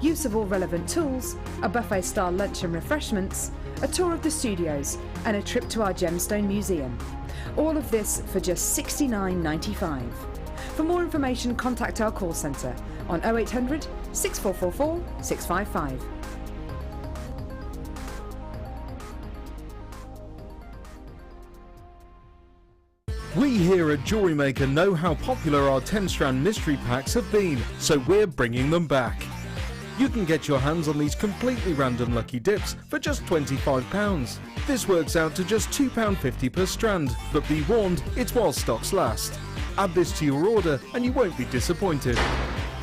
use of all relevant tools, a buffet-style lunch and refreshments, a tour of the studios and a trip to our Gemstone museum. All of this for just $69.95. For more information, contact our call centre on 0800 6444 655. We here at Jewellery Maker know how popular our 10-strand mystery packs have been, so we're bringing them back. You can get your hands on these completely random lucky dips for just £25. This works out to just £2.50 per strand, but be warned, it's while stocks last. Add this to your order and you won't be disappointed.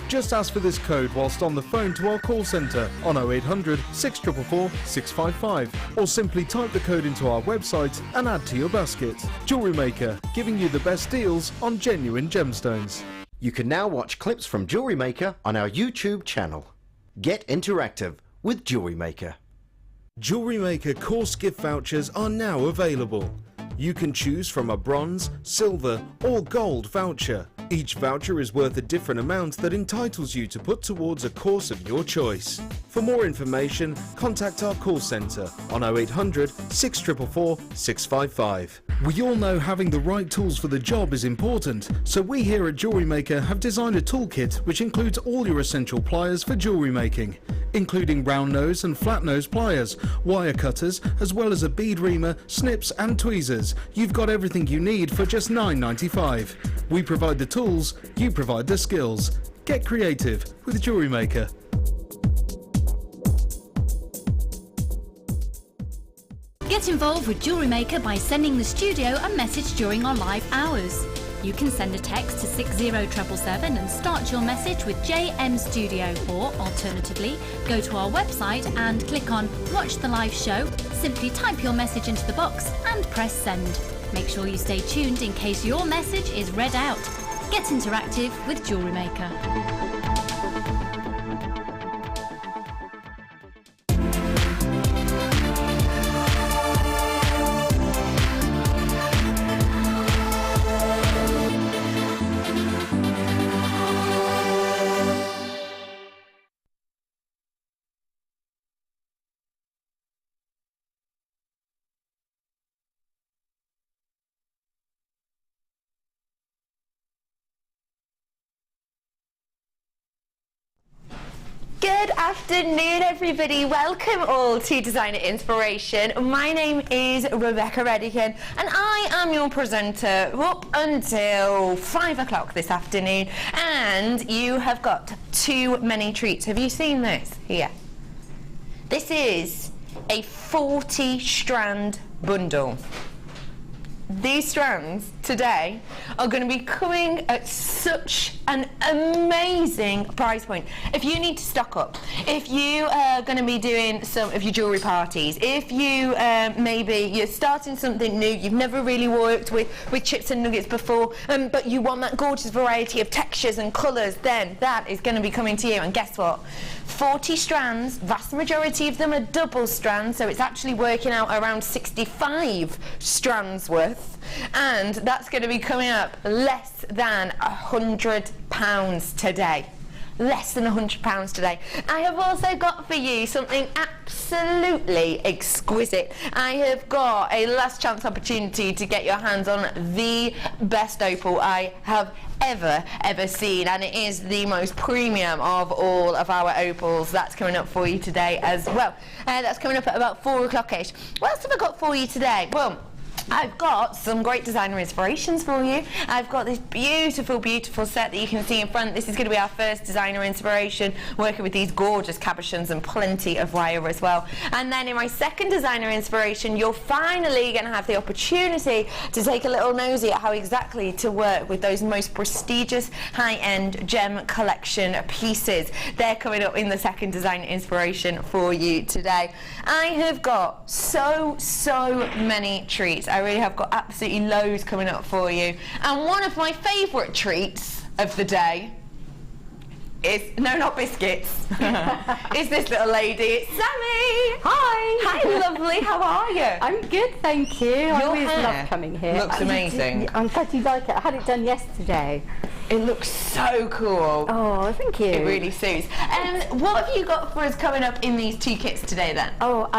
Just ask for this code whilst on the phone to our call centre on 0800 644 655 or simply type the code into our website and add to your basket. Jewellery Maker, giving you the best deals on genuine gemstones. You can now watch clips from Jewellery Maker on our YouTube channel. Get interactive with Jewellery Maker. Jewellery Maker course gift vouchers are now available. You can choose from a bronze, silver or gold voucher. Each voucher is worth a different amount that entitles you to put towards a course of your choice. For more information, contact our call centre on 0800 644 655. We all know having the right tools for the job is important, so we here at Jewellery Maker have designed a toolkit which includes all your essential pliers for jewellery making, including round nose and flat nose pliers, wire cutters, as well as a bead reamer, snips and tweezers. You've got everything you need for just $9.95. We provide the tools, you provide the skills. Get creative with Jewellery Maker. Get involved with Jewellery Maker by sending the studio a message during our live hours. You can send a text to 60777 and start your message with JM Studio, or alternatively, go to our website and click on Watch the Live Show, simply type your message into the box and press send. Make sure you stay tuned in case your message is read out. Get interactive with Jewellery Maker. Good afternoon, everybody. Welcome all to Designer Inspiration. My name is Rebecca Redican and I am your presenter up until 5 o'clock this afternoon, and you have got too many treats. Have you seen this here? This is a 40-strand bundle. These strands today are going to be coming at such an amazing price point. If you need to stock up, if you are going to be doing some of your jewellery parties, if you maybe you're starting something new, you've never really worked with chips and nuggets before, but you want that gorgeous variety of textures and colours, then that is going to be coming to you. And guess what? 40 strands, vast majority of them are double strands, so it's actually working out around 65 strands worth, and that's going to be coming up less than £100 today. Less than £100 today. I have also got for you something absolutely exquisite. I have got a last chance opportunity to get your hands on the best opal I have ever seen, and it is the most premium of all of our opals. That's coming up for you today as well. That's coming up at about 4 o'clock-ish. What else have I got for you today? Well, I've got some great designer inspirations for you. I've got this beautiful set that you can see in front. This is going to be our first designer inspiration, working with these gorgeous cabochons and plenty of wire as well. And then in my second designer inspiration, you're finally going to have the opportunity to take a little nosy at how exactly to work with those most prestigious high-end gem collection pieces. They're coming up in the second designer inspiration for you today. I have got so many treats. I really have got absolutely loads coming up for you. And one of my favourite treats of the day no, not biscuits. Is this little lady? It's Sammy. Hi. Hi, lovely. How are you? I'm good, thank you. I always love coming here. Looks amazing. I'm glad you like it. I had it done yesterday. It looks so cool. Oh, thank you. It really suits. And what have you got for us coming up in these two kits today then? Oh,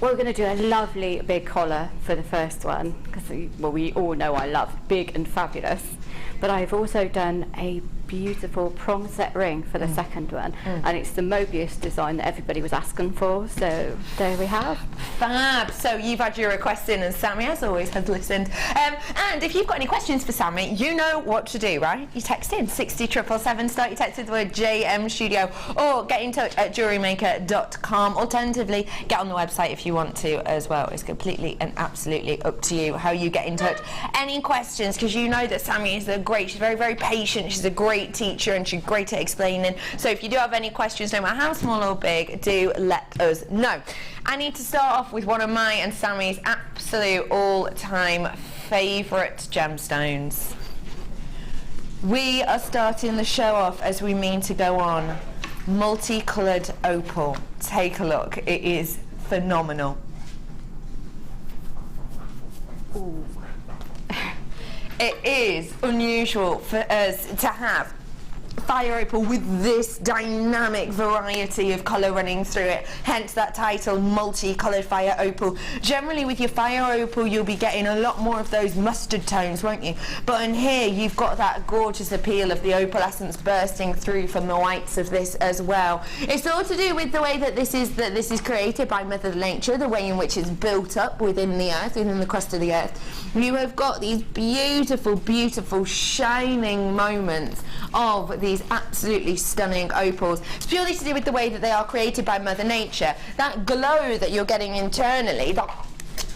we're going to do a lovely big collar for the first one, because we all know I love big and fabulous. But I've also done a beautiful prong set ring for the second one, and it's the Mobius design that everybody was asking for, so there we have. Fab. So you've had your requests in, and Sammy, as always, has listened. And if you've got any questions for Sammy, you know what to do, right? You text in 60777, start your text with the word JM Studio, or get in touch at JewelleryMaker.com. Alternatively, get on the website if you want to as well. It's completely and absolutely up to you how you get in touch. Any questions, because you know that Sammy is she's very, very patient, she's a great teacher, and she's great at explaining. So if you do have any questions, no matter how small or big, do let us know. I need to start off with one of my and Sammy's absolute all-time favourite gemstones. We are starting the show off as we mean to go on. Multicoloured opal. Take a look. It is phenomenal. Ooh. It is unusual for us to have fire opal with this dynamic variety of colour running through it, hence that title, multicoloured fire opal. Generally with your fire opal you'll be getting a lot more of those mustard tones, won't you? But in here you've got that gorgeous appeal of the opalescence bursting through from the whites of this as well. It's all to do with the way that this is created by Mother Nature, the way in which it's built up within the earth, within the crust of the earth. You have got these beautiful, beautiful shining moments of these absolutely stunning opals. It's purely to do with the way that they are created by Mother Nature. That glow that you're getting internally, that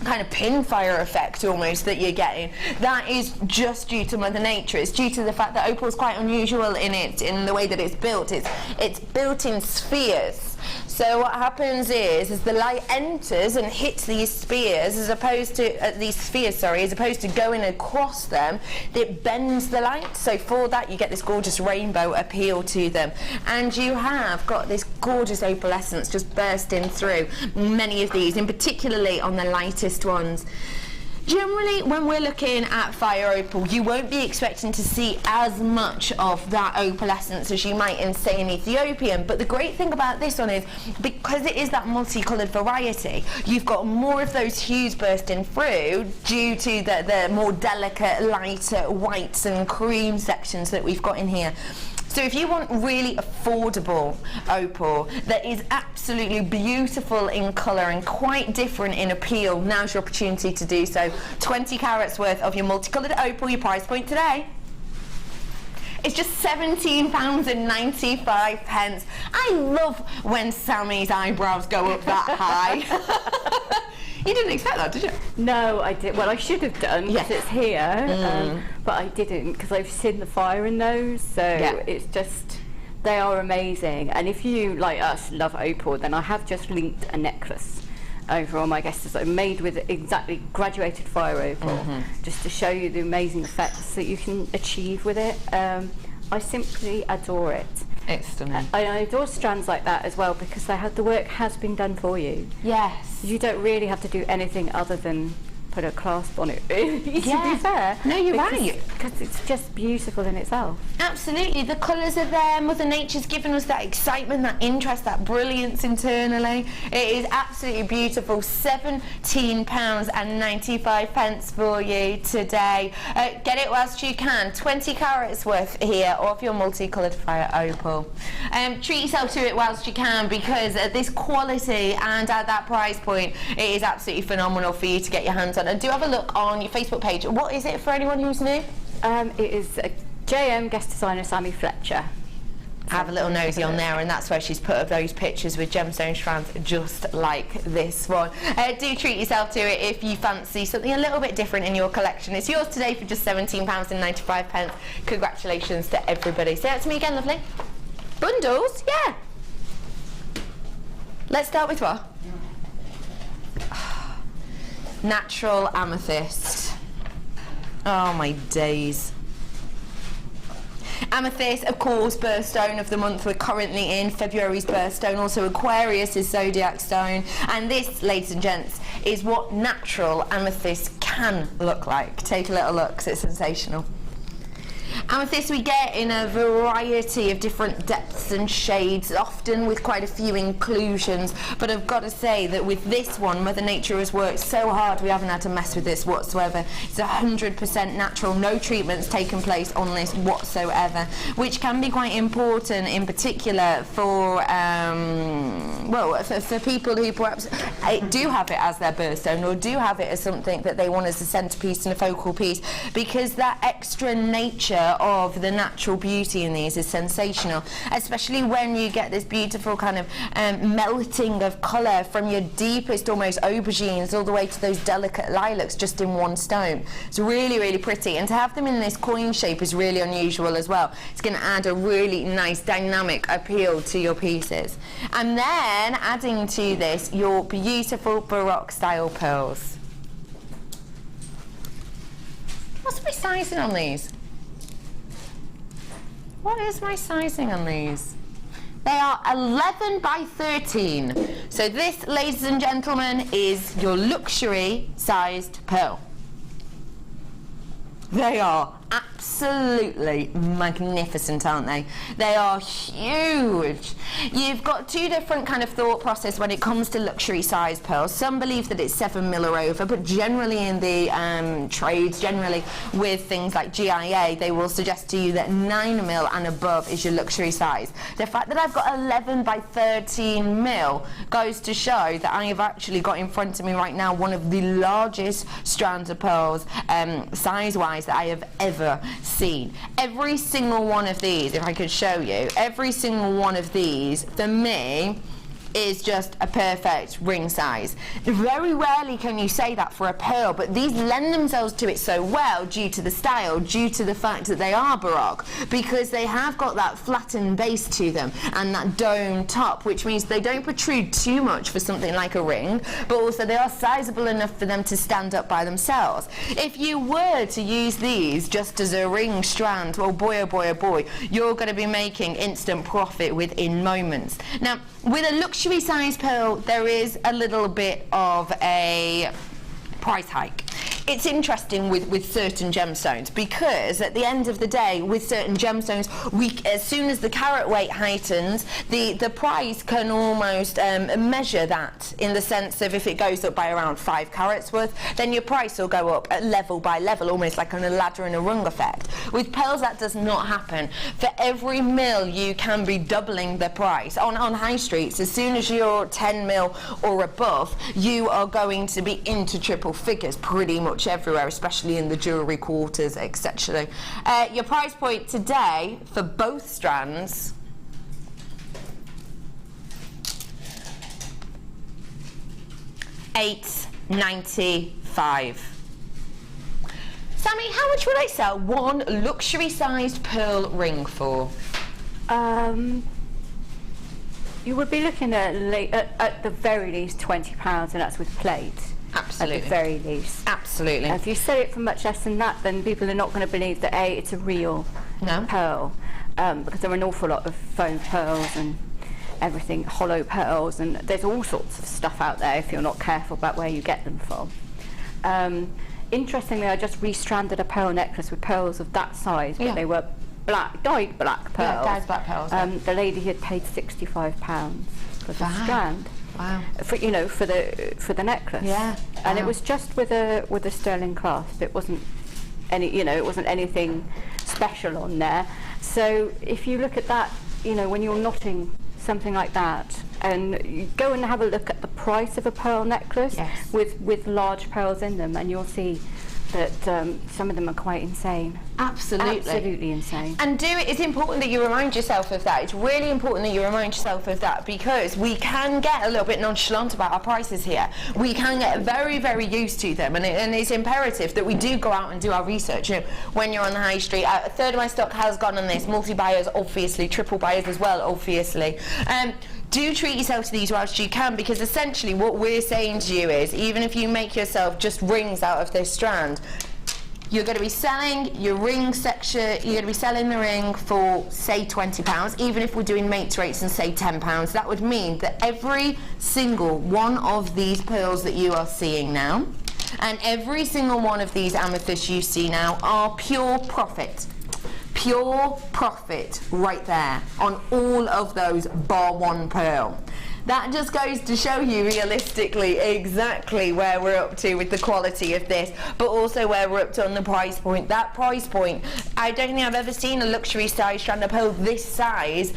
kind of pinfire effect almost that you're getting, that is just due to Mother Nature. It's due to the fact that opal is quite unusual in the way that it's built. It's built in spheres. So what happens is the light enters and hits these spheres as opposed to as opposed to going across them, it bends the light. So for that you get this gorgeous rainbow appeal to them, and you have got this gorgeous opalescence just bursting through many of these, and particularly on the lightest ones. Generally, when we're looking at fire opal, you won't be expecting to see as much of that opalescence as you might in, say, an Ethiopian. But the great thing about this one is, because it is that multicoloured variety, you've got more of those hues bursting through due to the more delicate, lighter whites and cream sections that we've got in here. So if you want really affordable opal that is absolutely beautiful in colour and quite different in appeal, now's your opportunity to do so. 20 carats worth of your multicoloured opal, your price point today. It's just £17.95. I love when Sammy's eyebrows go up that high. You didn't expect that, did you? No, I did. Well, I should have done, because it's here, but I didn't, because I've seen the fire in those, so it's just, they are amazing. And if you, like us, love opal, then I have just linked a necklace over on my guest design, made with exactly graduated fire opal, just to show you the amazing effects that you can achieve with it. I simply adore it. It's stunning. I adore strands like that as well, because the work has been done for you. Yes. You don't really have to do anything other than put a clasp on it, to be fair. No, you're right. Because it's just beautiful in itself. Absolutely. The colours are there. Mother Nature's given us that excitement, that interest, that brilliance internally. It is absolutely beautiful. £17.95 for you today. Get it whilst you can. 20 carats worth here of your multicoloured fire opal. Treat yourself to it whilst you can, because at this quality and at that price point, it is absolutely phenomenal for you to get your hands on. And do have a look on your Facebook page. What is it for anyone who's new? It is JM guest designer Sammy Fletcher. Have a little nosy on there, and that's where she's put up those pictures with gemstone strands just like this one. Do treat yourself to it if you fancy something a little bit different in your collection. It's yours today for just £17.95. Congratulations to everybody. Say that to me again, lovely. Bundles? Yeah. Let's start with what? Natural amethyst. Oh my days. Amethyst, of course, birthstone of the month we're currently in. February's birthstone, also Aquarius is zodiac stone. And this, ladies and gents, is what natural amethyst can look like. Take a little look, 'cause it's sensational. Amethyst we get in a variety of different depths and shades, often with quite a few inclusions, but I've got to say that with this one, Mother Nature has worked so hard, we haven't had to mess with this whatsoever. It's 100% natural, no treatments taken place on this whatsoever, which can be quite important in particular for, for people who perhaps do have it as their birthstone or do have it as something that they want as a centrepiece and a focal piece, because that extra nature of the natural beauty in these is sensational, especially when you get this beautiful kind of melting of colour from your deepest almost aubergines all the way to those delicate lilacs just in one stone. It's really, really pretty, and to have them in this coin shape is really unusual as well. It's going to add a really nice dynamic appeal to your pieces. And then adding to this your beautiful Baroque style pearls. What's my sizing on these? What is my sizing on these? They are 11 by 13. So this, ladies and gentlemen, is your luxury sized pearl. They are absolutely magnificent, aren't they? They are huge. You've got two different kind of thought process when it comes to luxury size pearls. Some believe that it's 7 mil or over, but generally in the trades, generally with things like GIA, they will suggest to you that 9 mil and above is your luxury size. The fact that I've got 11 by 13 mil goes to show that I have actually got in front of me right now one of the largest strands of pearls size-wise that I have ever seen. Every single one of these, if I could show you, every single one of these for me is just a perfect ring size. Very rarely can you say that for a pearl, but these lend themselves to it so well due to the style, due to the fact that they are Baroque, because they have got that flattened base to them and that dome top, which means they don't protrude too much for something like a ring, but also they are sizable enough for them to stand up by themselves. If you were to use these just as a ring strand, well, boy, oh boy, oh boy, you're going to be making instant profit within moments. Now, with a luxury size pearl, there is a little bit of a price hike. It's interesting with certain gemstones, because at the end of the day, with certain gemstones, as soon as the carat weight heightens, the price can almost measure that, in the sense of if it goes up by around 5 carats worth, then your price will go up at level by level, almost like on a ladder and a rung effect. With pearls, that does not happen. For every mil, you can be doubling the price. On high streets, as soon as you're 10 mil or above, you are going to be into triple figures pretty much everywhere, especially in the jewellery quarters, etc. Your price point today for both strands $8.95. Sammy, how much would I sell one luxury sized pearl ring for? You would be looking at the very least £20, and that's with plate. Absolutely. At the very least. Absolutely. If you sell it for much less than that, then people are not going to believe that A, it's a real pearl, because there are an awful lot of foam pearls and everything, hollow pearls, and there's all sorts of stuff out there if you're not careful about where you get them from. Interestingly, I just restranded a pearl necklace with pearls of that size, but they were dyed black pearls. Yeah, dyed black pearls. The lady had paid £65 for the strand. Wow. For the necklace. Yeah. And it was just with a sterling clasp. It wasn't it wasn't anything special on there. So if you look at that, when you're knotting something like that, and you go and have a look at the price of a pearl necklace with large pearls in them, and you'll see that some of them are quite insane. Absolutely. Absolutely insane. And it's important that you remind yourself of that. It's really important that you remind yourself of that, because we can get a little bit nonchalant about our prices here. We can get very, very used to them, and it's imperative that we do go out and do our research. When you're on the high street, a third of my stock has gone on this, multi-buyers obviously, triple buyers as well obviously. Do treat yourself to these whilst you can, because essentially what we're saying to you is, even if you make yourself just rings out of this strand, you're going to be selling your ring section, you're going to be selling the ring for, say, £20. Even if we're doing mate rates and say £10, that would mean that every single one of these pearls that you are seeing now, and every single one of these amethysts you see now, are pure profit. Pure profit right there on all of those bar one pearl. That just goes to show you realistically exactly where we're up to with the quality of this, but also where we're up to on the price point. That price point, I don't think I've ever seen a luxury size strand of pearl this size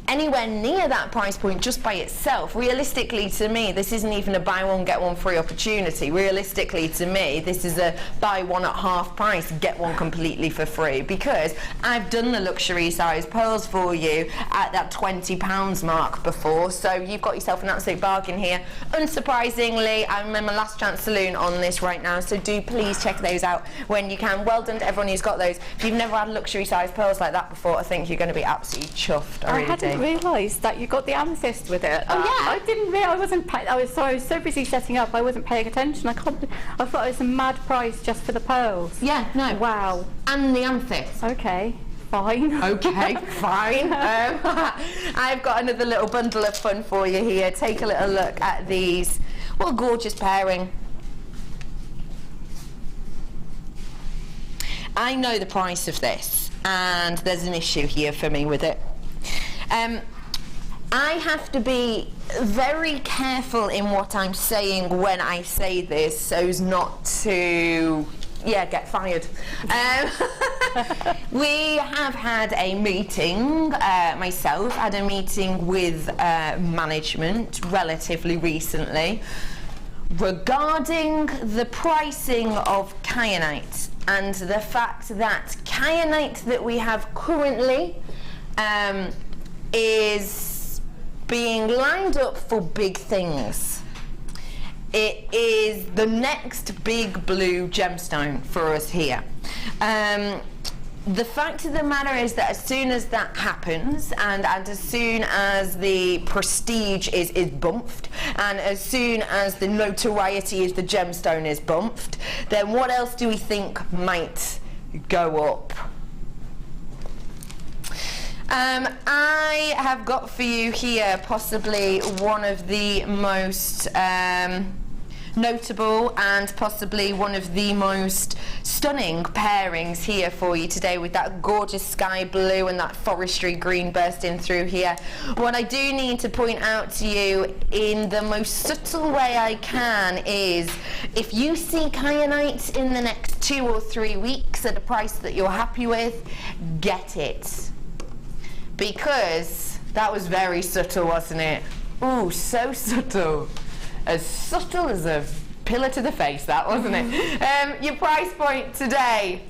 anywhere near that price point just by itself. Realistically to me, this isn't even a buy one get one free opportunity. Realistically to me, this is a buy one at half price, get one completely for free, because I've done the luxury size pearls for you at that £20 mark before, so you've got yourself an absolute bargain here. Unsurprisingly, I'm in my last chance saloon on this right now, so do please check those out when you can. Well done to everyone who's got those. If you've never had luxury size pearls like that before, I think you're going to be absolutely chuffed. I really do. Realised that you got the amethyst with it. Oh yeah. I didn't realise. I wasn't. I was so busy setting up. I wasn't paying attention. I thought it was a mad price just for the pearls. Yeah. No. Wow. And the amethyst. Okay. Fine. Okay. Fine. I've got another little bundle of fun for you here. Take a little look at these. What a gorgeous pairing. I know the price of this, and there's an issue here for me with it. I have to be very careful in what I'm saying when I say this so as not to get fired. We have had a meeting, myself had a meeting with management relatively recently regarding the pricing of Cyanite and the fact that Cyanite that we have currently is being lined up for big things. It is the next big blue gemstone for us here. The fact of the matter is that as soon as that happens, and as soon as the prestige is bumped, and as soon as the notoriety of the gemstone is bumped, then what else do we think might go up? I have got for you here possibly one of the most notable and possibly one of the most stunning pairings here for you today, with that gorgeous sky blue and that forestry green bursting through here. What I do need to point out to you in the most subtle way I can is, if you see Cyanite in the next 2 or 3 weeks at a price that you're happy with, get it. Because that was very subtle, wasn't it? Ooh, so subtle. As subtle as a pillar to the face, that, wasn't it? Your price point today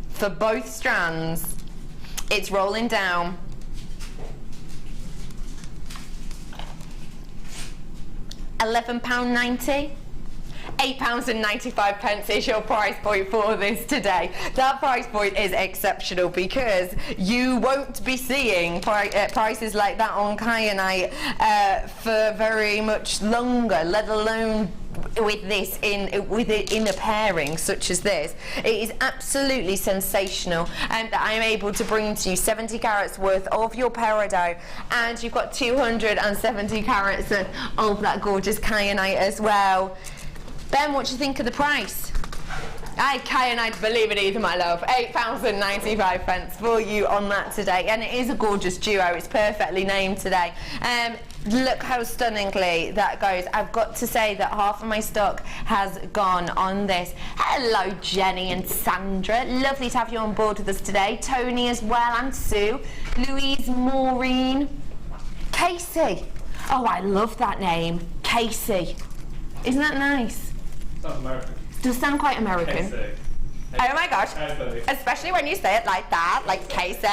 for both strands, it's rolling down. £11.90. £8.95 is your price point for this today. That price point is exceptional because you won't be seeing prices like that on Cyanite for very much longer, let alone with this in a pairing such as this. It is absolutely sensational, and that I'm able to bring to you 70 carats worth of your peridot, and you've got 270 carats of that gorgeous Cyanite as well. Ben, what do you think of the price? I cannot believe it either, my love. £8.95 for you on that today, and it is a gorgeous duo. It's perfectly named today. Look how stunningly that goes. I've got to say that half of my stock has gone on this. Hello, Jenny and Sandra. Lovely to have you on board with us today. Tony as well, and Sue. Louise, Maureen. Casey. Oh, I love that name. Casey. Isn't that nice? Sounds American. Does sound quite American. Casey. Oh my gosh. Especially when you say it like that, like Casey.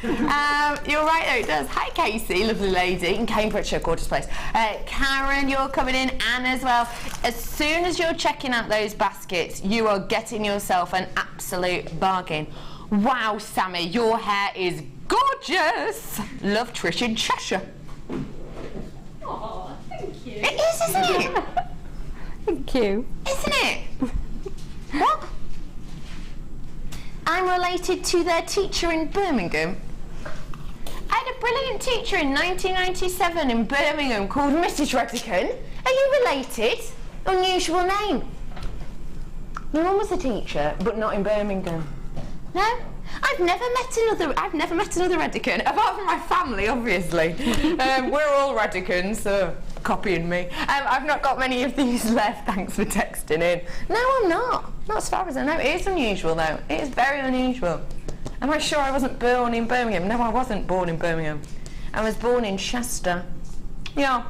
You're right though, it does. Hi Casey, lovely lady in Cambridgeshire, gorgeous place. Karen, you're coming in, Anne as well. As soon as you're checking out those baskets, you are getting yourself an absolute bargain. Wow, Sammy, your hair is gorgeous. Love, Trish in Cheshire. Oh, thank you. It is, isn't it? Thank you. Isn't it? What? I'm related to their teacher in Birmingham. I had a brilliant teacher in 1997 in Birmingham called Mrs. Redican. Are you related? Unusual name. My mum was a teacher, but not in Birmingham. No? I've never met another Redican, apart from my family, obviously. We're all Redicans, so copying me. I've not got many of these left, thanks for texting in. No, I'm not. Not as far as I know. It is unusual, though. It is very unusual. Am I sure I wasn't born in Birmingham? No, I wasn't born in Birmingham. I was born in Chester. Yeah.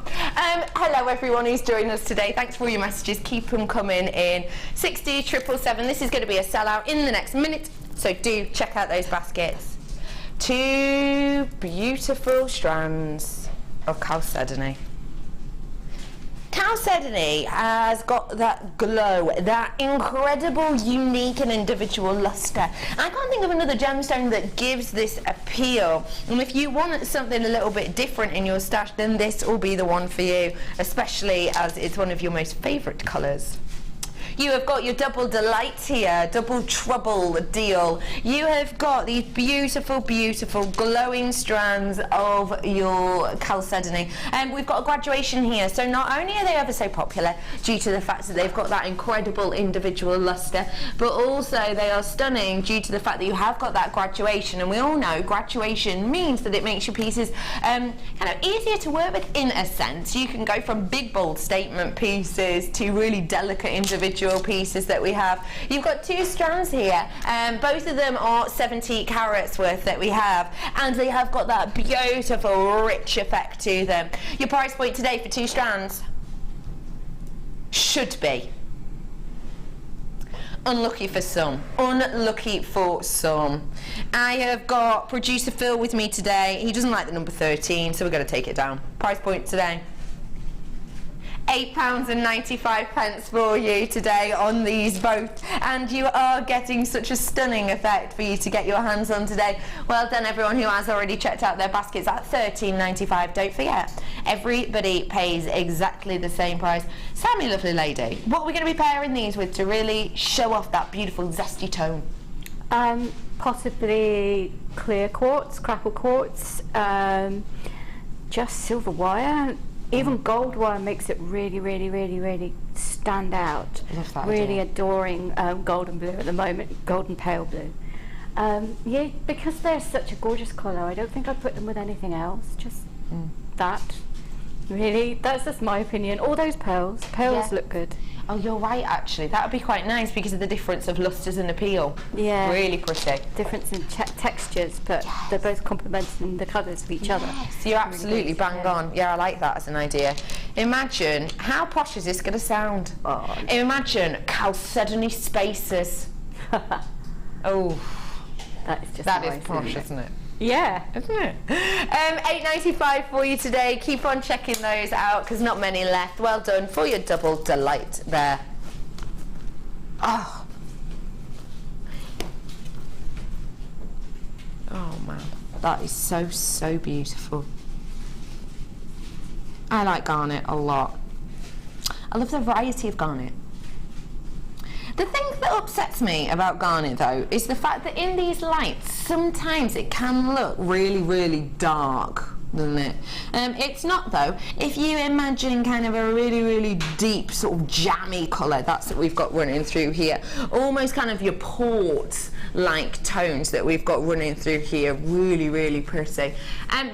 Hello everyone who's joining us today. Thanks for all your messages. Keep them coming in. 60777. This is going to be a sellout in the next minute, so do check out those baskets. 2 beautiful strands of chalcedony. Chalcedony has got that glow, that incredible, unique and individual luster. I can't think of another gemstone that gives this appeal. And if you want something a little bit different in your stash, then this will be the one for you, especially as it's one of your most favourite colours. You have got your double delight here, double trouble deal. You have got these beautiful, beautiful glowing strands of your chalcedony. And we've got a graduation here. So not only are they ever so popular due to the fact that they've got that incredible individual luster, but also they are stunning due to the fact that you have got that graduation. And we all know graduation means that it makes your pieces kind of easier to work with in a sense. You can go from big, bold statement pieces to really delicate individual pieces that we have. You've got 2 strands here, both of them are 70 carats worth that we have, and they have got that beautiful rich effect to them. Your price point today for 2 strands should be unlucky for some. Unlucky for some. I have got producer Phil with me today. He doesn't like the number 13, so we're going to take it down. Price point today, £8.95 for you today on these both, and you are getting such a stunning effect for you to get your hands on today. Well done everyone who has already checked out their baskets at £13.95. Don't forget, everybody pays exactly the same price. Sammy, lovely lady, what are we going to be pairing these with to really show off that beautiful zesty tone? Possibly clear quartz, crackle quartz, just silver wire. Even gold wire makes it really, really, really, really stand out. Love that really idea. Adoring gold and blue at the moment, gold and pale blue. Yeah, because they're such a gorgeous colour, I don't think I'd put them with anything else, just that. Really, that's just my opinion. All those pearls look good. Oh, you're right, actually. That would be quite nice because of the difference of lustres and appeal. Yeah. Really pretty. Difference in textures, but they're both complementing the colours of each other. Yes, you're absolutely bang on. Yeah, I like that as an idea. Imagine, how posh is this going to sound? Oh, imagine chalcedony spaces. Oh. That is just That nice, is posh, isn't it? Yeah. Isn't it? £8.95 for you today. Keep on checking those out because not many left. Well done for your double delight there. Oh. Oh man, that is so, so beautiful. I like garnet a lot. I love the variety of garnet. The thing that upsets me about garnet though is the fact that in these lights sometimes it can look really, really dark, doesn't it? It's not though. If you imagine kind of a really, really deep sort of jammy colour, that's what we've got running through here. Almost kind of your port like tones that we've got running through here. Really, really pretty.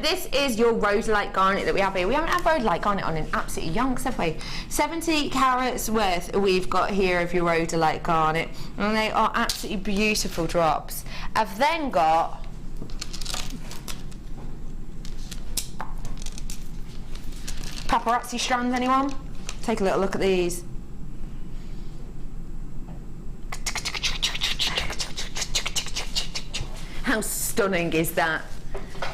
This is your rhodolite garnet that we have here. We haven't had rhodolite garnet on in absolutely yonks, have we? 70 carats worth we've got here of your rhodolite garnet, and they are absolutely beautiful drops. I've then got paparazzi strands, anyone? Take a little look at these. How stunning is that?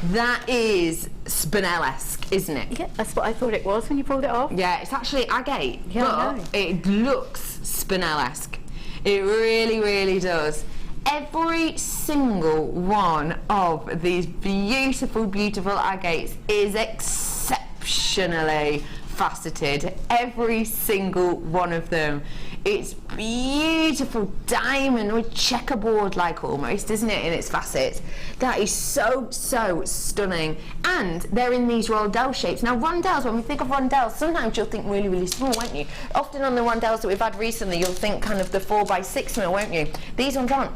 That is Spinel-esque, isn't it? Yeah, that's what I thought it was when you pulled it off. Yeah, it's actually agate, Yeah, I know. but it looks Spinel-esque. It really, really does. Every single one of these beautiful, beautiful agates is exceptionally faceted, every single one of them. It's beautiful diamond or checkerboard like almost, isn't it, in its facets? That is so stunning. And they're in these rondelle shapes. Now rondelles, when we think of rondelles, sometimes you'll think really small, won't you? Often on the rondelles that we've had recently, you'll think kind of the 4x6mm, won't you? These ones aren't.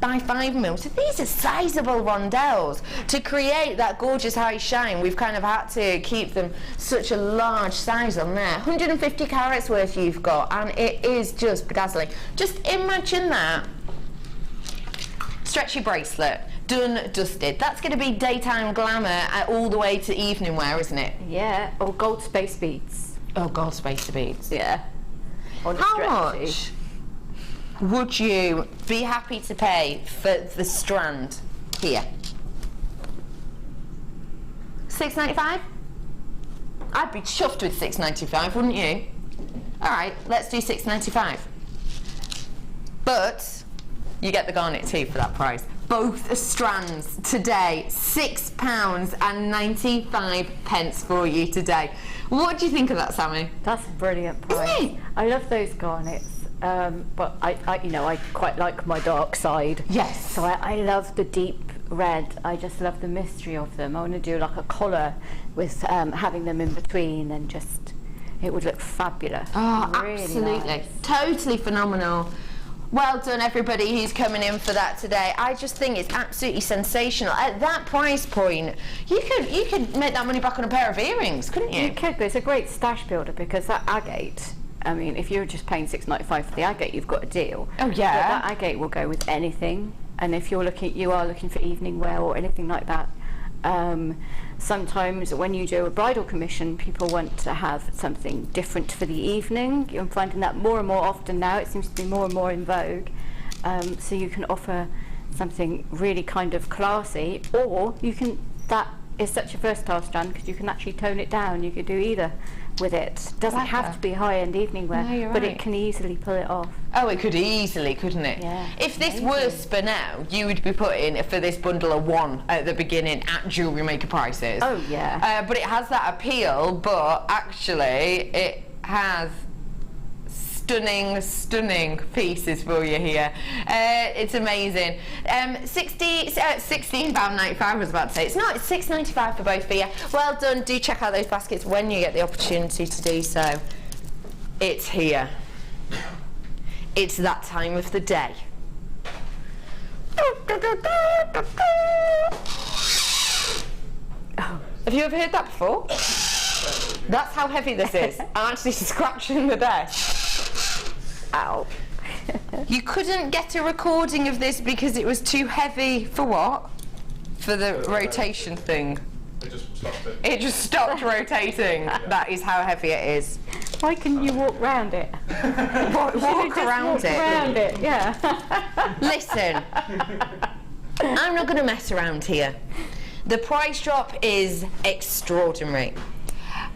8x5mm. So these are sizable rondelles. To create that gorgeous high shine, we've kind of had to keep them such a large size on there. 150 carats worth you've got, and it is just bedazzling. Just imagine that. Stretchy bracelet, done, dusted. That's going to be daytime glamour all the way to evening wear, isn't it? Yeah, or gold space beads. Oh, gold space beads. Yeah. How much would you be happy to pay for the strand here? $6.95? I'd be chuffed with $6.95, wouldn't you? All right, let's do $6.95. But you get the garnet too for that price. Both strands today, £6.95 for you today. What do you think of that, Sammy? That's a brilliant price. Isn't it? I love those garnets. But I quite like my dark side. Yes. So I love the deep red. I just love the mystery of them. I want to do like a collar with having them in between, and just it would look fabulous. Oh, really absolutely. nice. Totally phenomenal. Well done, everybody who's coming in for that today. I just think it's absolutely sensational. At that price point, you could make that money back on a pair of earrings, couldn't you? You could, but it's a great stash builder because that agate. I mean, if you're just paying $6.95 for the agate, you've got a deal. Oh yeah. But that agate will go with anything, and if you are looking for evening wear or anything like that. Sometimes when you do a bridal commission, people want to have something different for the evening. I'm finding that more and more often now. It seems to be more and more in vogue. So you can offer something really kind of classy, or you can. That is such a versatile strand because you can actually tone it down. You could do either with it. Doesn't have to be high-end evening wear, No, but right. it can easily pull it off. Oh, it could easily, couldn't it? Yeah, If this amazing. were Spinel, you would be putting for this bundle of one at the beginning at Jewellery Maker prices. Oh yeah. But it has that appeal, but actually it has stunning pieces for you here. It's amazing. £16.95 I was about to say. It's not, it's $6.95 for both for you. Well done. Do check out those baskets when you get the opportunity to do so. It's here. It's that time of the day. Have you ever heard that before? That's how heavy this is. I'm actually scratching the desk. Ow. You couldn't get a recording of this because it was too heavy for what? For the rotation thing. It just stopped it. It just stopped rotating. That is how heavy it is. Why couldn't you walk round it? Walk around it. Around it, yeah. Listen, I'm not going to mess around here. The price drop is extraordinary.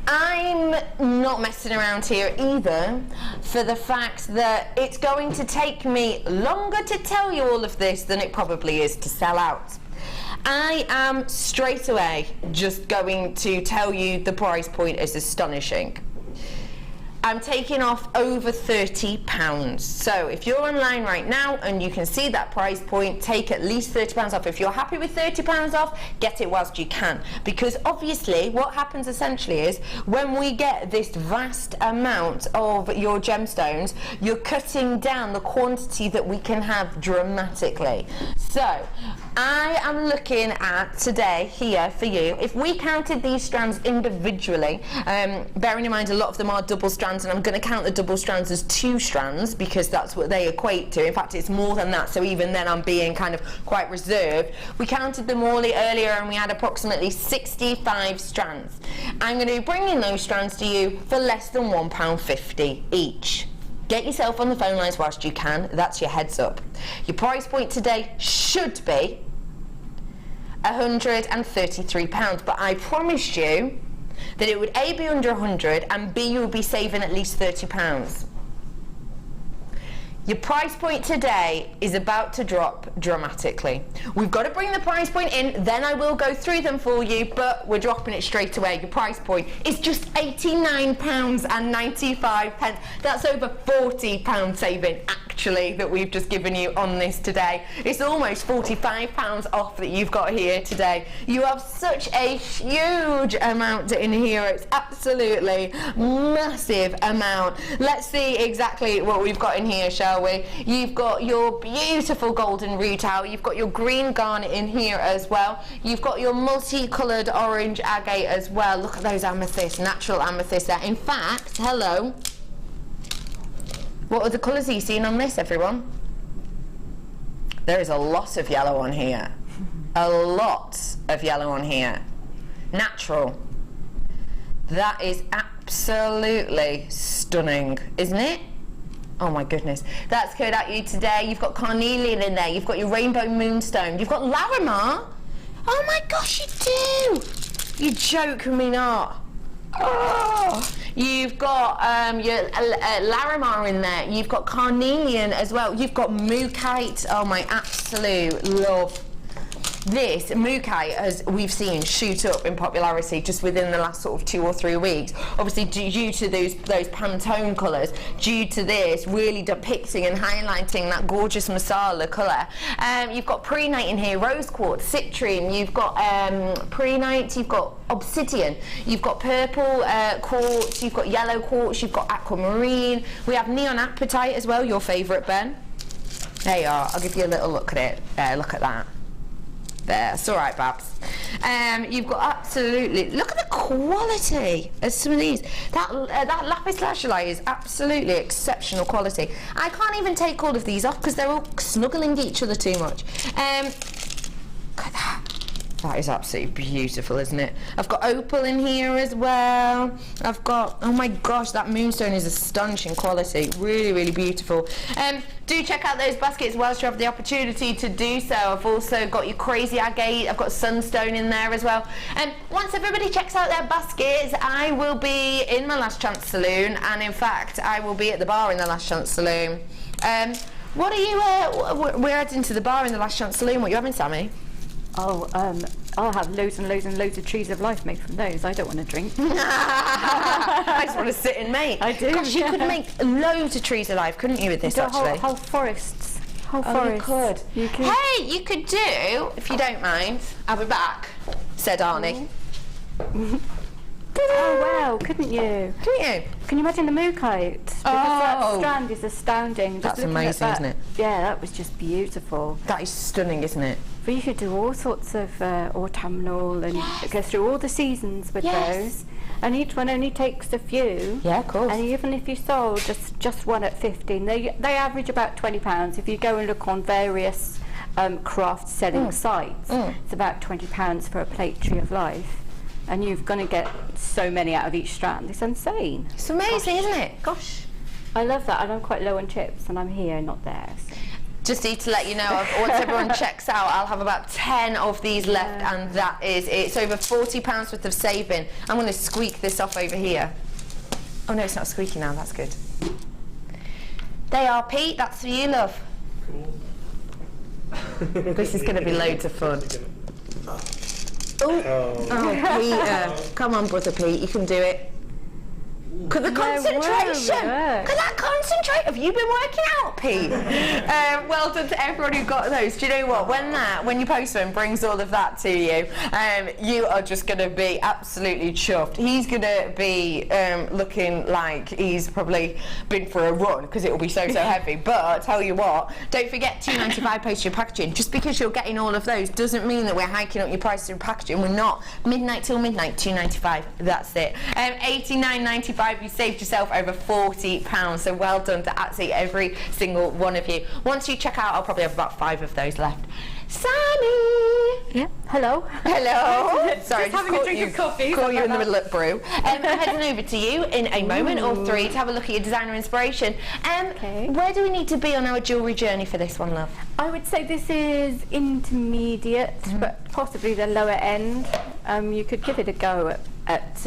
I'm not messing around here either, for the fact that it's going to take me longer to tell you all of this than it probably is to sell out. I am straight away just going to tell you the price point is astonishing. I'm taking off over £30. So if you're online right now and you can see that price point, take at least £30 off. If you're happy with £30 off, get it whilst you can. Because obviously what happens essentially is when we get this vast amount of your gemstones, you're cutting down the quantity that we can have dramatically. So I am looking at today here for you, if we counted these strands individually, bearing in mind a lot of them are double strands, and I'm going to count the double strands as 2 strands because that's what they equate to. In fact, it's more than that, so even then I'm being kind of quite reserved. We counted them all earlier and we had approximately 65 strands. I'm going to be bringing those strands to you for less than £1.50 each. Get yourself on the phone lines whilst you can. That's your heads up. Your price point today should be £133, but I promised you that it would A, be under 100, and B, you would be saving at least £30. Your price point today is about to drop dramatically. We've got to bring the price point in, then I will go through them for you, but we're dropping it straight away. Your price point is just £89.95. That's over £40 saving, actually, that we've just given you on this today. It's almost £45 off that you've got here today. You have such a huge amount in here. It's absolutely massive amount. Let's see exactly what we've got in here, shall we? You've got your beautiful golden rutile, you've got your green garnet in here as well, you've got your multicoloured orange agate as well. Look at those amethysts, natural amethysts there. In fact, hello, what other colours are you seeing on this, everyone? There is a lot of yellow on here. A lot of yellow on here. Natural. That is absolutely stunning, isn't it? Oh my goodness, that's good at you today. You've got carnelian in there, you've got your rainbow moonstone, you've got Larimar. Oh my gosh, you do! You joke me not. Oh, you've got your Larimar in there, you've got carnelian as well, you've got mookaite. Oh my absolute love. This mookaite, as we've seen, shoot up in popularity just within the last sort of 2 or 3 weeks. Obviously due to those Pantone colours, due to this really depicting and highlighting that gorgeous masala colour. You've got prehnite in here, rose quartz, citrine, you've got prehnite, you've got obsidian, you've got purple quartz, you've got yellow quartz, you've got aquamarine. We have neon apatite as well, your favourite, Ben. There you are, I'll give you a little look at it. There, look at that. There, it's all right, Babs. You've got absolutely, look at the quality of some of these. That Lapis lazuli is absolutely exceptional quality. I can't even take all of these off because they're all snuggling each other too much. Look at that. That is absolutely beautiful, isn't it? I've got opal in here as well. I've got, oh my gosh, that moonstone is astonishing quality. Really, really beautiful. Do check out those baskets whilst you have the opportunity to do so. I've also got your crazy agate. I've got sunstone in there as well. Once everybody checks out their baskets, I will be in my Last Chance Saloon, and in fact, I will be at the bar in the Last Chance Saloon. What are you, we're heading to the bar in the Last Chance Saloon. What are you having, Sammy? Oh, I'll have loads and loads and loads of trees of life made from those. I don't want to drink. I just want to sit and make. I do. Gosh, you could make loads of trees of life, couldn't you, with this, actually? Whole forests. Whole forests. forests. You could. Hey, you could do, if you don't mind, I'll be back, said Arnie. Oh wow, couldn't you? Couldn't you? Can you imagine the mookaite? Because that strand is astounding. That's amazing, isn't it? Yeah, that was just beautiful. That is stunning, isn't it? But you could do all sorts of autumnal and go through all the seasons with those. And each one only takes a few. Yeah, of course. And even if you sold just one at 15, they average about £20. If you go and look on various craft selling sites, it's about £20 for a plate tree of life. And you're going to get so many out of each strand. It's insane. It's amazing, isn't it? Gosh. I love that. And I'm quite low on chips, and I'm here, not there. So. Just need to let you know, once everyone checks out, I'll have about 10 of these left, and that is it. It's over £40 worth of saving. I'm going to squeak this off over here. Oh no, it's not squeaky now, that's good. They are, Pete, that's for you, love. This is going to be loads of fun. Oh, Peter. Come on, brother Pete, you can do it. Look at the concentration! Look at that concentration! Have you been working out, Pete? Well done to everyone who got those. Do you know what? When your postman brings all of that to you, you are just going to be absolutely chuffed. He's going to be looking like he's probably been for a run because it will be so heavy. But I'll tell you what, don't forget £2.95 postage and packaging. Just because you're getting all of those doesn't mean that we're hiking up your prices in packaging. We're not. Midnight till midnight, £2.95. That's it. £89.95. You saved yourself over £40, so well done to absolutely every single one of you. Once you check out, I'll probably have about 5 of those left. Sammy! Yeah, hello. Hello. Sorry, just having a drink of coffee. Call you in the middle of brew. Heading over to you in a moment or 3 to have a look at your designer inspiration. Where do we need to be on our jewellery journey for this one, love? I would say this is intermediate, but possibly the lower end. You could give it a go at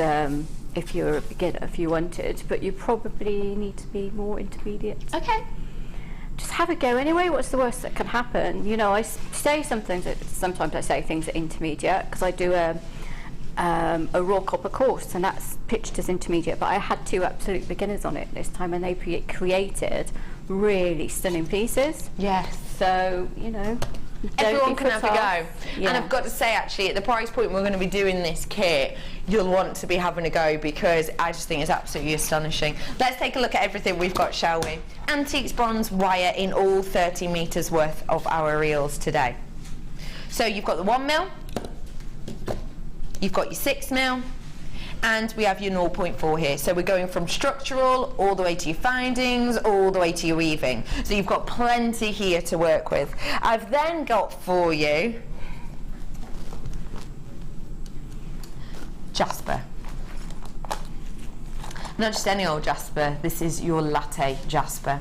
if you're a beginner, if you wanted, but you probably need to be more intermediate. Okay. just have a go anyway. What's the worst that can happen? You know, I say sometimes I say things at intermediate because I do a raw copper course, and that's pitched as intermediate, but I had 2 absolute beginners on it this time, and they created really stunning pieces. Yes. So, you know, everyone can have a go. Yeah. And I've got to say, actually, at the price point we're going to be doing this kit, you'll want to be having a go, because I just think it's absolutely astonishing. Let's take a look at everything we've got, shall we? Antiques bronze wire in all 30 metres worth of our reels today. So you've got the 1mm, you've got your 6mm, and we have your 0.4 here. So we're going from structural all the way to your findings, all the way to your weaving. So you've got plenty here to work with. I've then got for you jasper. Not just any old jasper, this is your latte jasper.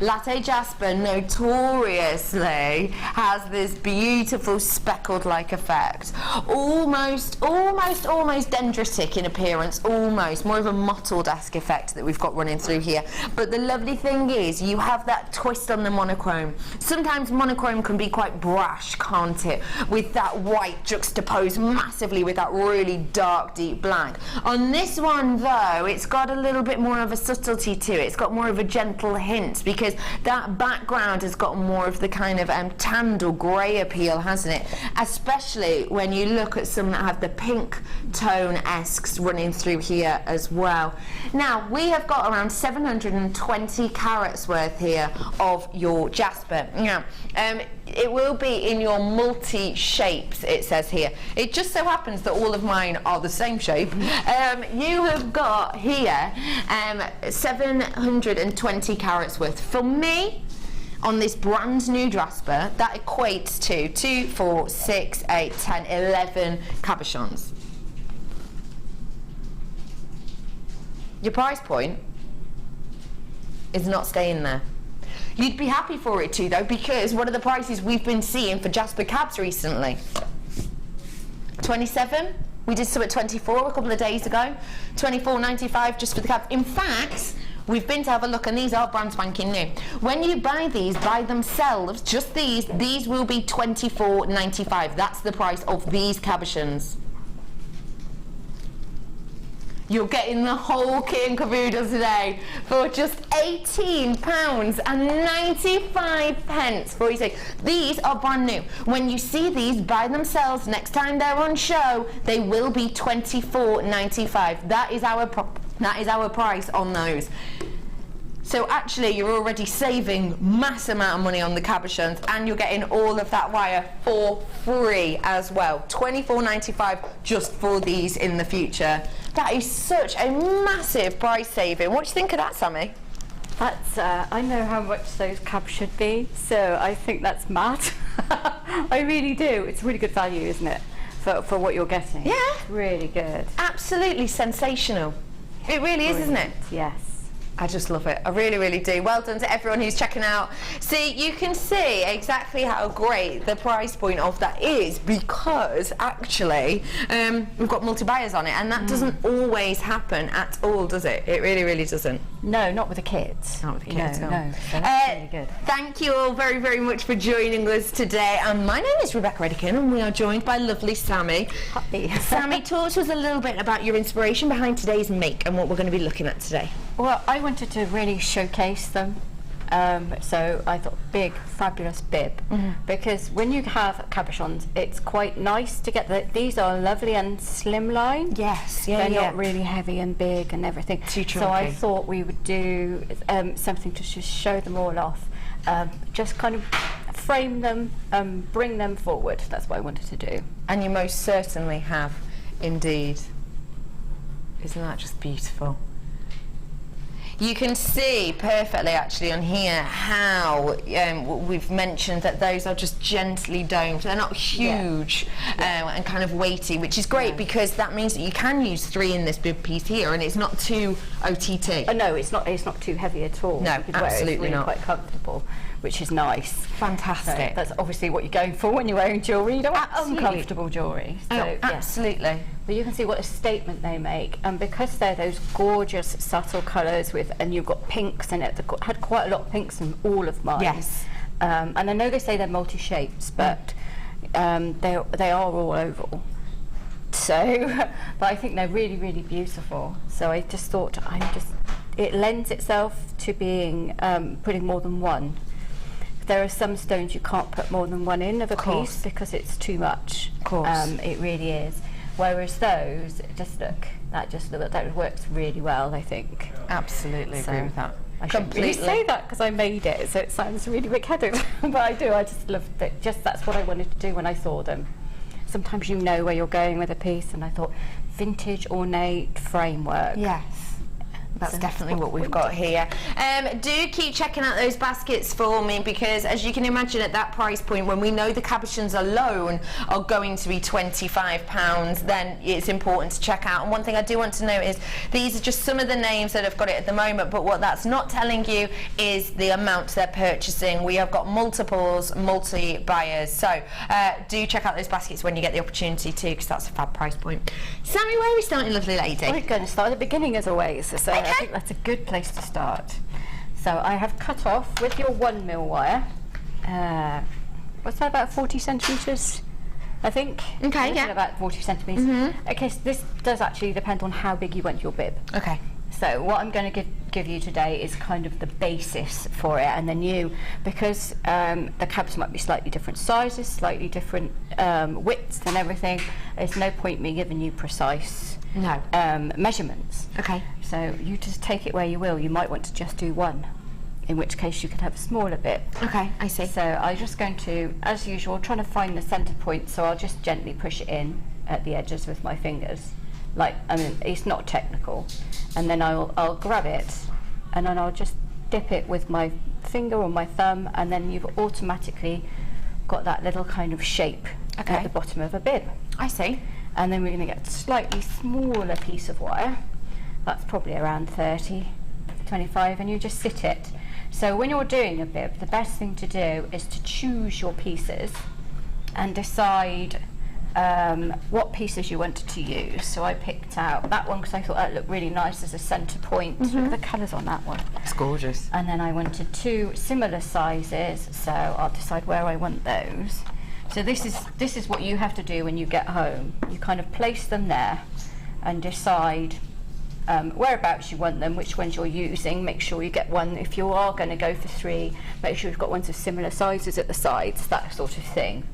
Latte jasper notoriously has this beautiful speckled-like effect, almost dendritic in appearance, almost more of a mottled-esque effect that we've got running through here. But the lovely thing is, you have that twist on the monochrome. Sometimes monochrome can be quite brash, can't it? With that white juxtaposed massively with that really dark, deep black. On this one, though, it's got a little bit more of a subtlety to it. It's got more of a gentle hint, because that background has got more of the kind of tanned or grey appeal, hasn't it? Especially when you look at some that have the pink tone-esques running through here as well. Now, we have got around 720 carats worth here of your jasper. Now, it will be in your multi-shapes, it says here. It just so happens that all of mine are the same shape. You have got here 720 carats worth. For me, on this brand new jasper, that equates to 2, 4, 6, 8, 10, 11 cabochons. Your price point is not staying there. You'd be happy for it too, though, because one of the prices we've been seeing for jasper cabs recently, 27. We did some at 24 a couple of days ago. 24.95 just for the cab. In fact, we've been to have a look, and these are brand spanking new. When you buy these by themselves, just these will be 24.95. That's the price of these cabochons. You're getting the whole kit and caboodle today for just £18.95 for you. These are brand new. When you see these by themselves, next time they're on show, they will be £24.95. That is our price on those. So actually, you're already saving mass amount of money on the cabochons, and you're getting all of that wire for free as well. £24.95 just for these in the future. That is such a massive price saving. What do you think of that, Sammy? That's, I know how much those cabs should be, so I think that's mad. I really do. It's really good value, isn't it, for what you're getting? Yeah. It's really good. Absolutely sensational. It really is, isn't it? Yes. I just love it. I really, really do. Well done to everyone who's checking out. See, you can see exactly how great the price point of that is, because actually we've got multi-buyers on it, and that doesn't always happen at all, does it? It really, really doesn't. No, not with the kids. Not with the kids. No. So that's really good. Thank you all very, very much for joining us today. My name is Rebecca Redican, and we are joined by lovely Sammy. Hi. Sammy, talk to us a little bit about your inspiration behind today's make and what we're going to be looking at today. Well, I wanted to really showcase them. So I thought big, fabulous bib, because when you have cabochons, it's quite nice to get these are lovely and slimline. Yes, They're not really heavy and big and everything. So I thought we would do something to just show them all off, just kind of frame them, bring them forward. That's what I wanted to do. And you most certainly have, indeed. Isn't that just beautiful? You can see perfectly actually on here how we've mentioned that those are just gently domed. They're not huge and kind of weighty, which is great because that means that you can use 3 in this bib piece here and it's not too OTT. No, it's not too heavy at all. No, absolutely it's really not. Quite comfortable. which is nice. Fantastic. So that's obviously what you're going for when you're wearing jewellery. You don't want Absolutely. uncomfortable jewellery. So, Oh, yeah. absolutely. But you can see what a statement they make, and because they're those gorgeous subtle colours and you've got pinks in it. They've had quite a lot of pinks in all of mine. Yes. And I know they say they're multi-shapes, but they are all oval. So, but I think they're really, really beautiful. So I just thought it lends itself to being putting more than one. There are some stones you can't put more than one in of a piece because it's too much. Of course. It really is. Whereas those, that works really well, I think. Absolutely agree with that. I shouldn't really say that because I made it, so it sounds really big-headed. But I do. I just love it. That's what I wanted to do when I saw them. Sometimes you know where you're going with a piece, and I thought vintage ornate framework. Yes. That's definitely what we've got here. Do keep checking out those baskets for me, because as you can imagine, at that price point, when we know the cabochons alone are going to be £25, then it's important to check out. And one thing I do want to note is these are just some of the names that have got it at the moment, but what that's not telling you is the amount they're purchasing. We have got multiples, multi-buyers. So do check out those baskets when you get the opportunity to, because that's a fab price point. Sammy, where are we starting, lovely lady? We're going to start at the beginning as always. So Okay. I think that's a good place to start. So I have cut off with your 1mm wire. What's that, about 40 centimetres? I think. Okay, yeah. About 40 centimetres. Okay, so this does actually depend on how big you want your bib. Okay. So what I'm going to give you today is kind of the basis for it, and then because the cabs might be slightly different sizes, slightly different widths and everything, there's no point me giving you precise measurements. Okay. So you just take it where you will. You might want to just do one, in which case you could have a smaller bit. Okay, I see. So I'm just going to, as usual, trying to find the centre point, so I'll just gently push it in at the edges with my fingers. It's not technical. And then I'll grab it, and then I'll just dip it with my finger or my thumb, and then you've automatically got that little kind of shape at the bottom of a bib. I see. And then we're going to get a slightly smaller piece of wire. That's probably around 30, 25, and you just sit it. So when you're doing a bib, the best thing to do is to choose your pieces and decide what pieces you wanted to use. So I picked out that one because I thought that looked really nice as a centre point. Look at the colours on that one. It's gorgeous. And then I wanted two similar sizes, so I'll decide where I want those. So this is what you have to do when you get home. You kind of place them there and decide whereabouts you want them, which ones you're using. Make sure you get one, if you are going to go for 3, make sure you've got ones of similar sizes at the sides, that sort of thing.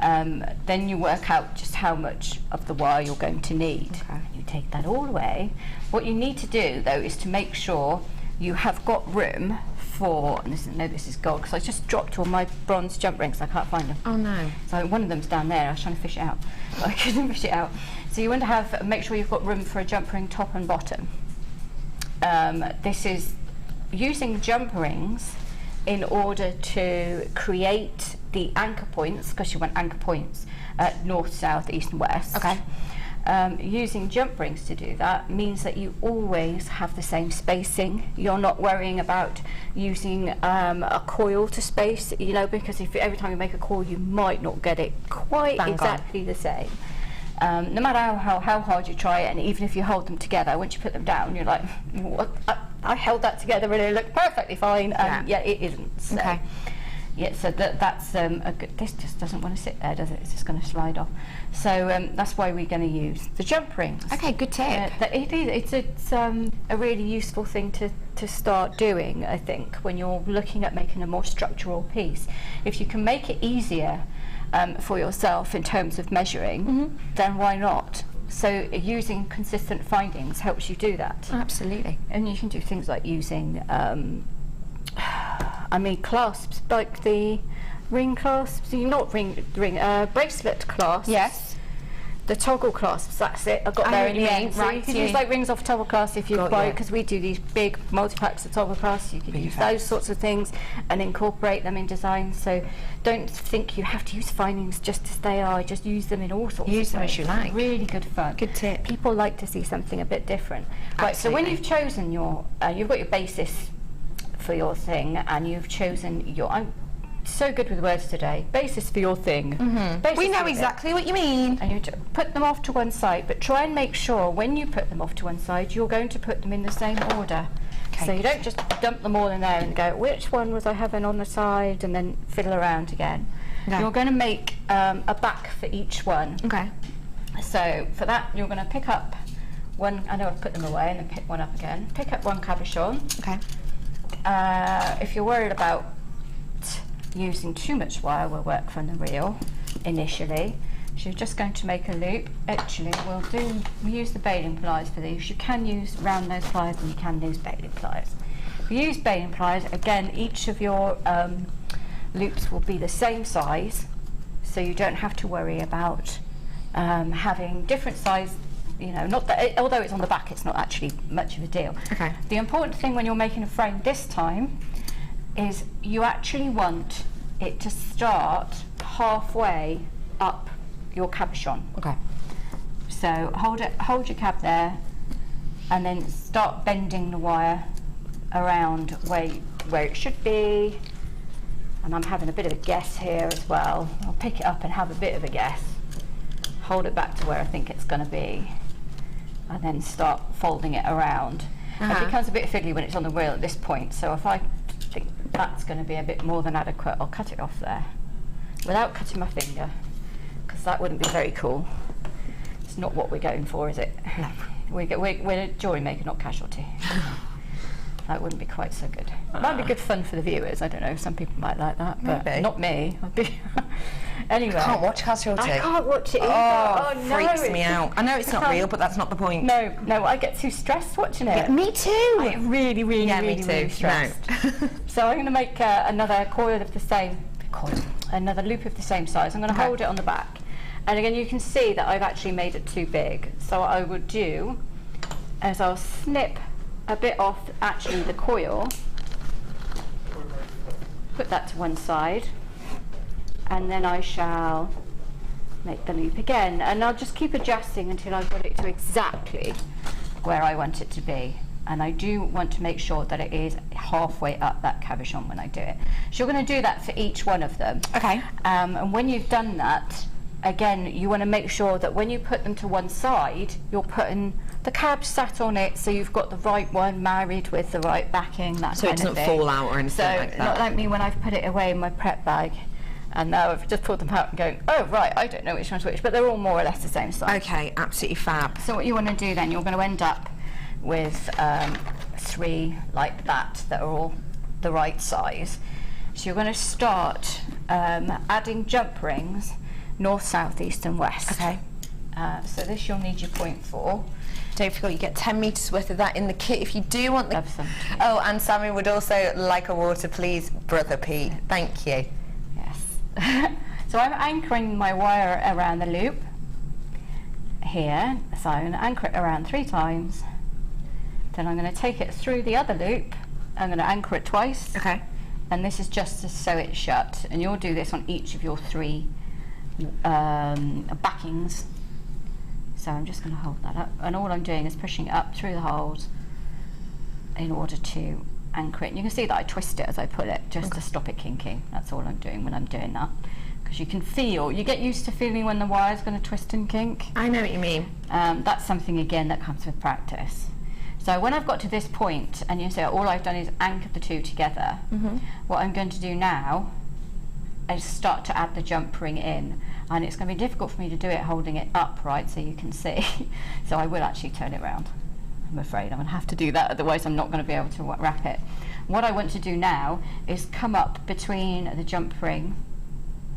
Then you work out just how much of the wire you're going to need. Okay. You take that all away. What you need to do though is to make sure you have got room for, and this is gold because I just dropped all my bronze jump rings, I can't find them. Oh no. So one of them's down there, I was trying to fish it out, but I couldn't fish it out. So you want to make sure you've got room for a jump ring top and bottom. This is using jump rings in order to create the anchor points, because you want anchor points north, south, east and west. Okay. Using jump rings to do that means that you always have the same spacing. You're not worrying about using a coil to space, because if every time you make a coil you might not get it quite exactly the same. No matter how hard you try it, and even if you hold them together, once you put them down you're like, what? I held that together and it looked perfectly fine, and yeah, it isn't. So. Okay. Yeah, so that's a good. This just doesn't want to sit there, does it? It's just going to slide off. So that's why we're going to use the jump rings. Okay, good tip. It's a really useful thing to start doing, I think, when you're looking at making a more structural piece. If you can make it easier for yourself in terms of measuring, then why not? So using consistent findings helps you do that. Absolutely. And you can do things like using clasps, like the ring clasps, not bracelet clasps. Yes. The toggle clasps, that's it. I got there in the end. So you can use like rings off toggle clasps if you buy, because we do these big multi-packs of toggle clasps. You can use those sorts of things and incorporate them in design. So don't think you have to use findings just as they are. Just use them in all sorts of ways. Use them as you like. Really good fun. Good tip. People like to see something a bit different. Right, so when you've chosen you've got your basis for your thing, and you've chosen your, I'm so good with words today, basis for your thing. Basis We know for exactly what you mean. and you put them off to one side, but try and make sure when you put them off to one side, you're going to put them in the same order. Okay. So you don't just dump them all in there and go, which one was I having on the side, and then fiddle around again. Okay. You're going to make a back for each one. Okay. So for that, you're going to pick up one, I know I've put them away, and then pick one up again. Pick up one cabochon. Okay. If you're worried about using too much wire, will work from the reel initially. So you're just going to make a loop. Actually, we'll use the baling pliers for these. You can use round nose pliers and you can use baling pliers. If you use baling pliers, again, each of your loops will be the same size, so you don't have to worry about having different size. You know, not that although it's on the back, it's not actually much of a deal. Okay. The important thing when you're making a frame this time is you actually want it to start halfway up your cabochon. Okay. So hold your cab there, and then start bending the wire around where it should be. And I'm having a bit of a guess here as well. I'll pick it up and have a bit of a guess. Hold it back to where I think it's going to be, and then start folding it around. It becomes a bit fiddly when it's on the reel at this point, so if I think that's going to be a bit more than adequate, I'll cut it off there without cutting my finger, because that wouldn't be very cool. It's not what we're going for, is it? No. We're a jewellery maker, not casualty. That wouldn't be quite so good. It might be good fun for the viewers, I don't know, some people might like that, but Maybe. not me. I'd be anyway. I can't watch Casualty. I can't watch it either. Oh, no, freaks me out. I know it's not can't- real, but that's not the point. No, I get too stressed watching it. Me too. I get really, really, Yeah, me really, too. really No. stressed. So I'm going to make another coil of the same, another loop of the same size. I'm going to Okay. hold it on the back. And again, you can see that I've actually made it too big. So what I would do is I'll snip a bit off actually the coil, put that to one side, and then I shall make the loop again, and I'll just keep adjusting until I've got it to exactly where I want it to be. And I do want to make sure that it is halfway up that cabochon when I do it. So you're going to do that for each one of them. Okay. And when you've done that, again, you want to make sure that when you put them to one side, you're putting the cab sat on it, so you've got the right one married with the right backing, that So it kind of doesn't thing. fall out or anything So like that. not like me when I've put it away in my prep bag, and now I've just pulled them out and going, oh right, I don't know which one's which, but they're all more or less the same size. Okay, absolutely fab. So what you want to do then, you're going to end up with 3 like that are all the right size. So you're going to start adding jump rings north, south, east and west. Okay. So this you'll need your point for. Don't forget you get 10 metres worth of that in the kit if you do want the... Love some. Oh, and Sammy would also like a water, please, Brother Pete. Thank you. Yes. So I'm anchoring my wire around the loop here. So I'm going to anchor it around 3 times. Then I'm going to take it through the other loop. I'm going to anchor it twice. Okay. And this is just to sew it shut. And you'll do this on each of your 3 backings. So I'm just going to hold that up, and all I'm doing is pushing it up through the holes in order to anchor it. And you can see that I twist it as I put it, just to stop it kinking. That's all I'm doing when I'm doing that, because you can feel, you get used to feeling when the wire's going to twist and kink. I know what you mean. That's something again that comes with practice. So when I've got to this point, and you say all I've done is anchor the 2 together, what I'm going to do now is start to add the jump ring in, and it's going to be difficult for me to do it holding it upright so you can see. So I will actually turn it around. I'm afraid I'm going to have to do that, otherwise I'm not going to be able to wrap it. What I want to do now is come up between the jump ring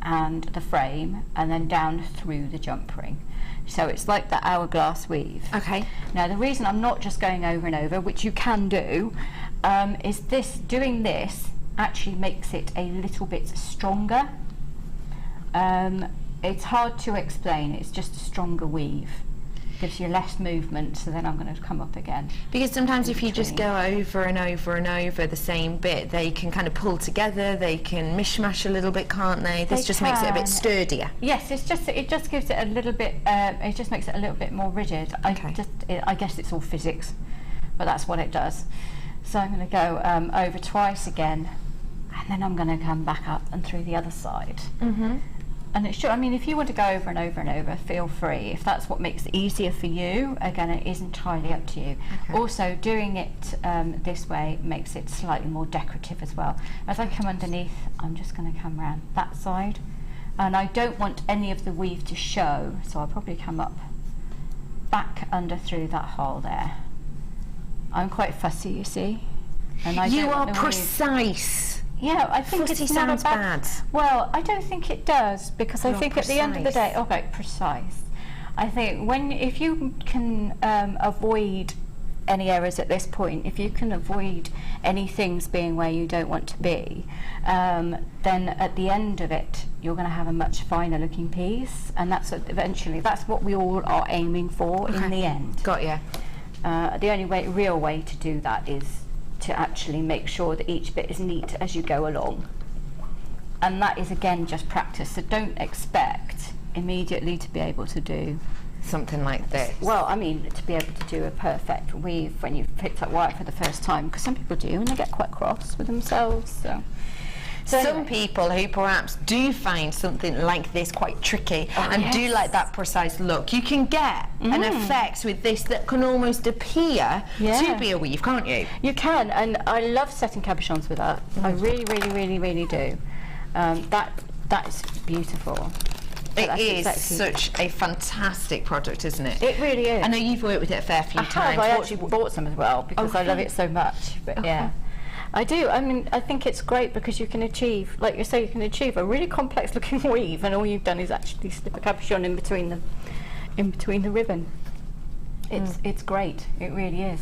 and the frame, and then down through the jump ring. So it's like that hourglass weave. Okay. Now the reason I'm not just going over and over, which you can do, is doing this actually makes it a little bit stronger. It's hard to explain, it's just a stronger weave. Gives you less movement, so then I'm going to come up again. Because sometimes if you just between. go over and over and over the same bit, they can kind of pull together, they can mishmash a little bit, can't they? This They just makes it a can. bit sturdier. Yes, it just gives it a little bit, it just makes it a little bit more rigid. Okay. I guess it's all physics, but that's what it does. So I'm going to go over twice again, and then I'm going to come back up and through the other side. And it should, I mean, if you want to go over and over and over, feel free. If that's what makes it easier for you, again, it is entirely up to you. Also, doing it this way makes it slightly more decorative as well. As I come underneath, I'm just going to come around that side. And I don't want any of the weave to show, so I'll probably come up back under through that hole there. I'm quite fussy, you see. And I You don't are want the precise. Yeah, I think Fussy it's not sounds a bad. bad. Well, I don't think it does, because I think at the end of the day, okay, precise. I think if you can avoid any errors at this point, if you can avoid any things being where you don't want to be, then at the end of it, you're going to have a much finer looking piece, and that's what we all are aiming for in the end. Got you. The only real way to do that is to actually make sure that each bit is neat as you go along. And that is again just practice, so don't expect immediately to be able to do something like this. Well, I mean, to be able to do a perfect weave when you've picked up wire for the first time, because some people do and they get quite cross with themselves. So some people who perhaps do find something like this quite tricky and do like that precise look, you can get an effect with this that can almost appear to be a weave, can't you? You can, and I love setting cabochons with that. I really, really, really, really do. That is beautiful. It is such a fantastic product, isn't it? It really is. I know you've worked with it a fair few times. I actually bought some as well because I love it so much. But yeah. I do. I mean, I think it's great because you can achieve, like you say, you can achieve a really complex looking weave, and all you've done is actually slip a cabochon in between the ribbon. It's great. It really is.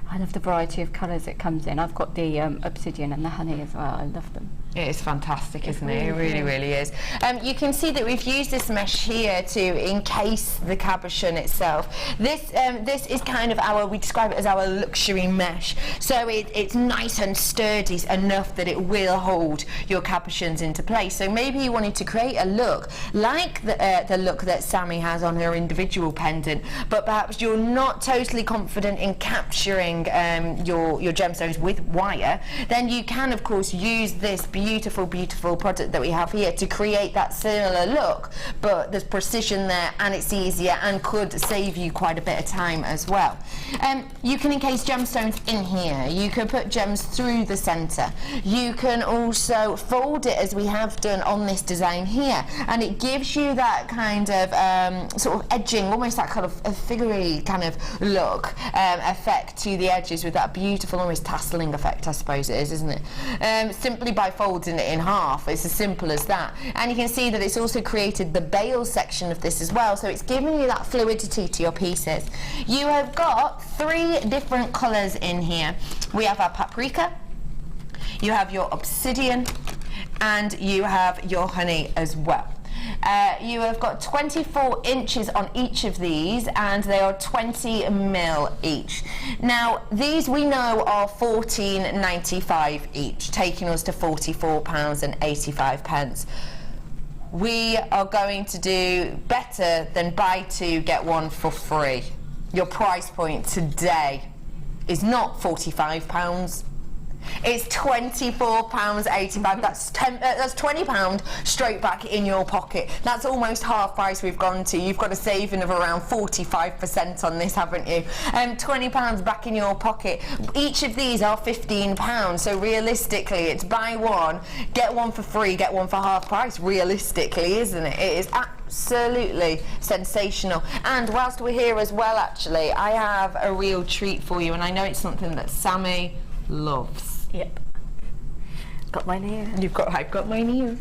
I love the variety of colours it comes in. I've got the obsidian and the honey as well. I love them. It is fantastic, isn't it? It really, really is. You can see that we've used this mesh here to encase the cabochon itself. This is kind of we describe it as our luxury mesh. So it's nice and sturdy enough that it will hold your cabochons into place. So maybe you wanted to create a look like the look that Sammy has on her individual pendant, but perhaps you're not totally confident in capturing your gemstones with wire, then you can, of course, use this beautiful, beautiful product that we have here to create that similar look, but there's precision there and it's easier and could save you quite a bit of time as well. You can encase gemstones in here. You can put gems through the centre. You can also fold it as we have done on this design here, and it gives you that kind of sort of edging, almost that kind of a figurey kind of look effect to the edges with that beautiful almost tasseling effect, I suppose it is, isn't it? Simply by folding it in half. It's as simple as that. And you can see that it's also created the bail section of this as well, so it's giving you that fluidity to your pieces. You have got 3 different colours in here. We have our paprika, you have your obsidian, and you have your honey as well. You have got 24 inches on each of these, and they are 20 mil each. Now these we know are £14.95 each, taking us to £44.85. We are going to do better than buy 2 get 1 for free. Your price point today is not £45. It's £24.85. That's £20 straight back in your pocket. That's almost half price we've gone to. You've got a saving of around 45% on this, haven't you? £20 back in your pocket. Each of these are £15, so realistically it's buy 1, get 1 for free, get 1 for half price, realistically, isn't it? It is absolutely sensational. And whilst we're here as well, actually, I have a real treat for you, and I know it's something that Sammy loves. Yep. Got mine here. I've got mine here.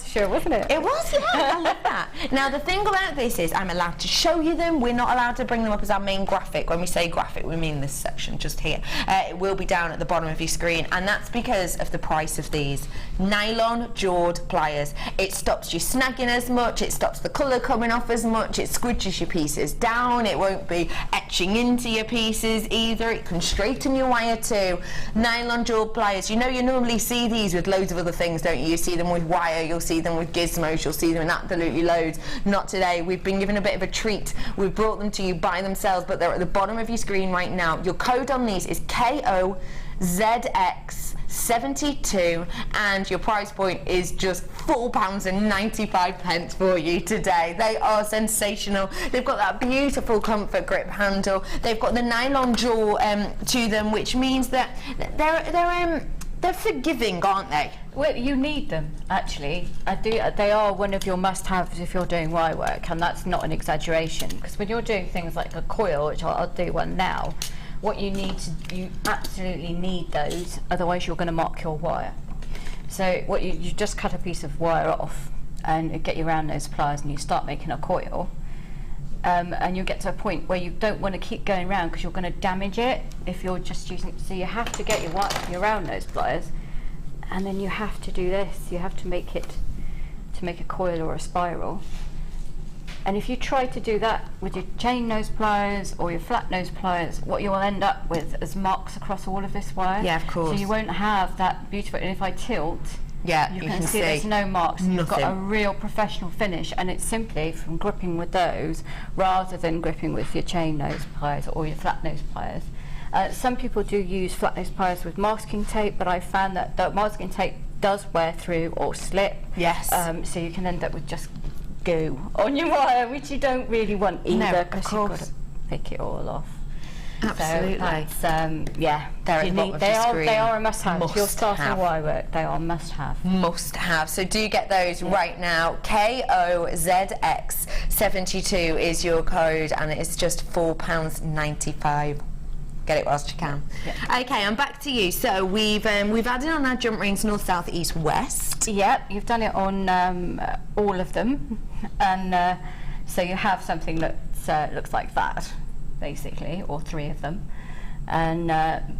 Sure, wasn't it? It was, yeah. I love that. Now the thing about this is I'm allowed to show you them. We're not allowed to bring them up as our main graphic. When we say graphic, we mean this section just here. It will be down at the bottom of your screen, and that's because of the price of these. Nylon jawed pliers. It stops you snagging as much, it stops the colour coming off as much, it squidges your pieces down, it won't be etched etching into your pieces either. It can straighten your wire too. Nylon jewel pliers, you know you normally see these with loads of other things, don't you? You see them with wire, you'll see them with gizmos, you'll see them in absolutely loads. Not today. We've been given a bit of a treat. We've brought them to you by themselves, but they're at the bottom of your screen right now. Your code on these is KOZX72, and your price point is just £4.95 for you today. They are sensational. They've got that beautiful comfort grip handle. They've got the nylon jaw to them, which means that they're forgiving, aren't they? Well, you need them, actually. They are one of your must-haves if you're doing wire work, and that's not an exaggeration, because when you're doing things like a coil, which I'll do one now, what you absolutely need those, otherwise you're going to mark your wire. So what you just cut a piece of wire off and get your round nose pliers and you start making a coil, and you get to a point where you don't want to keep going round because you're going to damage it if you're just using, so you have to get your round nose pliers, and then you have to do this, you have to make it to make a coil or a spiral. And if you try to do that with your chain nose pliers or your flat nose pliers, what you will end up with is marks across all of this wire. Yeah, of course. So you won't have that beautiful, and if I tilt, yeah, you can see there's no marks. You've got a real professional finish, and it's simply from gripping with those rather than gripping with your chain nose pliers or your flat nose pliers. Some people do use flat nose pliers with masking tape, but I found that the masking tape does wear through or slip. Yes. So you can end up with just goo on your wire, which you don't really want either, because you've got to pick it all off. Absolutely. So that's, yeah, they are a must-have. If you're starting wire work, they are must-have. Must-have. So do get those right now. KOZX72 is your code, and it's just £4.95. Get it whilst you can. Yeah. Okay, I'm back to you. So we've added on our jump rings north, south, east, west. Yep, you've done it on all of them, and so you have something that looks like that, basically, or three of them. And then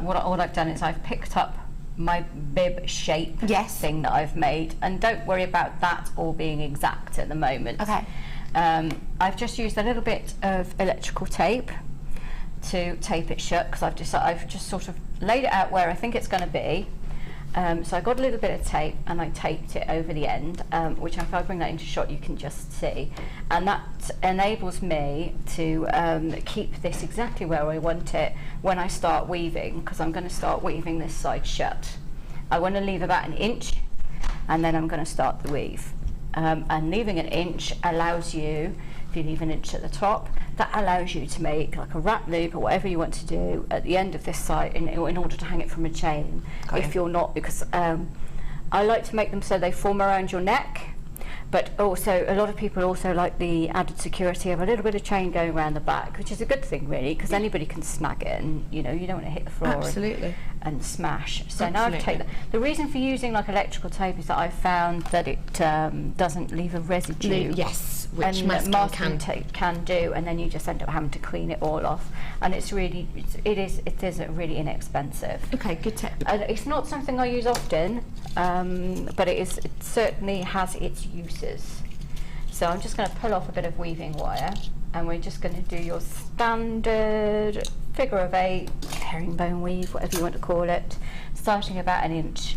what I've done is I've picked up my bib shape thing that I've made, and don't worry about that all being exact at the moment. Okay. I've just used a little bit of electrical tape to tape it shut, because I've just sort of laid it out where I think it's going to be. So I got a little bit of tape and I taped it over the end, which if I bring that into shot you can just see, and that enables me to keep this exactly where I want it when I start weaving, because I'm going to start weaving this side shut. I want to leave about an inch, and then I'm going to start the weave. And leaving an inch allows you, if you leave an inch at the top, that allows you to make like a wrap loop or whatever you want to do at the end of this side in order to hang it from a chain. If you're not, because I like to make them so they form around your neck, but also a lot of people also like the added security of a little bit of chain going around the back, which is a good thing really, because anybody can snag it, and you don't want to hit the floor and smash. So now I've taken the reason for using like electrical tape is that I found that it doesn't leave a residue. Yes, which masking tape can do, and then you just end up having to clean it all off. And it is really inexpensive. Okay, good tip. It's not something I use often, but it certainly has its uses. So I'm just going to pull off a bit of weaving wire, and we're just going to do your standard figure of 8 herringbone weave, whatever you want to call it, starting about an inch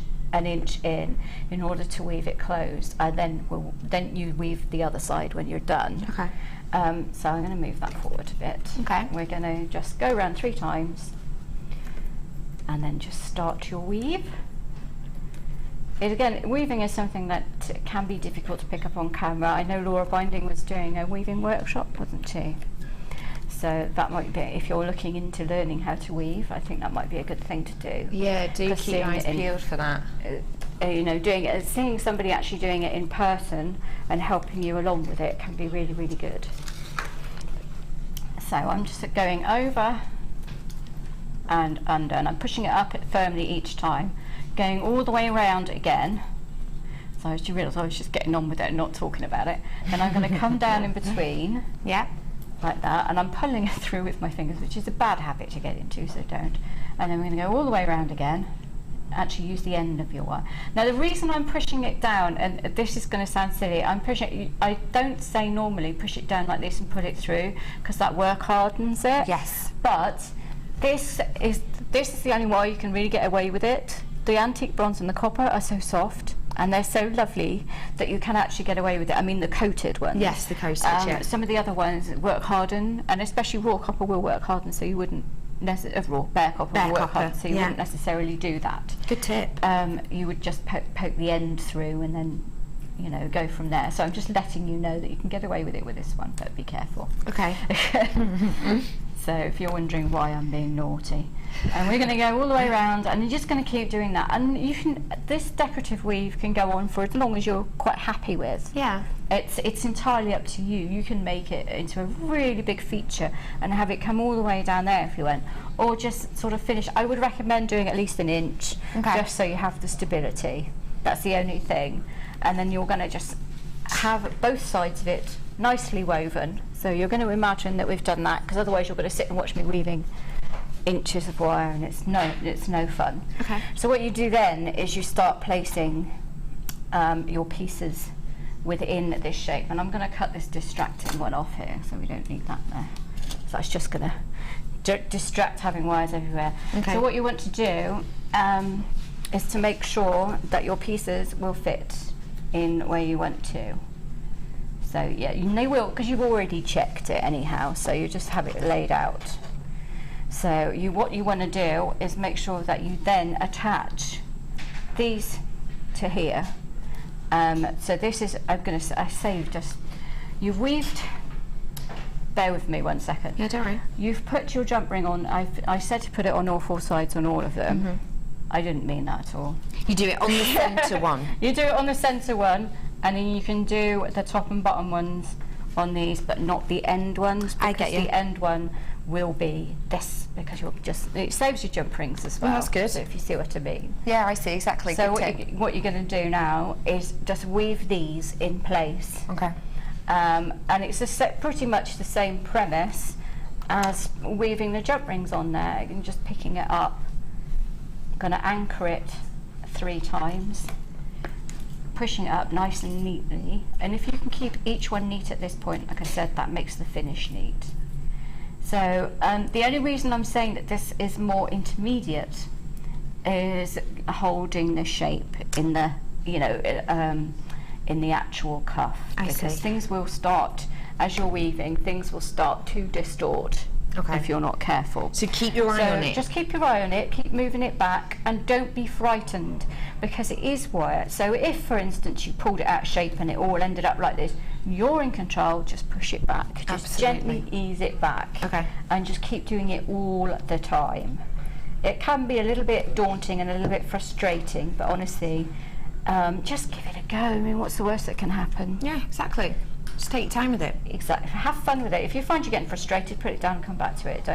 in order to weave it closed, and then you weave the other side when you're done. Okay. So I'm going to move that forward a bit. Okay. We're going to just go around 3 times, and then just start your weave. Again, weaving is something that can be difficult to pick up on camera. I know Laura Binding was doing a weaving workshop, wasn't she? So that might be, if you're looking into learning how to weave, I think that might be a good thing to do. Yeah, do keep your eyes peeled for that. Doing it, seeing somebody actually doing it in person and helping you along with it can be really, really good. So I'm just going over and under, and I'm pushing it up firmly each time, going all the way around again. So as you realise, I was just getting on with it and not talking about it. Then I'm going to come down in between. Yeah. Like that, and I'm pulling it through with my fingers, which is a bad habit to get into, so don't. And then we're going to go all the way around again, actually use the end of your wire. Now the reason I'm pushing it down, and this is going to sound silly, I don't say normally push it down like this and put it through, because that work hardens it. Yes. But this is the only way you can really get away with it. The antique bronze and the copper are so soft and they're so lovely that you can actually get away with it. I mean the coated ones. Yes, the coated, yeah. Some of the other ones work harden, and especially raw copper will work harden, so you wouldn't necessarily, bare copper will work harden, so you wouldn't necessarily do that. Good tip. You would just poke the end through and then, you know, go from there. So I'm just letting you know that you can get away with it with this one, but be careful. Okay. So if you're wondering why I'm being naughty, and we're going to go all the way around, and you're just going to keep doing that. And you can, this decorative weave can go on for as long as you're quite happy with. Yeah. It's entirely up to you. You can make it into a really big feature and have it come all the way down there if you want, or just sort of finish. I would recommend doing at least an inch, just so you have the stability. That's the only thing. And then you're going to just have both sides of it nicely woven. So you're going to imagine that we've done that, because otherwise you're going to sit and watch me weaving inches of wire, and it's no fun. Okay. So what you do then is you start placing your pieces within this shape, and I'm going to cut this distracting one off here, so we don't need that there. So it's just going to distract having wires everywhere. Okay. So what you want to do is to make sure that your pieces will fit in where you want to. So yeah, they will, because you've already checked it anyhow, so you just have it laid out. So what you want to do is make sure that you then attach these to here. So this is, you've weaved, bear with me 1 second. Yeah, don't worry. You've put your jump ring on, I said to put it on all four sides on all of them. I didn't mean that at all. You do it on the centre one. You do it on the centre one, and then you can do the top and bottom ones on these, but not the end ones. I get you. The end one will be this, because it saves your jump rings as well. Oh, that's good. So if you see what I mean. Yeah, I see, exactly. So what you're going to do now is just weave these in place. Okay. And it's pretty much the same premise as weaving the jump rings on there. You're just picking it up. Going to anchor it 3 times, pushing it up nice and neatly, and if you can keep each one neat at this point, like I said, that makes the finish neat. So the only reason I'm saying that this is more intermediate is holding the shape in the, you know, in the actual cuff, because things will start, as you're weaving, things will start to distort. If you're not careful. So keep your eye on it. Just keep your eye on it, keep moving it back, and don't be frightened, because it is wire. So if, for instance, you pulled it out of shape and it all ended up like this, you're in control, just push it back. Just gently ease it back. Okay. And just keep doing it all the time. It can be a little bit daunting and a little bit frustrating, but honestly, just give it a go. I mean, what's the worst that can happen? Yeah, exactly. Just take your time with it. Exactly. Have fun with it. If you find you're getting frustrated, put it down and come back to it.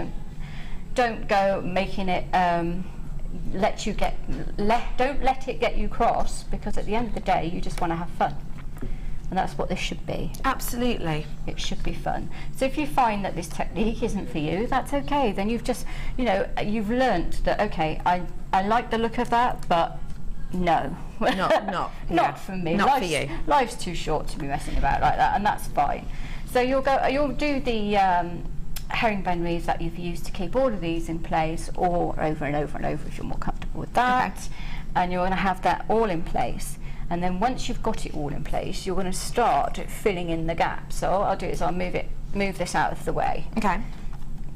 Don't go making it don't let it get you cross, because at the end of the day you just want to have fun. And that's what this should be. Absolutely. It should be fun. So if you find that this technique isn't for you, that's okay. Then you've just, you know, you've learnt that, okay, I like the look of that, but no. Not for me. Not for you. Life's too short to be messing about like that, and that's fine. So you'll do the herringbone weaves that you've used to keep all of these in place, or over and over and over if you're more comfortable with that. Okay. And you're going to have that all in place. And then once you've got it all in place, you're going to start filling in the gaps. So what I'll do is I'll move this out of the way. Okay.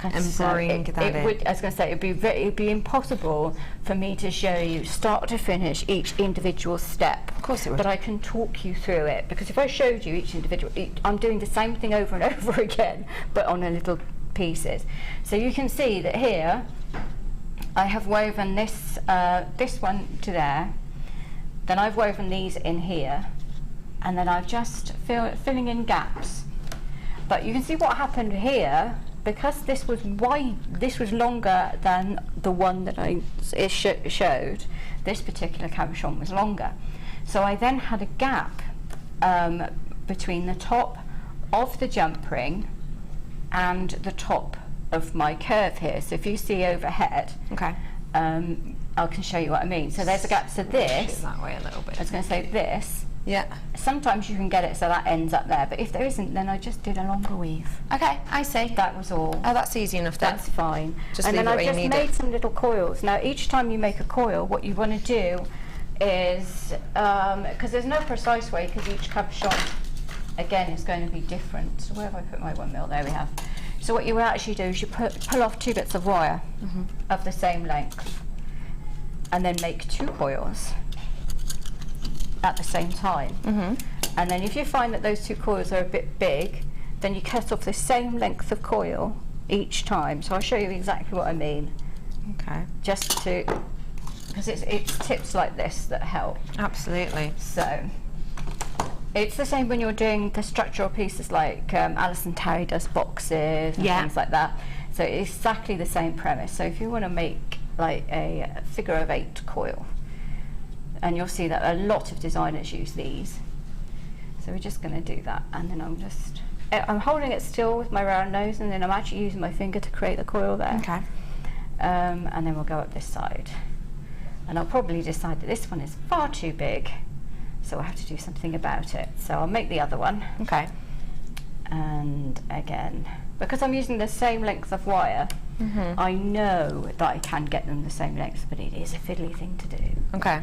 And bring that in. I was going to say, it'd be impossible for me to show you start to finish each individual step. Of course it would. But I can talk you through it, because if I showed you each individual, I'm doing the same thing over and over again, but on a little pieces. So you can see that here I have woven this one to there, then I've woven these in here, and then I've just filling in gaps. But you can see what happened here. Because this was longer than the one that I showed, this particular cabochon was longer. So I then had a gap between the top of the jump ring and the top of my curve here. So if you see overhead, I can show you what I mean. So there's a gap. So this, that way a little bit. I was going to say this. Yeah. Sometimes you can get it so that ends up there, but if there isn't, then I just did a longer weave. Okay, I see. That was all. Oh, that's easy enough then. That's fine. Just and leave then it where I you just need made it. some little coils. Now each time you make a coil, what you want to do is, because there's no precise way, because each cabochon again is going to be different. So where have I put my 1 mil? There we have. So what you will actually do is you pull off 2 bits of wire of the same length, and then make 2 coils at the same time. And then if you find that those 2 coils are a bit big, then you cut off the same length of coil each time. So I'll show you exactly what I mean. Okay. Just to, because it's tips like this that help. Absolutely. So it's the same when you're doing the structural pieces, like Alison Terry does boxes and things like that. So it's exactly the same premise. So if you want to make like a figure of 8 coil, and you'll see that a lot of designers use these. So we're just going to do that, and then I'm holding it still with my round nose, and then I'm actually using my finger to create the coil there. Okay. And then we'll go up this side, and I'll probably decide that this one is far too big, so I'll have to do something about it. So I'll make the other one. Okay. And again, because I'm using the same length of wire, I know that I can get them the same length, but it is a fiddly thing to do. Okay.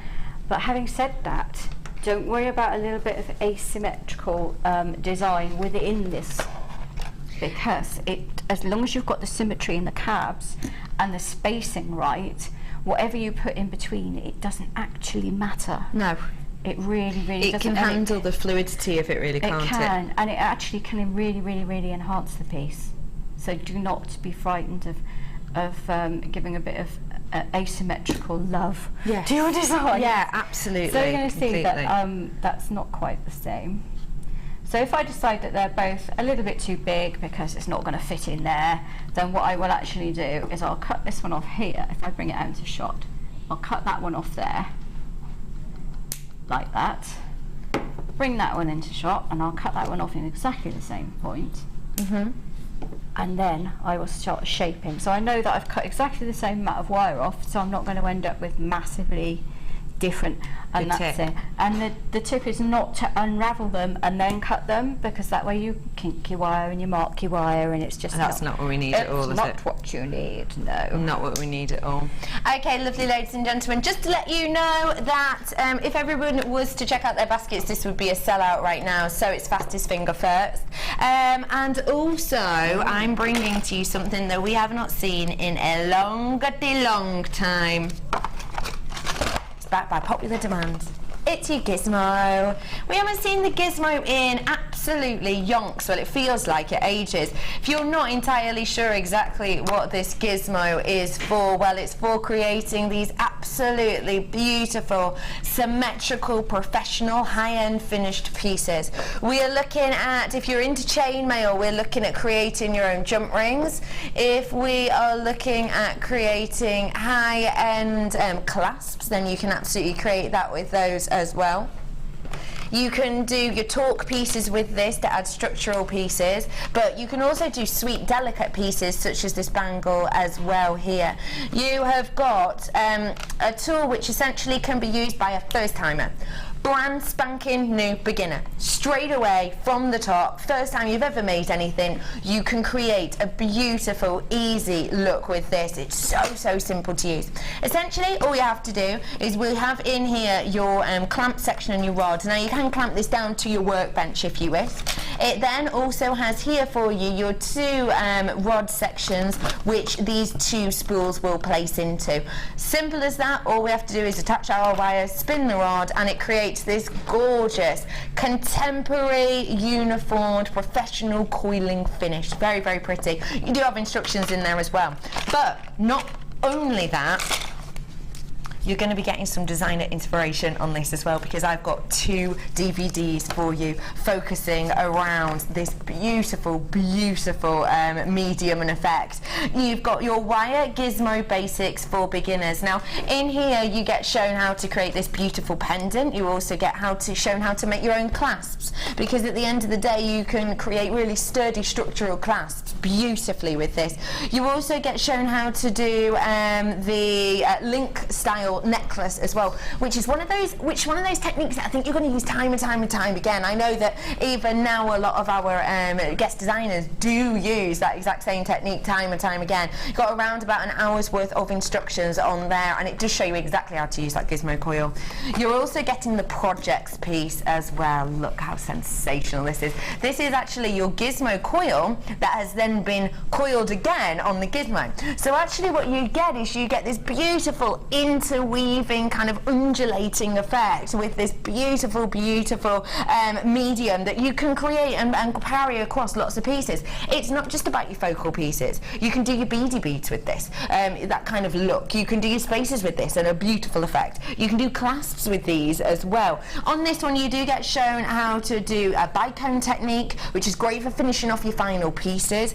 But having said that, don't worry about a little bit of asymmetrical design within this, because as long as you've got the symmetry in the cabs and the spacing right, whatever you put in between, it doesn't actually matter. No. It really, really doesn't. It can handle the fluidity of it, really, can't it? It can, and it actually can really, really, really enhance the piece. So do not be frightened of giving a bit of asymmetrical love to your design. Yeah, absolutely. So you're going to see that that's not quite the same. So if I decide that they're both a little bit too big because it's not going to fit in there, then what I will actually do is I'll cut this one off here. If I bring it out into shot, I'll cut that one off there, like that. Bring that one into shot, and I'll cut that one off in exactly the same point. And then I will start shaping. So I know that I've cut exactly the same amount of wire off, so I'm not going to end up with massively different. And that's it. And the tip is not to unravel them and then cut them, because that way you kink your wire and you mark your wire, and it's just that's not what we need at all, is it? It's not what you need, no. Not what we need at all. Okay, lovely ladies and gentlemen, just to let you know that if everyone was to check out their baskets, this would be a sellout right now, so it's fastest finger first. And also, I'm bringing to you something that we have not seen in a long time. Back by popular demand. It's your gizmo. We haven't seen the gizmo in absolutely yonks. Well, it feels like it ages. If you're not entirely sure exactly what this gizmo is for, well, it's for creating these absolutely beautiful, symmetrical, professional, high-end finished pieces. We are looking at, if you're into chainmail, we're looking at creating your own jump rings. If we are looking at creating high-end clasps, then you can absolutely create that with those as well. You can do your torque pieces with this to add structural pieces, but you can also do sweet, delicate pieces such as this bangle as well here. You have got a tool which essentially can be used by a first timer. Brand spanking new beginner. Straight away from the top, first time you've ever made anything, you can create a beautiful, easy look with this. It's so simple to use. Essentially, all you have to do is we have in here your clamp section and your rod. Now you can clamp this down to your workbench if you wish. It then also has here for you your 2 rod sections, which these 2 spools will place into. Simple as that. All we have to do is attach our wires, spin the rod, and it creates this gorgeous, contemporary, uniformed, professional coiling finish. Very, very pretty. You do have instructions in there as well. But not only that, you're going to be getting some designer inspiration on this as well, because I've got 2 DVDs for you focusing around this beautiful, beautiful medium and effect. You've got your wire gizmo basics for beginners. Now in here you get shown how to create this beautiful pendant. You also get shown how to make your own clasps, because at the end of the day you can create really sturdy structural clasps beautifully with this. You also get shown how to do the link style necklace as well, which is one of those techniques that I think you're going to use time and time and time again. I know that even now a lot of our guest designers do use that exact same technique time and time again. You've got around about an hour's worth of instructions on there, and it does show you exactly how to use that gizmo coil. You're also getting the projects piece as well. Look how sensational this is. This is actually your gizmo coil that has then been coiled again on the gizmo. So actually what you get is you get this beautiful interweaving kind of undulating effect with this beautiful, beautiful medium that you can create and carry across lots of pieces. It's not just about your focal pieces. You can do your beady beads with this, that kind of look. You can do your spaces with this and a beautiful effect. You can do clasps with these as well. On this one you do get shown how to do a bicone technique, which is great for finishing off your final pieces.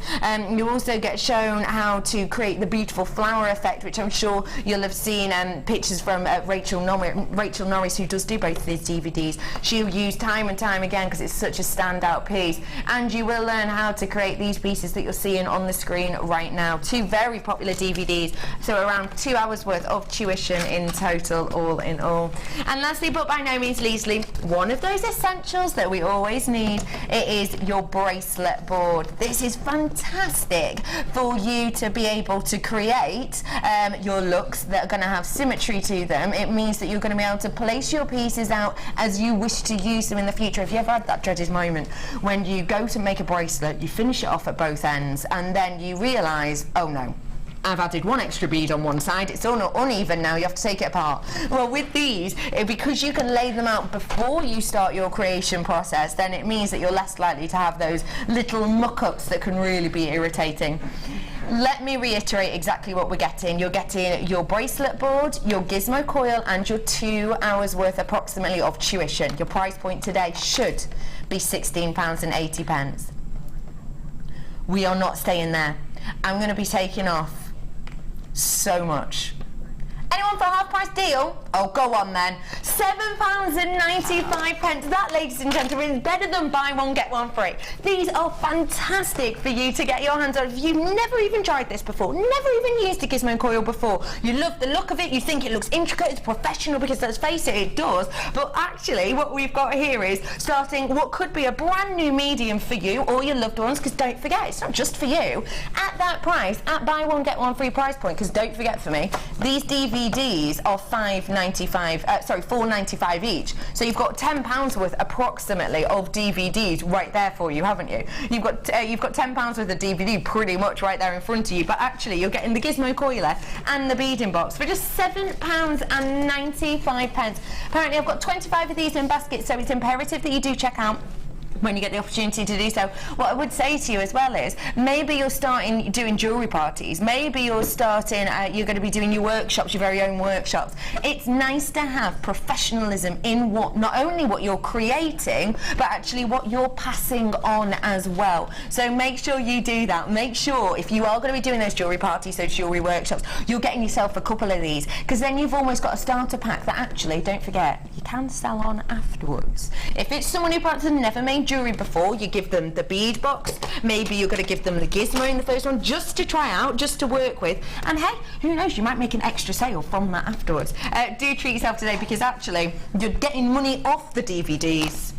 You also get shown how to create the beautiful flower effect, which I'm sure you'll have seen pictures from Rachel Norris, who does do both of these DVDs. She'll use time and time again because it's such a standout piece. And you will learn how to create these pieces that you're seeing on the screen right now. 2 very popular DVDs, so around 2 hours worth of tuition in total, all in all. And lastly, but by no means leastly, one of those essentials that we always need, it is your bracelet board. This is fantastic for you to be able to create your looks that are going to have symmetry to them. It means that you're going to be able to place your pieces out as you wish to use them in the future. If you ever had that dreaded moment when you go to make a bracelet, you finish it off at both ends, and then you realise, oh no, I've added 1 extra bead on one side, it's all uneven now, you have to take it apart. Well, with these, because you can lay them out before you start your creation process, then it means that you're less likely to have those little muck-ups that can really be irritating. Let me reiterate exactly what we're getting. You're getting your bracelet board, your gizmo coil, and your 2 hours worth approximately of tuition. Your price point today should be £16.80. We are not staying there. I'm going to be taking off so much. Anyone for a half price deal? Oh, go on then. £7.95. That, ladies and gentlemen, is better than buy one, get one free. These are fantastic for you to get your hands on. If you've never even tried this before, never even used a gizmo coil before, you love the look of it, you think it looks intricate, it's professional, because let's face it, it does. But actually, what we've got here is starting what could be a brand new medium for you or your loved ones, because don't forget, it's not just for you. At that price, at buy one, get one free price point, because don't forget for me, these DVDs are £4.95 each. So you've got £10 worth approximately of DVDs right there for you, haven't you? You've got £10 worth of DVD pretty much right there in front of you, but actually you're getting the gizmo coiler and the beading box for just £7.95. Apparently I've got 25 of these in baskets, so it's imperative that you do check out when you get the opportunity to do so. What I would say to you as well is, maybe you're starting doing jewellery parties, maybe you're starting, you're going to be doing your workshops, your very own workshops. It's nice to have professionalism in not only what you're creating, but actually what you're passing on as well. So make sure you do that. Make sure, if you are going to be doing those jewellery parties, those jewellery workshops, you're getting yourself a couple of these, because then you've almost got a starter pack that actually, don't forget, you can sell on afterwards. If it's someone who perhaps has never made jewellery before, you give them the bead box, maybe you're going to give them the gizmo in the first one, just to try out, just to work with, and hey, who knows, you might make an extra sale from that afterwards. Do treat yourself today, because actually you're getting money off the DVDs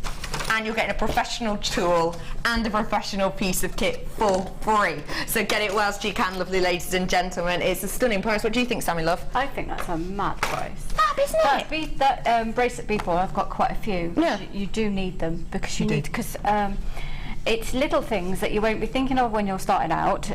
and you're getting a professional tool and a professional piece of kit for free. So get it whilst you can, lovely ladies and gentlemen. It's a stunning price. What do you think, Sammy love? I think that's a mad price. Fab, isn't it? That bracelet bead board, I've got quite a few. Yeah. You do need them, because it's little things that you won't be thinking of when you're starting out.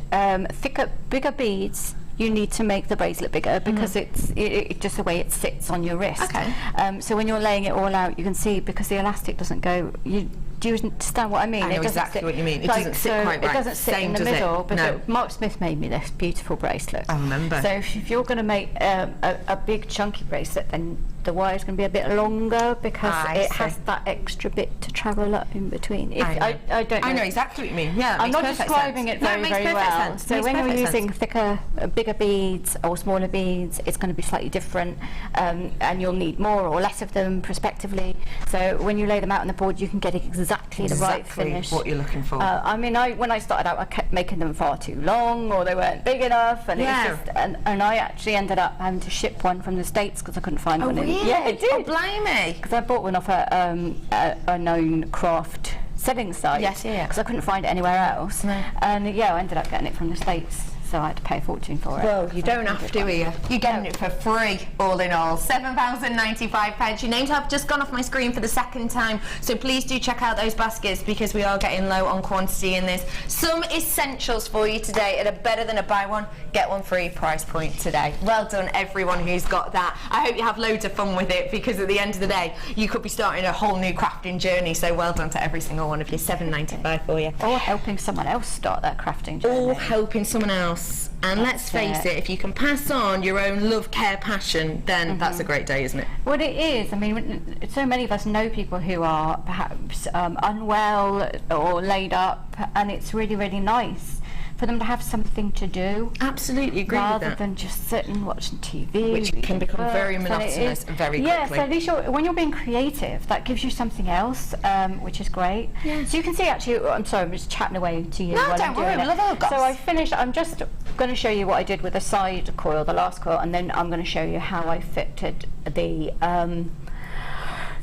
Thicker, bigger beads. You need to make the bracelet bigger, because it's just the way it sits on your wrist. Okay. So when you're laying it all out, you can see, because the elastic doesn't go, you Do you understand what I mean? I know exactly what you mean. It doesn't sit quite right. It doesn't sit Same, in the does it? middle. But No. Mark Smith made me this beautiful bracelet. I remember. So if you're going to make a big chunky bracelet, then the wire's going to be a bit longer because it has that extra bit to travel up in between. I don't know. I know exactly what you mean. Yeah, I'm not describing it very, very well. So when you're using thicker, bigger beads or smaller beads, it's going to be slightly different, and you'll need more or less of them prospectively. So when you lay them out on the board, you can get exactly the right finish. What you're looking for. I mean, when I started out, I kept making them far too long, or they weren't big enough, and it was just, and I actually ended up having to ship one from the States because I couldn't find one. Really? Yeah, it did. Oh, blimey! Because I bought one off a known craft selling site. Yes, yeah. Because I couldn't find it anywhere else. No. And yeah, I ended up getting it from the States. So I had to pay a fortune for it. Well, you don't have to, here. You're getting it for free, all in all. £7.95. Your names have just gone off my screen for the second time, so please do check out those baskets because we are getting low on quantity in this. Some essentials for you today at a better than a buy one, get one free price point today. Well done, everyone who's got that. I hope you have loads of fun with it because at the end of the day, you could be starting a whole new crafting journey, so well done to every single one of you. £7.95 for you. Or helping someone else start their crafting journey. Or helping someone else. And let's face it, if you can pass on your own love, care, passion, then that's a great day, isn't it? Well, it is. I mean, so many of us know people who are perhaps unwell or laid up, and it's really, really nice for them to have something to do. Absolutely agree with that. Rather than just sitting watching TV. Which can become very monotonous very quickly. Yeah, so at least when you're being creative, that gives you something else, which is great. Yeah. So you can see actually, I'm sorry, I'm just chatting away to you. No, don't worry, we love our goss. So I finished, I'm just going to show you what I did with the side coil, the last coil, and then I'm going to show you how I fitted the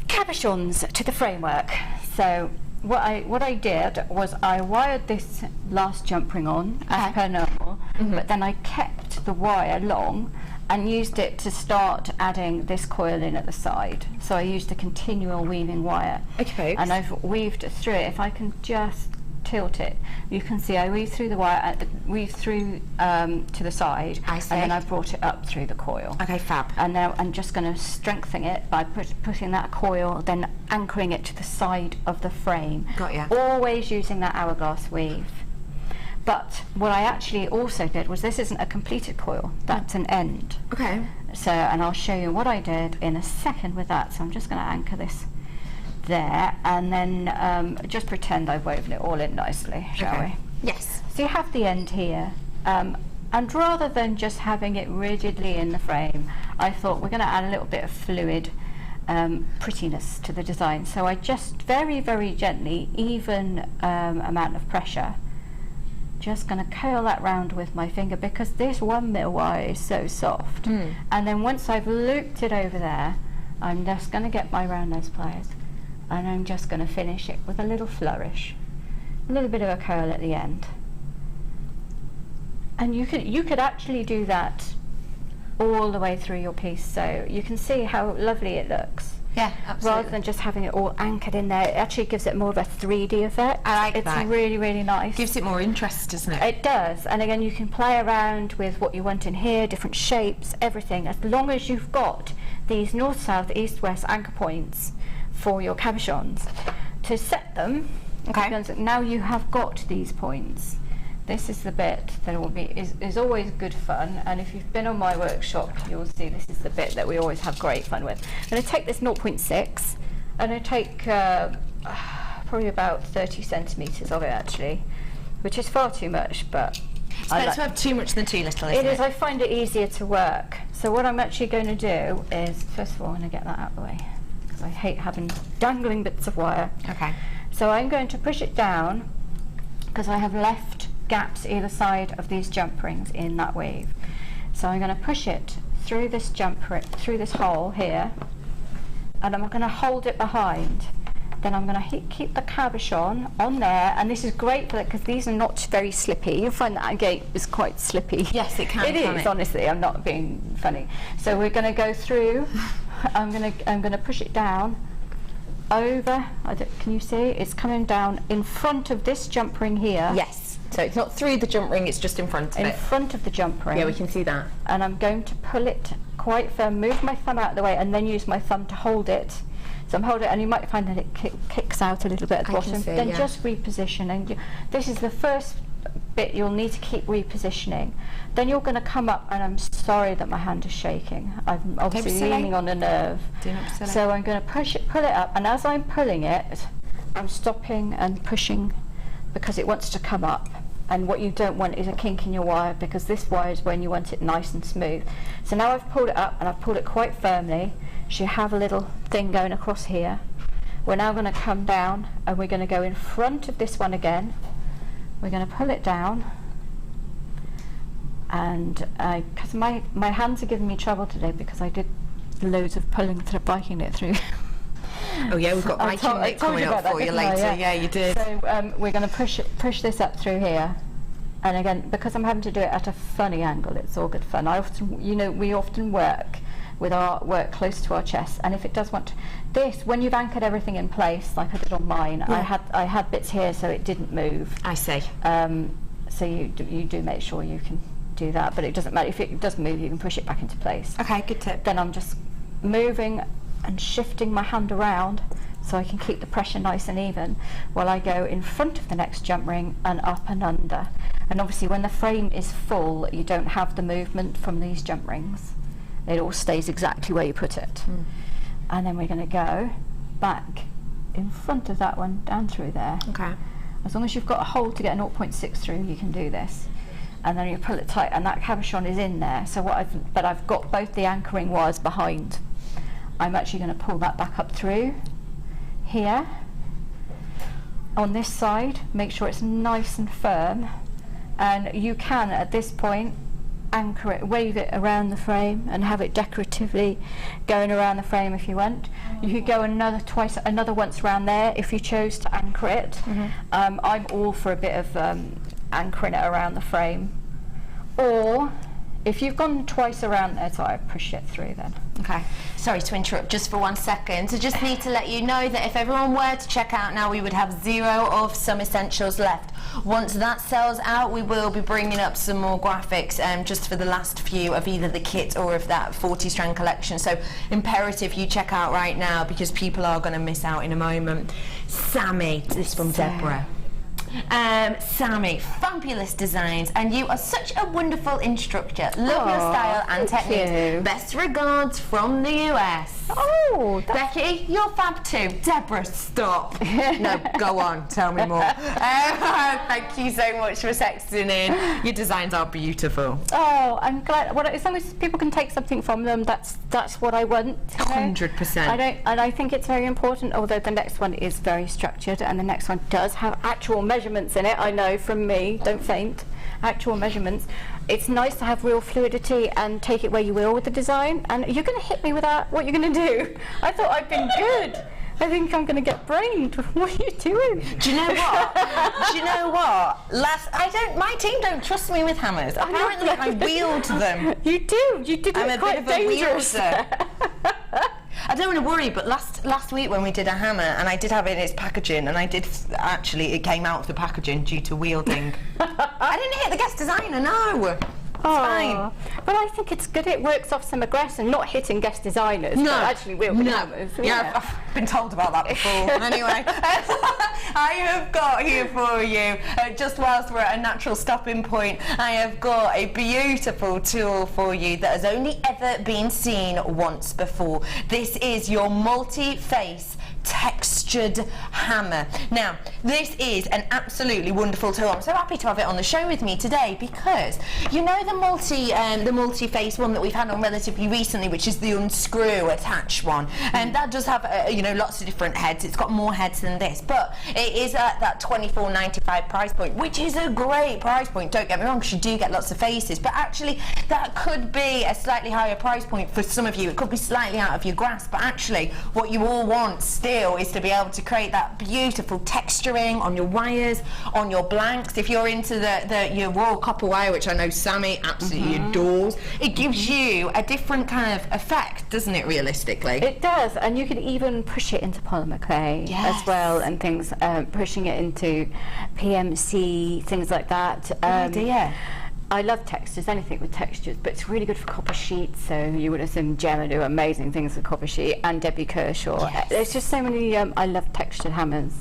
cabochons to the framework. So what I did was I wired this last jump ring on as per normal, but then I kept the wire long and used it to start adding this coil in at the side. So I used a continual weaving wire. Okay. And I've weaved through it. If I can just tilt it, you can see I weave through the wire, weave through to the side, and then I brought it up through the coil. Okay, fab. And now I'm just going to strengthen it by putting that coil, then anchoring it to the side of the frame. Got ya. Always using that hourglass weave. But what I actually also did was, this isn't a completed coil, that's an end. Okay. So, and I'll show you what I did in a second with that. So I'm just going to anchor this there, and then just pretend I've woven it all in nicely, shall we? Yes. So you have the end here, and rather than just having it rigidly in the frame, I thought we're going to add a little bit of fluid prettiness to the design. So I just very, very gently, even amount of pressure, just going to curl that round with my finger, because this 1mm wire is so soft. And then once I've looped it over there, I'm just going to get my round nose pliers, and I'm just going to finish it with a little flourish, a little bit of a curl at the end. And you could actually do that all the way through your piece, so you can see how lovely it looks. Yeah, absolutely. Rather than just having it all anchored in there, it actually gives it more of a 3D effect. I like that. It's really, really nice. Gives it more interest, doesn't it? It does. And again, you can play around with what you want in here, different shapes, everything, as long as you've got these north, south, east, west anchor points for your cabochons. To set them, now you have got these points. This is the bit that is always good fun, and if you've been on my workshop, you'll see this is the bit that we always have great fun with. I'm going to take this 0.6, and I take probably about 30 centimetres of it actually, which is far too much, but it's better to have too much than too little, isn't it? It is. I find it easier to work. So what I'm actually going to do is, first of all, I'm going to get that out of the way, because I hate having dangling bits of wire. Okay. So I'm going to push it down, because I have left gaps either side of these jump rings in that weave. So I'm going to push it through this through this hole here, and I'm going to hold it behind. Then I'm going to keep the cabochon on there, and this is great for that because these are not very slippy. You'll find that agate is quite slippy. Yes, it can. It is, honestly. I'm not being funny. So we're going to go through. I'm going to push it down over. Can you see? It's coming down in front of this jump ring here. Yes. So it's not through the jump ring, it's just in front of it. In front of the jump ring. Yeah, we can see that. And I'm going to pull it quite firm, move my thumb out of the way, and then use my thumb to hold it. So I'm holding it, and you might find that it kicks out a little bit at the bottom. See, then yeah. just reposition, and this is the first bit you'll need to keep repositioning. Then you're going to come up, and I'm sorry that my hand is shaking. I'm obviously leaning on a nerve. So I'm going to pull it up, and as I'm pulling it, I'm stopping and pushing because it wants to come up. And what you don't want is a kink in your wire, because this wire is when you want it nice and smooth. So now I've pulled it up, and I've pulled it quite firmly. So you have a little thing going across here. We're now going to come down, and we're going to go in front of this one again. We're going to pull it down, and because my hands are giving me trouble today because I did loads of pulling through, biking it through. Oh yeah, we've got biking it coming up for you later. Yeah, you did. So we're going to push this up through here, and again, because I'm having to do it at a funny angle, it's all good fun. I often, we often work with our work close to our chest, and if it does want to, this, when you've anchored everything in place, like I did on mine, yeah. I had bits here so it didn't move. I see. So you do make sure you can do that, but it doesn't matter. If it does move, you can push it back into place. Okay, good tip. Then I'm just moving and shifting my hand around so I can keep the pressure nice and even while I go in front of the next jump ring and up and under. And obviously when the frame is full, you don't have the movement from these jump rings. It all stays exactly where you put it. And then we're going to go back in front of that one, down through there. Okay. As long as you've got a hole to get a 0.6 through, you can do this. And then you pull it tight, and that cabochon is in there. So I've got both the anchoring wires behind. I'm actually going to pull that back up through here. On this side, make sure it's nice and firm. And you can, at this point, anchor it, wave it around the frame and have it decoratively going around the frame if you want. You could go another once around there if you chose to anchor it. I'm all for a bit of anchoring it around the frame. Or if you've gone twice around there, so I push it through then. Okay. Sorry to interrupt just for 1 second. So just need to let you know that if everyone were to check out now, we would have 0 of some essentials left. Once that sells out, we will be bringing up some more graphics just for the last few of either the kit or of that 40-strand collection. So imperative you check out right now because people are going to miss out in a moment. Sammy, this from Deborah. Sammy, fabulous designs, and you are such a wonderful instructor. Love your style and technique. Best regards from the US. Oh, Becky, you're fab too. Deborah, stop. No, go on, tell me more. Thank you so much for texting in. Your designs are beautiful. Oh, I'm glad. Well, as long as people can take something from them, that's what I want. 100%. And I think it's very important. Although the next one is very structured, and the next one does have actual measurements in it. I know from me. Don't faint. Actual measurements. It's nice to have real fluidity and take it where you will with the design. And you're going to hit me with that. What are you going to do? I thought I'd been good. I think I'm going to get brained. What are you doing? Do you know what? Do you know what? My team don't trust me with hammers. Apparently, I wield them. You do. You did. I'm a bit of a wielder. I don't want to worry, but last week when we did a hammer, and I did have it in its packaging, and it came out of the packaging due to wielding. I didn't hit the guest designer, no. It's fine. But I think it's good. It works off some aggression, not hitting guest designers, but actually wielding hammers. Yeah, I've been told about that before. Anyway, I have got here for you, just whilst we're at a natural stopping point, I have got a beautiful tool for you that has only ever been seen once before. This is your multi-face textured hammer. Now, this is an absolutely wonderful tool. I'm so happy to have it on the show with me today because you know the multi-face one that we've had on relatively recently, which is the unscrew attached one, and that does have lots of different heads. It's got more heads than this, but it is at that $24.95 price point, which is a great price point. Don't get me wrong, because you do get lots of faces, but actually that could be a slightly higher price point for some of you. It could be slightly out of your grasp, but actually what you all want still is to be able to create that beautiful texturing on your wires, on your blanks. If you're into your raw copper wire, which I know Sammy absolutely adores, it gives you a different kind of effect, doesn't it, realistically? It does, and you could even push it into polymer clay as well, and things, pushing it into PMC, things like that. Good idea. I love textures, anything with textures, but it's really good for copper sheet. So you would have seen Gemma do amazing things with copper sheet, and Debbie Kershaw. Yes. There's just so many. I love textured hammers.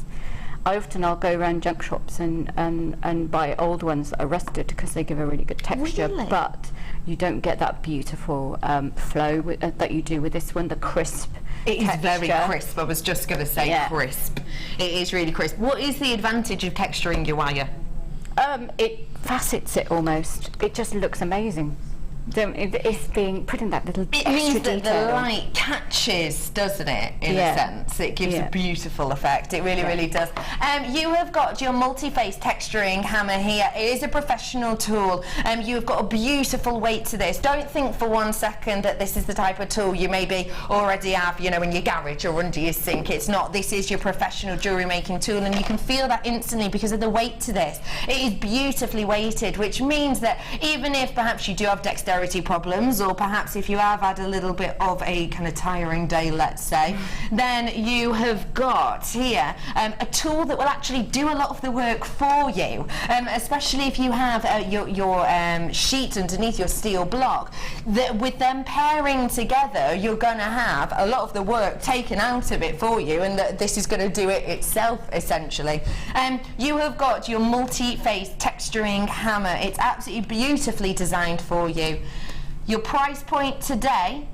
I'll go around junk shops and buy old ones that are rusted because they give a really good texture. Really? But you don't get that beautiful flow that you do with this one. The crisp. It is texture. very crisp. I was just going to say crisp. It is really crisp. What is the advantage of texturing your wire? It facets it almost. It just looks amazing. It's putting that little It extra means that detail. the light catches, doesn't it, in a sense? It gives a beautiful effect. It really, really does. You have got your multi-face texturing hammer here. It is a professional tool. You've got a beautiful weight to this. Don't think for 1 second that this is the type of tool you maybe already have, you know, in your garage or under your sink. It's not. This is your professional jewellery making tool, and you can feel that instantly because of the weight to this. It is beautifully weighted, which means that even if perhaps you do have dexterity problems, or perhaps if you have had a little bit of a kind of tiring day, let's say, then you have got here a tool that will actually do a lot of the work for you, especially if you have your sheet underneath your steel block. With them pairing together, you're going to have a lot of the work taken out of it for you, and this is going to do it itself essentially. You have got your multi-face texturing hammer. It's absolutely beautifully designed for you. Your price point today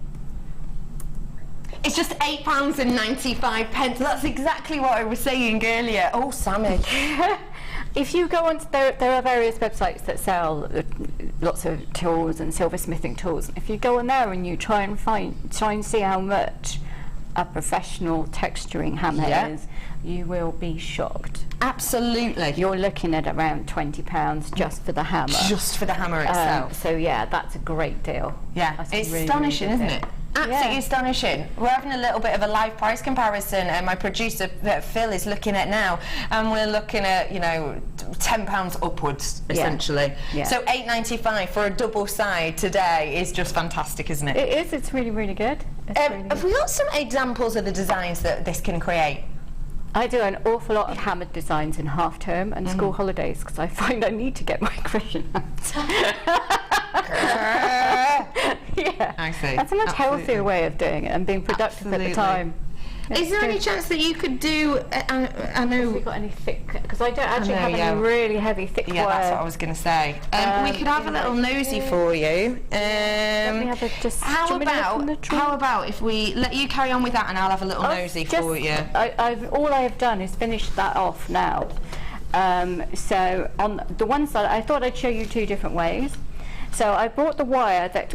is just £8.95. That's exactly what I was saying earlier. Oh, Sammy. If you go on, there are various websites that sell lots of tools and silversmithing tools. If you go on there and you try and see how much a professional texturing hammer is, you will be shocked. Absolutely. You're looking at around £20 just for the hammer. Just for the hammer itself. So yeah, that's a great deal. Yeah, That's it's really, astonishing, really good isn't deal. it? Absolutely astonishing. We're having a little bit of a live price comparison, and my producer Phil is looking at now, and we're looking at, you know, £10 upwards essentially. Yeah. So £8.95 for a double side today is just fantastic, isn't it? It is. It's really, really good. It's really good. Have we got some examples of the designs that this can create? I do an awful lot of hammered designs in half term and school holidays because I find I need to get my creation out. Yeah, I see. that's a much healthier way of doing it and being productive at the time. Is there any chance that you could do? I know. Have we got any thick? Because I don't actually have any really heavy thick wire. Yeah, that's what I was going to say. We could have a little nosy for you. Let me have a just. How about if we let you carry on with that, and I'll have a little nosy for you. All I have done is finish that off now. So on the one side, I thought I'd show you two different ways. So I brought the wire that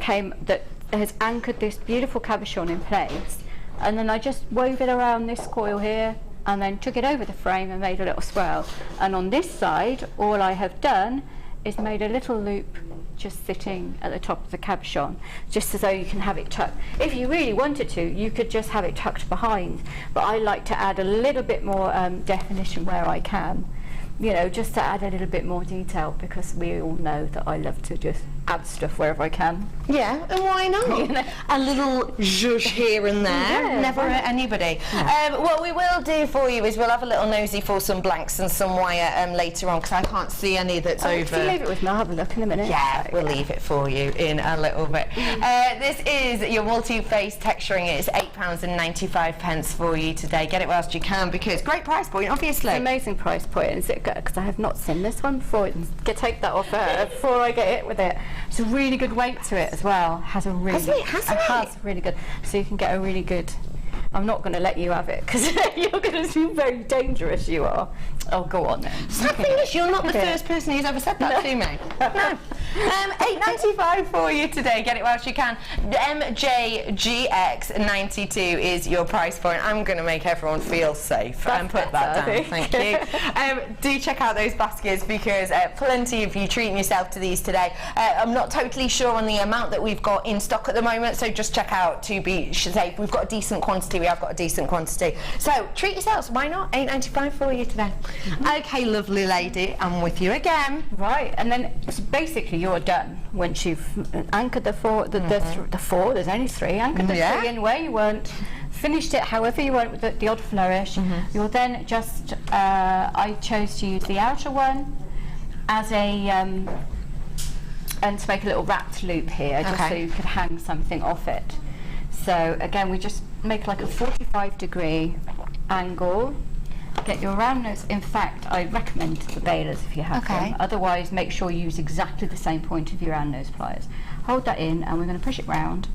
has anchored this beautiful cabochon in place, and then I just wove it around this coil here, and then took it over the frame and made a little swirl. And on this side, all I have done is made a little loop just sitting at the top of the cabochon, just as though you can have it tucked. If you really wanted to, you could just have it tucked behind, but I like to add a little bit more definition where I can, you know, just to add a little bit more detail, because we all know that I love to just add stuff wherever I can. Yeah, and why not? You know, a little zhuzh here and there, never hurt anybody. What we will do for you is we'll have a little nosy for some blanks and some wire later on, because I can't see any that's over. If you leave it with me, I'll have a look in a minute. Yeah, we'll leave it for you in a little bit. This is your multi-face texturing. It's £8.95 for you today. Get it whilst you can, because great price point, obviously. It's an amazing price point, is it? Because I have not seen this one before. Take that off before I get hit with it. It's a really good weight to it as well. Has a really, it has really good. So you can get a really good. I'm not going to let you have it because you're going to be very dangerous. You are. Oh, go on then. Sad thing is, you're not the first person who's ever said that to me. No. £8.95 for you today. Get it whilst you can. MJGX92 is your price point. I'm going to make everyone feel safe and put that down. Thank you. Do check out those baskets, because plenty of you treating yourself to these today. I'm not totally sure on the amount that we've got in stock at the moment, so just check out to be safe. We've got a decent quantity. We have got a decent quantity. So treat yourselves. Why not? £8.95 for you today. Okay, lovely lady, I'm with you again. Right, and then basically you're done once you've anchored the four. The four. There's only three. Anchored the three in where you want. Finished it however you want with the odd flourish. You'll then just. I chose to use the outer one as a and to make a little wrapped loop here, just so you could hang something off it. So again, we just make like a 45-degree angle. Get your round nose. In fact, I recommend the balers if you have them. Otherwise, make sure you use exactly the same point of your round nose pliers. Hold that in, and we're going to push it round,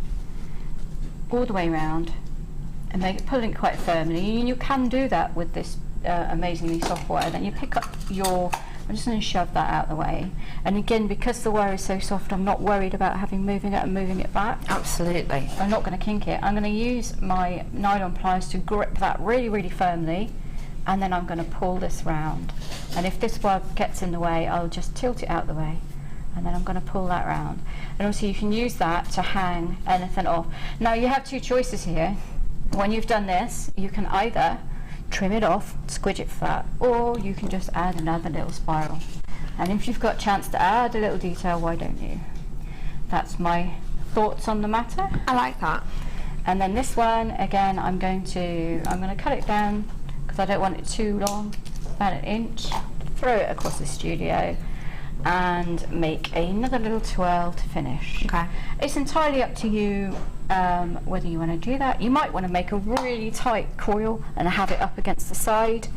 all the way round, and pulling it quite firmly. And you can do that with this amazingly soft wire. Then you pick up your. I'm just going to shove that out of the way. And again, because the wire is so soft, I'm not worried about moving it and moving it back. Absolutely. I'm not going to kink it. I'm going to use my nylon pliers to grip that really, really firmly, and then I'm going to pull this round. And if this wire gets in the way, I'll just tilt it out the way, and then I'm going to pull that round. And also you can use that to hang anything off. Now you have two choices here. When you've done this, you can either trim it off, squidge it flat, or you can just add another little spiral. And if you've got a chance to add a little detail, why don't you? That's my thoughts on the matter. I like that. And then this one, again, I'm going to cut it down because I don't want it too long, about 1 inch. Throw it across the studio and make another little twirl to finish. Okay. It's entirely up to you whether you want to do that. You might want to make a really tight coil and have it up against the side.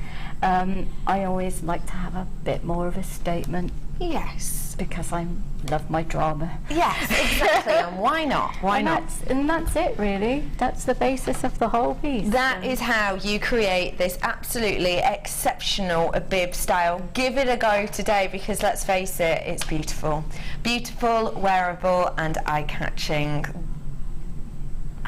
I always like to have a bit more of a statement. Yes. Because I love my drama. Yes, exactly. And why not? Why not? And that's it, really. That's the basis of the whole piece. That is how you create this absolutely exceptional bib style. Give it a go today, because let's face it, it's beautiful. Beautiful, wearable and eye-catching.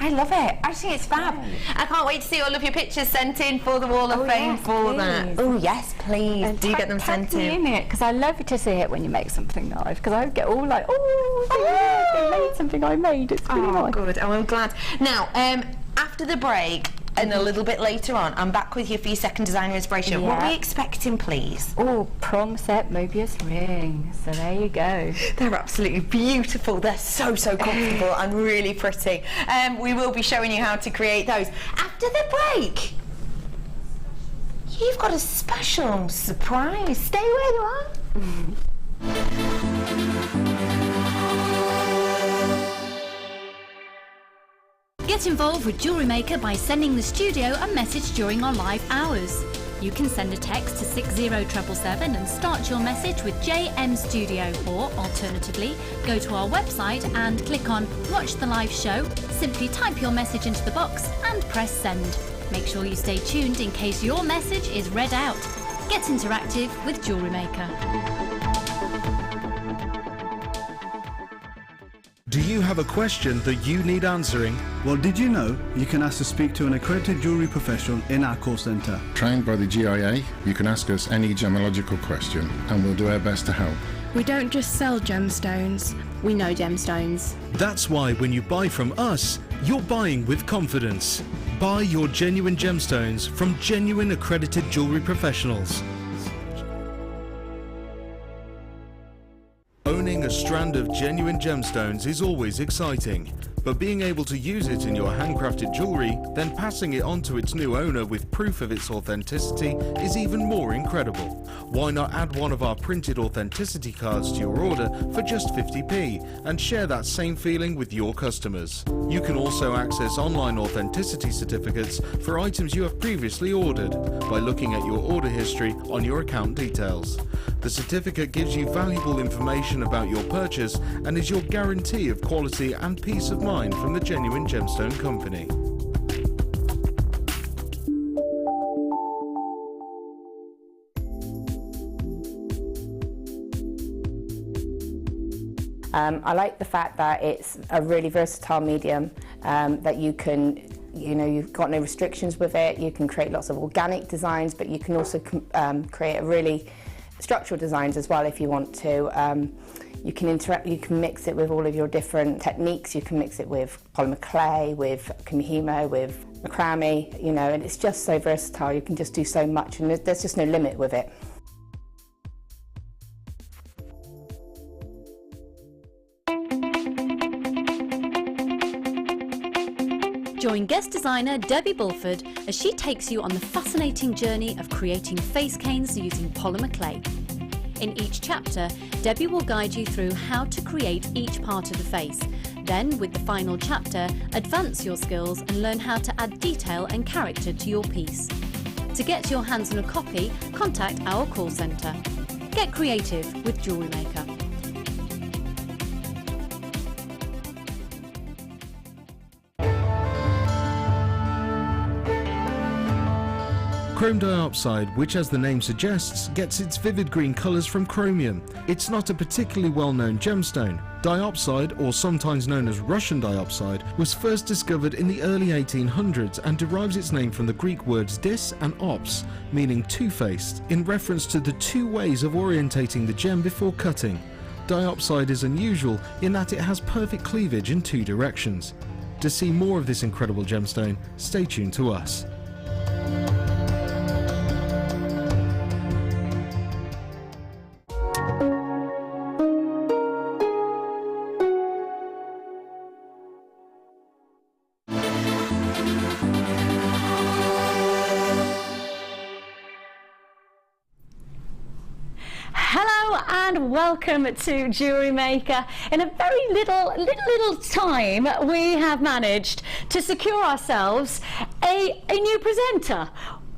I love it. I think it's fab. I can't wait to see all of your pictures sent in for the Wall of Fame for that. Oh yes, please. And do get them sent in. Because I love to see it when you make something nice. Because I get all like, oh, they made something I made. It's really nice. Good. Oh, I'm glad. Now, after the break, and a little bit later on, I'm back with you for your second designer inspiration. What are we expecting, please? Oh, Prong set Mobius ring. So there you go. They're absolutely beautiful. They're so comfortable and really pretty. We will be showing you how to create those. After the break, you've got a special surprise. Stay where you are. Get involved with Jewellery Maker by sending the studio a message during our live hours. You can send a text to 60777 and start your message with JM Studio, or alternatively, go to our website and click on Watch the Live Show, simply type your message into the box and press send. Make sure you stay tuned in case your message is read out. Get interactive with Jewellery Maker. Do you have a question that you need answering? Well, did you know you can ask to speak to an accredited jewellery professional in our call centre? Trained by the GIA, you can ask us any gemological question and we'll do our best to help. We don't just sell gemstones, we know gemstones. That's why when you buy from us, you're buying with confidence. Buy your genuine gemstones from genuine accredited jewellery professionals. Owning a strand of genuine gemstones is always exciting, but being able to use it in your handcrafted jewellery, then passing it on to its new owner with proof of its authenticity is even more incredible. Why not add one of our printed authenticity cards to your order for just 50p and share that same feeling with your customers? You can also access online authenticity certificates for items you have previously ordered by looking at your order history on your account details. The certificate gives you valuable information about your purchase and is your guarantee of quality and peace of mind from the Genuine Gemstone Company. I like the fact that it's a really versatile medium, that you can, you've got no restrictions with it. You can create lots of organic designs, but you can also create a really structural designs as well if you want to. You can mix it with all of your different techniques. You can mix it with polymer clay, with kumihimo, with macrame, and it's just so versatile. You can just do so much, and there's just no limit with it. Join guest designer Debbie Bulford as she takes you on the fascinating journey of creating face canes using polymer clay. In each chapter, Debbie will guide you through how to create each part of the face. Then, with the final chapter, advance your skills and learn how to add detail and character to your piece. To get your hands on a copy, contact our call centre. Get creative with Jewellery Maker. Chrome diopside, which as the name suggests, gets its vivid green colours from chromium. It's not a particularly well-known gemstone. Diopside, or sometimes known as Russian diopside, was first discovered in the early 1800s and derives its name from the Greek words dis and ops, meaning two-faced, in reference to the two ways of orientating the gem before cutting. Diopside is unusual in that it has perfect cleavage in two directions. To see more of this incredible gemstone, stay tuned to us. And welcome to Jewellery Maker. In a very little time, we have managed to secure ourselves a new presenter.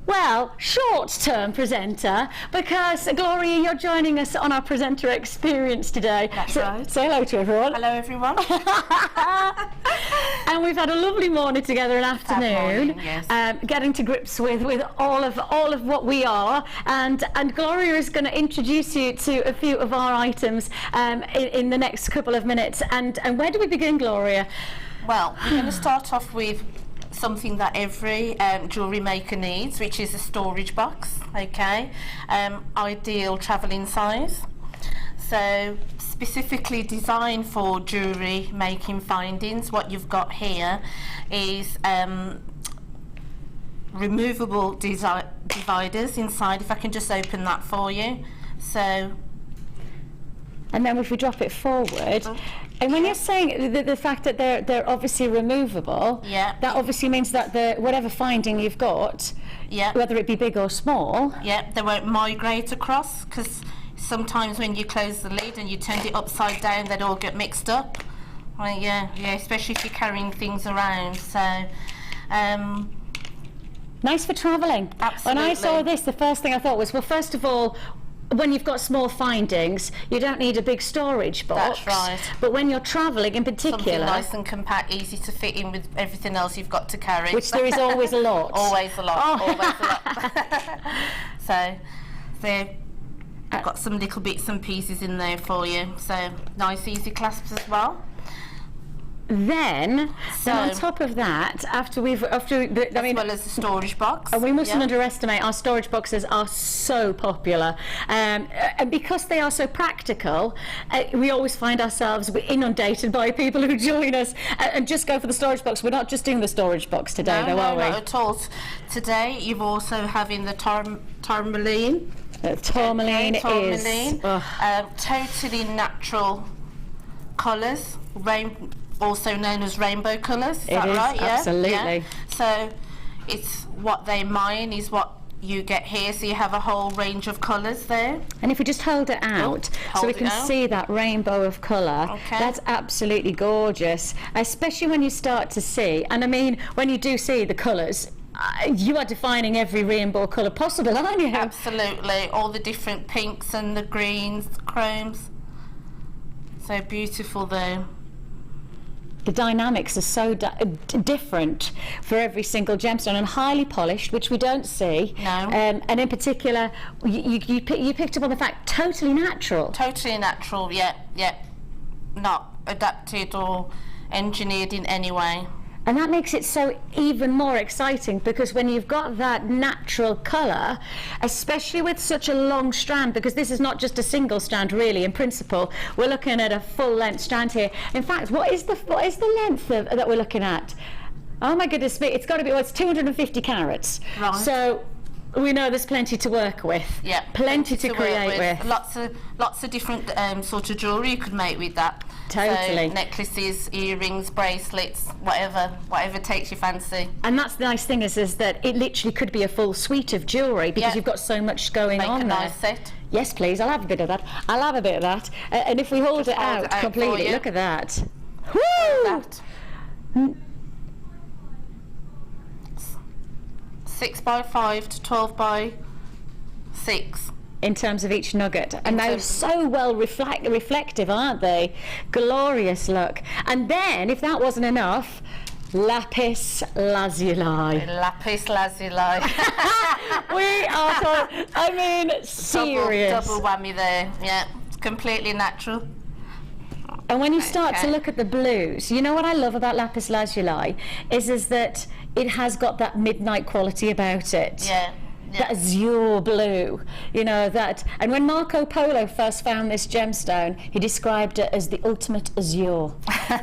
Well, short-term presenter, because Gloria, you're joining us on our presenter experience today. That's right. Say hello to everyone. Hello, everyone. And we've had a lovely morning together, an afternoon, morning, yes. Getting to grips with all of what we are, and Gloria is going to introduce you to a few of our items in the next couple of minutes. And where do we begin, Gloria? Well, we're going to start off with something that every jewellery maker needs, which is a storage box. Okay, ideal travelling size. So specifically designed for jewellery making findings. What you've got here is removable dividers inside. If I can just open that for you. So, and then if we drop it forward. And when you're saying the fact that they're obviously removable, yeah, that obviously means that whatever finding you've got, yeah, whether it be big or small, yeah, they won't migrate across, because sometimes when you close the lid and you turn it upside down, they'd all get mixed up. Well, yeah, especially if you're carrying things around. So, nice for travelling. Absolutely. When I saw this, the first thing I thought was, well, first of all, when you've got small findings, you don't need a big storage box. That's right. But when you're travelling in particular... Something nice and compact, easy to fit in with everything else you've got to carry. Which there is always a lot. Always a lot, oh. always a lot. So I've got some little bits and pieces in there for you. So nice, easy clasps as well. Then on top of that, as well as the storage box, and we mustn't underestimate, our storage boxes are so popular, and because they are so practical, we always find ourselves inundated by people who join us and just go for the storage box. We're not just doing the storage box today, are we? No, not at all. Today you've also having the tourmaline. Tourmaline is totally natural colours, also known as rainbow colours. Is that right? Yeah, absolutely. Yeah. So it's what they mine is what you get here. So you have a whole range of colours there. And if we just hold it out, so we can see that rainbow of colour, that's absolutely gorgeous. Especially when you start to see, and I mean, when you do see the colours, you are defining every rainbow colour possible, aren't you? Absolutely. All the different pinks and the greens, the chromes. So beautiful there. The dynamics are so different for every single gemstone, and highly polished, which we don't see. No. And in particular, you picked up on the fact totally natural. Totally natural, yeah. Not adapted or engineered in any way. And that makes it so even more exciting, because when you've got that natural colour, especially with such a long strand, because this is not just a single strand really, in principle, we're looking at a full length strand here. In fact, what is the length that we're looking at? Oh my goodness me, it's got to be, it's 250 carats. Right. So we know there's plenty to work with. Yeah, plenty to create with. Lots of different sort of jewellery you could make with that. Totally. So necklaces, earrings, bracelets, whatever takes your fancy. And that's the nice thing is that it literally could be a full suite of jewellery because you've got so much going on there. Make a nice set. Yes, please. I'll have a bit of that. I'll have a bit of that. And if we hold it out completely, look at that. Woo! 6 by 5 to 12 by 6. In terms of each nugget, and they're so well reflective, aren't they? Glorious look. And then, if that wasn't enough, lapis lazuli. Lapis lazuli. We are, I mean, serious. Double whammy there. Yeah, it's completely natural. And when you start to look at the blues, you know what I love about lapis lazuli is that it has got that midnight quality about it. Yeah. That azure blue, you know, that. And when Marco Polo first found this gemstone, he described it as the ultimate azure.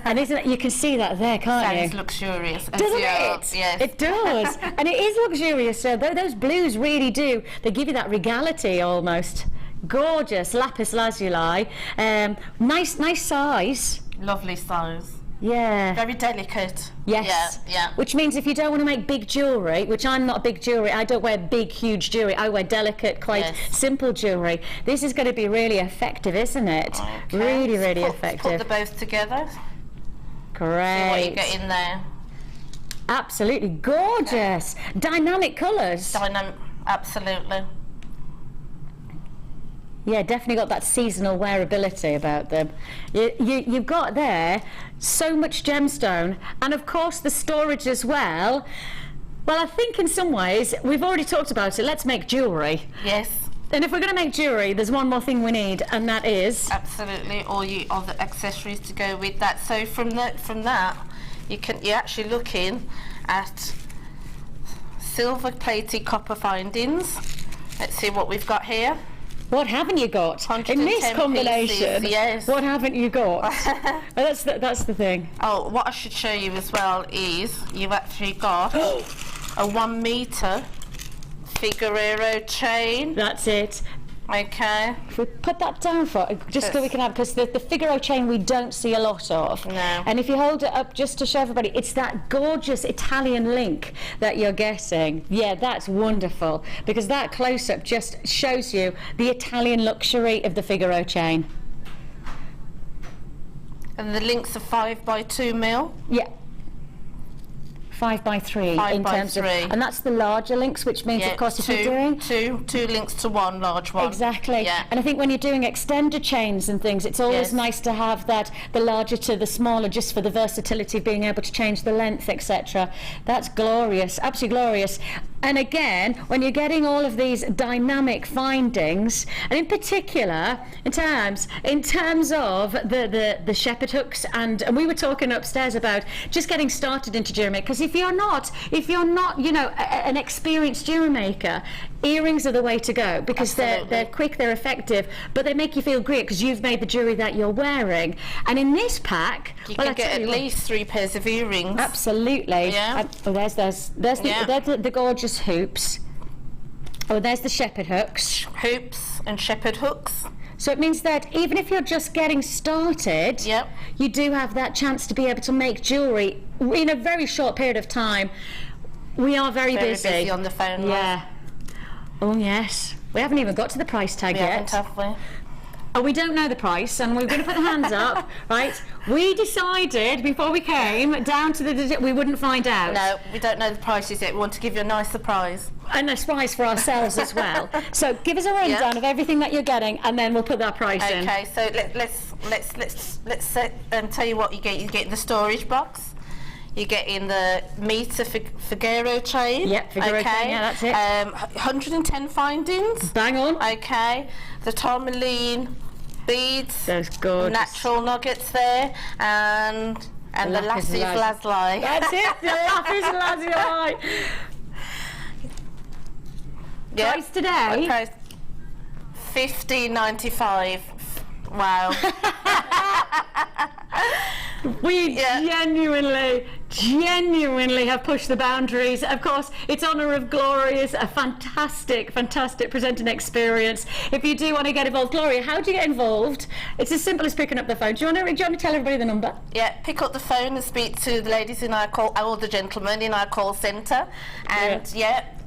And isn't it, you can see that there, can't you? Sounds luxurious. Doesn't it? Yes. It does. And it is luxurious. So those blues really do. They give you that regality almost. Gorgeous lapis lazuli. Nice size. Lovely size. Yeah. Very delicate. Yes. Yeah. Which means if you don't want to make big jewellery, which I'm not big jewellery, I don't wear big, huge jewellery. I wear delicate, quite simple jewellery. This is going to be really effective, isn't it? Okay. Really, really effective. Put the both together. Great. See what you get in there. Absolutely gorgeous. Dynamic colours. Absolutely. Yeah, definitely got that seasonal wearability about them. You've got there so much gemstone, and of course the storage as well. Well, I think in some ways, we've already talked about it, let's make jewellery. Yes. And if we're going to make jewellery, there's one more thing we need, and that is... Absolutely, all the accessories to go with that. So from that, you're actually looking at silver-plated copper findings. Let's see what we've got here. What haven't you got in this combination? Pieces, yes. What haven't you got? That's the thing. Oh, what I should show you as well is you've actually got a 1 metre Figueroa chain. That's it. Okay. If we put that down just so we can have, because the Figaro chain we don't see a lot of. No. And if you hold it up just to show everybody, it's that gorgeous Italian link that you're getting. Yeah, that's wonderful, because that close-up just shows you the Italian luxury of the Figaro chain. And the links are 5 by 2 mil. Yeah. 5 by 3 in terms of, and that's the larger links, which means of course if you're doing two links to one large one. Exactly. Yeah. And I think when you're doing extender chains and things, it's always nice to have that, the larger to the smaller, just for the versatility of being able to change the length, etc. That's glorious, absolutely glorious. And again, when you're getting all of these dynamic findings, and in particular, in terms of the shepherd hooks, and we were talking upstairs about just getting started into jewellery making, because if you're not, you know, an experienced jewellery maker, earrings are the way to go, because they're quick, they're effective, but they make you feel great because you've made the jewellery that you're wearing. And in this pack, you can get at least 3 pairs of earrings. Absolutely. Yeah. There's the gorgeous hoops. Oh, there's the shepherd hooks. Hoops and shepherd hooks. So it means that even if you're just getting started, you do have that chance to be able to make jewellery in a very short period of time. We are very busy on the phone. Yeah. Oh yes. We haven't even got to the price tag yet. Have we? Oh, we don't know the price, and we're going to put the hands up, right? We decided before we came down to we wouldn't find out. No, we don't know the prices yet. We want to give you a nice surprise. And a surprise for ourselves as well. So give us a rundown of everything that you're getting, and then we'll put that price in. Okay, so let's tell you what you get. You get the storage box. You get in the meter Figaro chain. Yep, Figaro chain, yeah, that's it. 110 findings. Bang on. Okay. The tourmaline beads. Those gorgeous. Natural nuggets there. And the lapis lazuli. That's it, the lapis lazuli. Yep. Price today? Price $15.95. Wow. We genuinely genuinely have pushed the boundaries. Of course, its honour of Gloria is a fantastic presenting experience. If you do want to get involved, Gloria, how do you get involved? It's as simple as picking up the phone. Do you want to tell everybody the number? Yeah, pick up the phone and speak to the ladies in our call, or the gentlemen in our call centre, and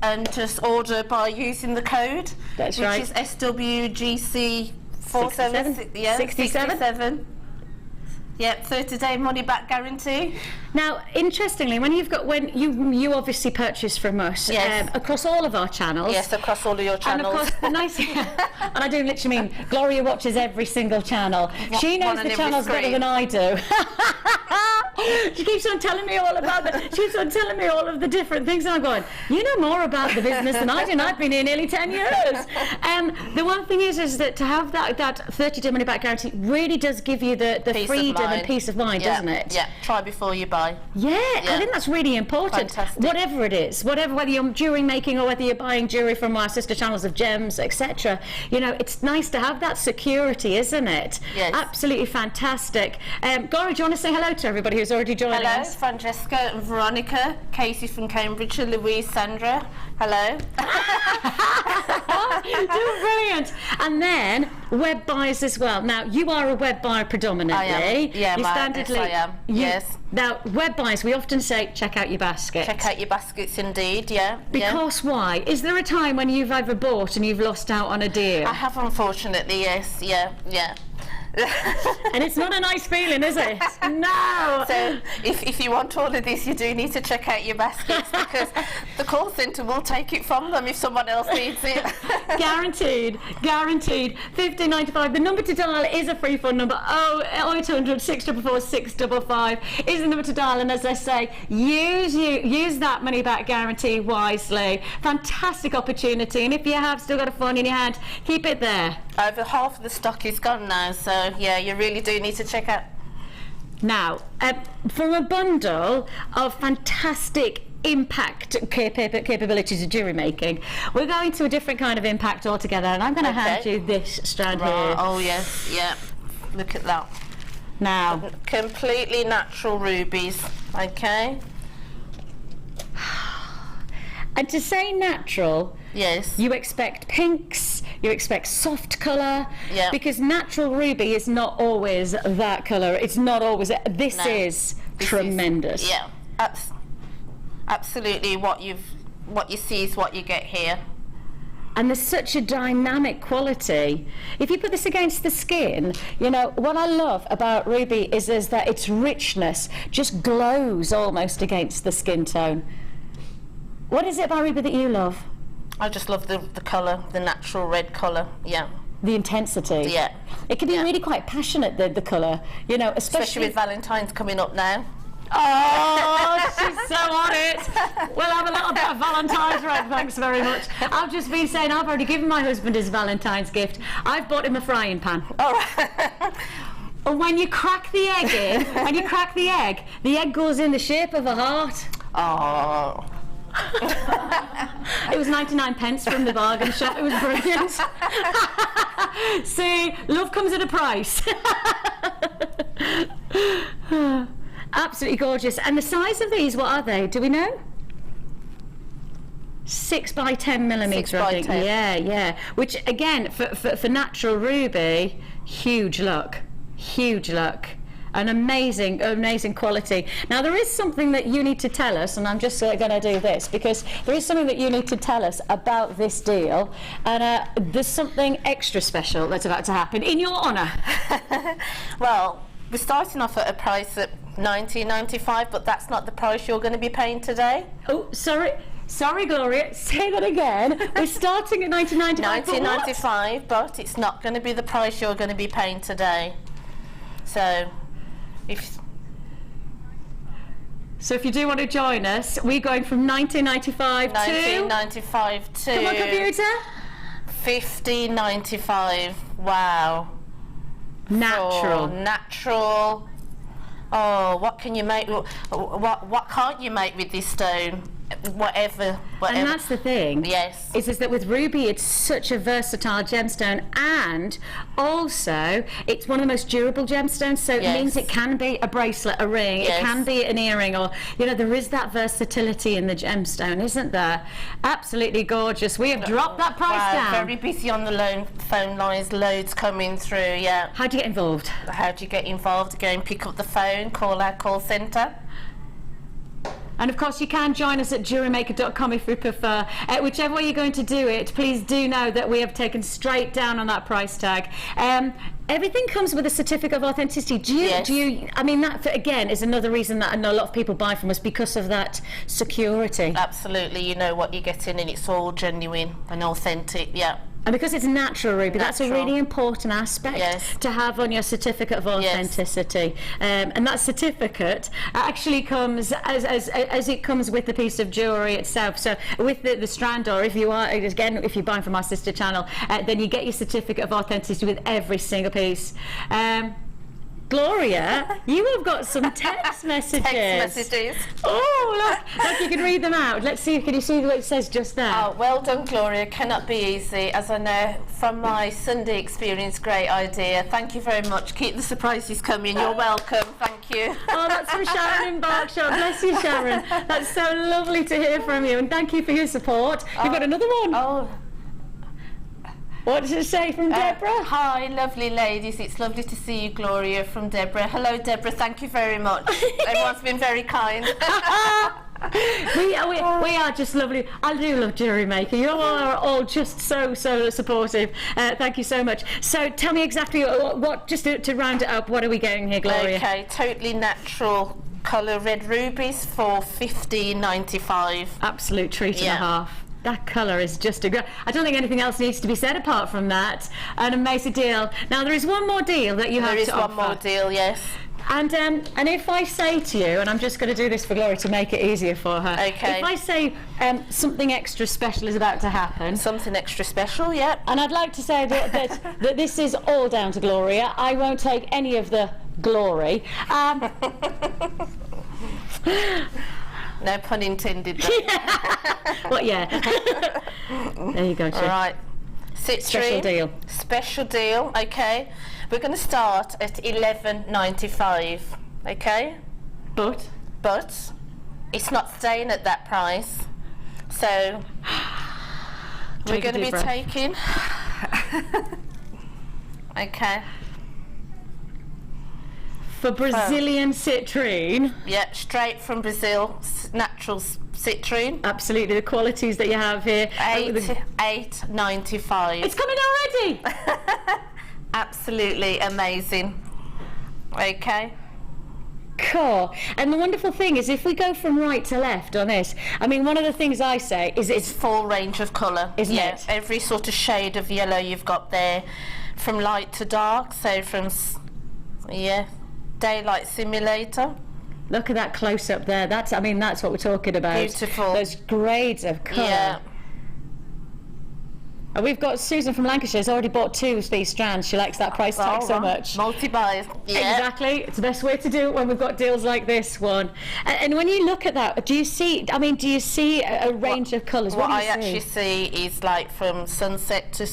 and just order by using the code, which is SWGC 467. Yep, 30-day money-back guarantee. Now, interestingly, when you obviously purchase from us across all of our channels. Yes, across all of your channels. And of course, the nice and I do literally mean Gloria watches every single channel. She knows the channels better than I do. She keeps on telling me all about she keeps on telling me all of the different things, and I'm going, you know more about the business than I do, and I've been here nearly 10 years. The one thing is that to have that 30-day money-back guarantee really does give you the freedom and peace of mind, doesn't it? Yeah, try before you buy. Yeah, I think that's really important. Fantastic. Whatever it is, whether you're jewellery making or whether you're buying jewellery from our sister channels of Gems, etc. You know, it's nice to have that security, isn't it? Yes. Absolutely fantastic. Gloria, do you want to say hello to everybody who's already joining us? Hello, Francesca and Veronica, Casey from Cambridge, Louise, Sandra. Hello. Doing brilliant. And then web buyers as well. Now, you are a web buyer predominantly. I am. Yeah, yes, I am. Yes. Now, web buyers, we often say, check out your basket. Check out your baskets, indeed, yeah. Because why? Is there a time when you've either bought and you've lost out on a deal? I have, unfortunately, yes, yeah. And it's not a nice feeling, is it? No. So if you want all of this, you do need to check out your baskets, because the call centre will take it from them if someone else needs it. Guaranteed. $15.95. The number to dial is a free phone number. 0800 644 655 is the number to dial, and as I say, use that money back guarantee wisely. Fantastic opportunity, and if you have still got a phone in your hand, keep it there. Over half of the stock is gone now, so yeah, you really do need to check out. Now, from a bundle of fantastic impact capabilities of jewellery making, we're going to a different kind of impact altogether, and I'm going to hand you this strand here. Oh yes, yeah. Look at that. Now, completely natural rubies. Okay. And to say natural, yes, you expect pinks, you expect soft colour, yeah, because natural ruby is not always that colour. It's not always. This is tremendous. Yeah, absolutely. What you see is what you get here. And there's such a dynamic quality. If you put this against the skin, you know, what I love about ruby is that its richness just glows almost against the skin tone. What is it about ruby that you love? I just love the colour, the natural red colour, yeah. The intensity. Yeah. It can be really quite passionate, the colour, you know, especially with Valentine's coming up now. Oh, she's so on it. We'll have a little bit of Valentine's red, thanks very much. I've just been saying I've already given my husband his Valentine's gift. I've bought him a frying pan. All right. And when you crack the egg the egg goes in the shape of a heart. Oh. It was 99 pence from the bargain shop. It was brilliant. See, love comes at a price. Absolutely gorgeous. And the size of these, what are they? Do we know? 6 by 10 millimetre, I think. 10. Yeah. Which again, for natural ruby, huge look. An amazing quality. Now there is something that you need to tell us, and I'm just going to do this because there is something that you need to tell us about this deal, and there's something extra special that's about to happen in your honour. Well, we're starting off at a price at $19.95, but that's not the price you're going to be paying today. Oh, sorry, Gloria, say that again. We're starting at $19.95. $19.95, but it's not going to be the price you're going to be paying today. So if you do want to join us, we're going from $19.95 to come on, computer, $15.95. Wow. Natural. Oh, what can you make? What can't you make with this stone? whatever. And that's the thing. Yes. Is that with ruby, it's such a versatile gemstone, and also it's one of the most durable gemstones. So it means it can be a bracelet, a ring, it can be an earring, or there is that versatility in the gemstone, isn't there? Absolutely gorgeous. We have dropped that price down. Very busy on the phone lines, loads coming through. Yeah. How do you get involved? How do you get involved? Go and pick up the phone, call our call centre. And of course you can join us at jewellerymaker.com if you prefer. Whichever way you're going to do it, please do know that we have taken straight down on that price tag. Everything comes with a certificate of authenticity. Do you I mean, that again is another reason that I know a lot of people buy from us, because of that security. Absolutely, you know what you're getting, and it's all genuine and authentic. Yeah. And because it's natural ruby, that's a really important aspect to have on your certificate of authenticity. And that certificate actually comes as it comes with the piece of jewellery itself. So with the strand, or if you are buying from our sister channel, then you get your certificate of authenticity with every single piece. Gloria, you have got some text messages. Text messages. Oh, look, you can read them out. Let's see, can you see what it says just there? Oh, well done, Gloria. Cannot be easy. As I know from my Sunday experience, great idea. Thank you very much. Keep the surprises coming. You're welcome. Thank you. Oh, that's from Sharon in Berkshire. Bless you, Sharon. That's so lovely to hear from you, and thank you for your support. You've got another one. Oh. What does it say from Deborah? Hi, lovely ladies. It's lovely to see you, Gloria, from Deborah. Hello, Deborah. Thank you very much. Everyone's been very kind. we are just lovely. I do love Jewellery Maker. You are all just so supportive. Thank you so much. So tell me exactly what just to round it up, what are we getting here, Gloria? Okay, totally natural colour red rubies for $15.95. Absolute treat and a half. That colour is just I don't think anything else needs to be said apart from that. An amazing deal. Now there is one more deal that you have to offer. There is one more deal, yes. And if I say to you, and I'm just going to do this for Gloria to make it easier for her. Okay. If I say something extra special is about to happen. Something extra special, yeah. And I'd like to say that this is all down to Gloria. I won't take any of the glory. No pun intended. Well, yeah. There you go, Chief. All right. Citrine. Special deal. Special deal. Okay. We're going to start at $11.95. Okay. But it's not staying at that price. So we're going to be taking. Okay. For Brazilian citrine. Yeah, straight from Brazil, natural citrine. Absolutely, the qualities that you have here. $8.95. It's coming already. Absolutely amazing. Okay. Cool. And the wonderful thing is, if we go from right to left on this, I mean, one of the things I say is it's full range of colour, isn't it? Every sort of shade of yellow you've got there, from light to dark. So from daylight simulator. Look at that close up there. That's what we're talking about. Beautiful. Those grades of colour. Yeah. And we've got Susan from Lancashire has already bought 2 of these strands. She likes that price tag so much. Multi-buy. Yeah. Exactly. It's the best way to do it when we've got deals like this one. And when you look at that, do you see a range of colours? What I actually see is like from sunset to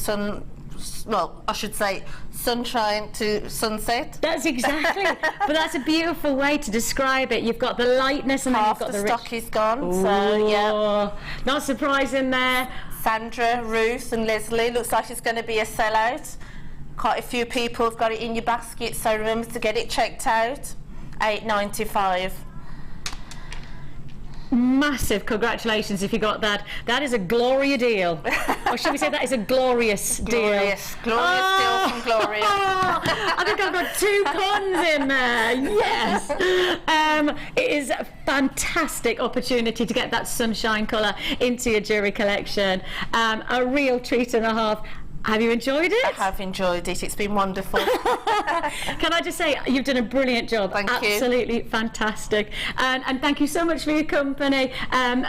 sunshine to sunset. That's exactly. But that's a beautiful way to describe it. You've got the lightness and half then you've got the stock is gone. Ooh, so yeah. Not surprising there. Sandra, Ruth and Leslie, looks like it's going to be a sellout. Quite a few people have got it in your basket, so remember to get it checked out. $8.95. Massive congratulations if you got that. That is a Gloria deal. Or should we say that is a glorious deal? Glorious deal from Gloria. I think I've got 2 puns in there. Yes. It is a fantastic opportunity to get that sunshine colour into your jewellery collection. A real treat and a half. Have you enjoyed it? I have enjoyed it. It's been wonderful. Can I just say, you've done a brilliant job. Thank you. Absolutely fantastic. And thank you so much for your company.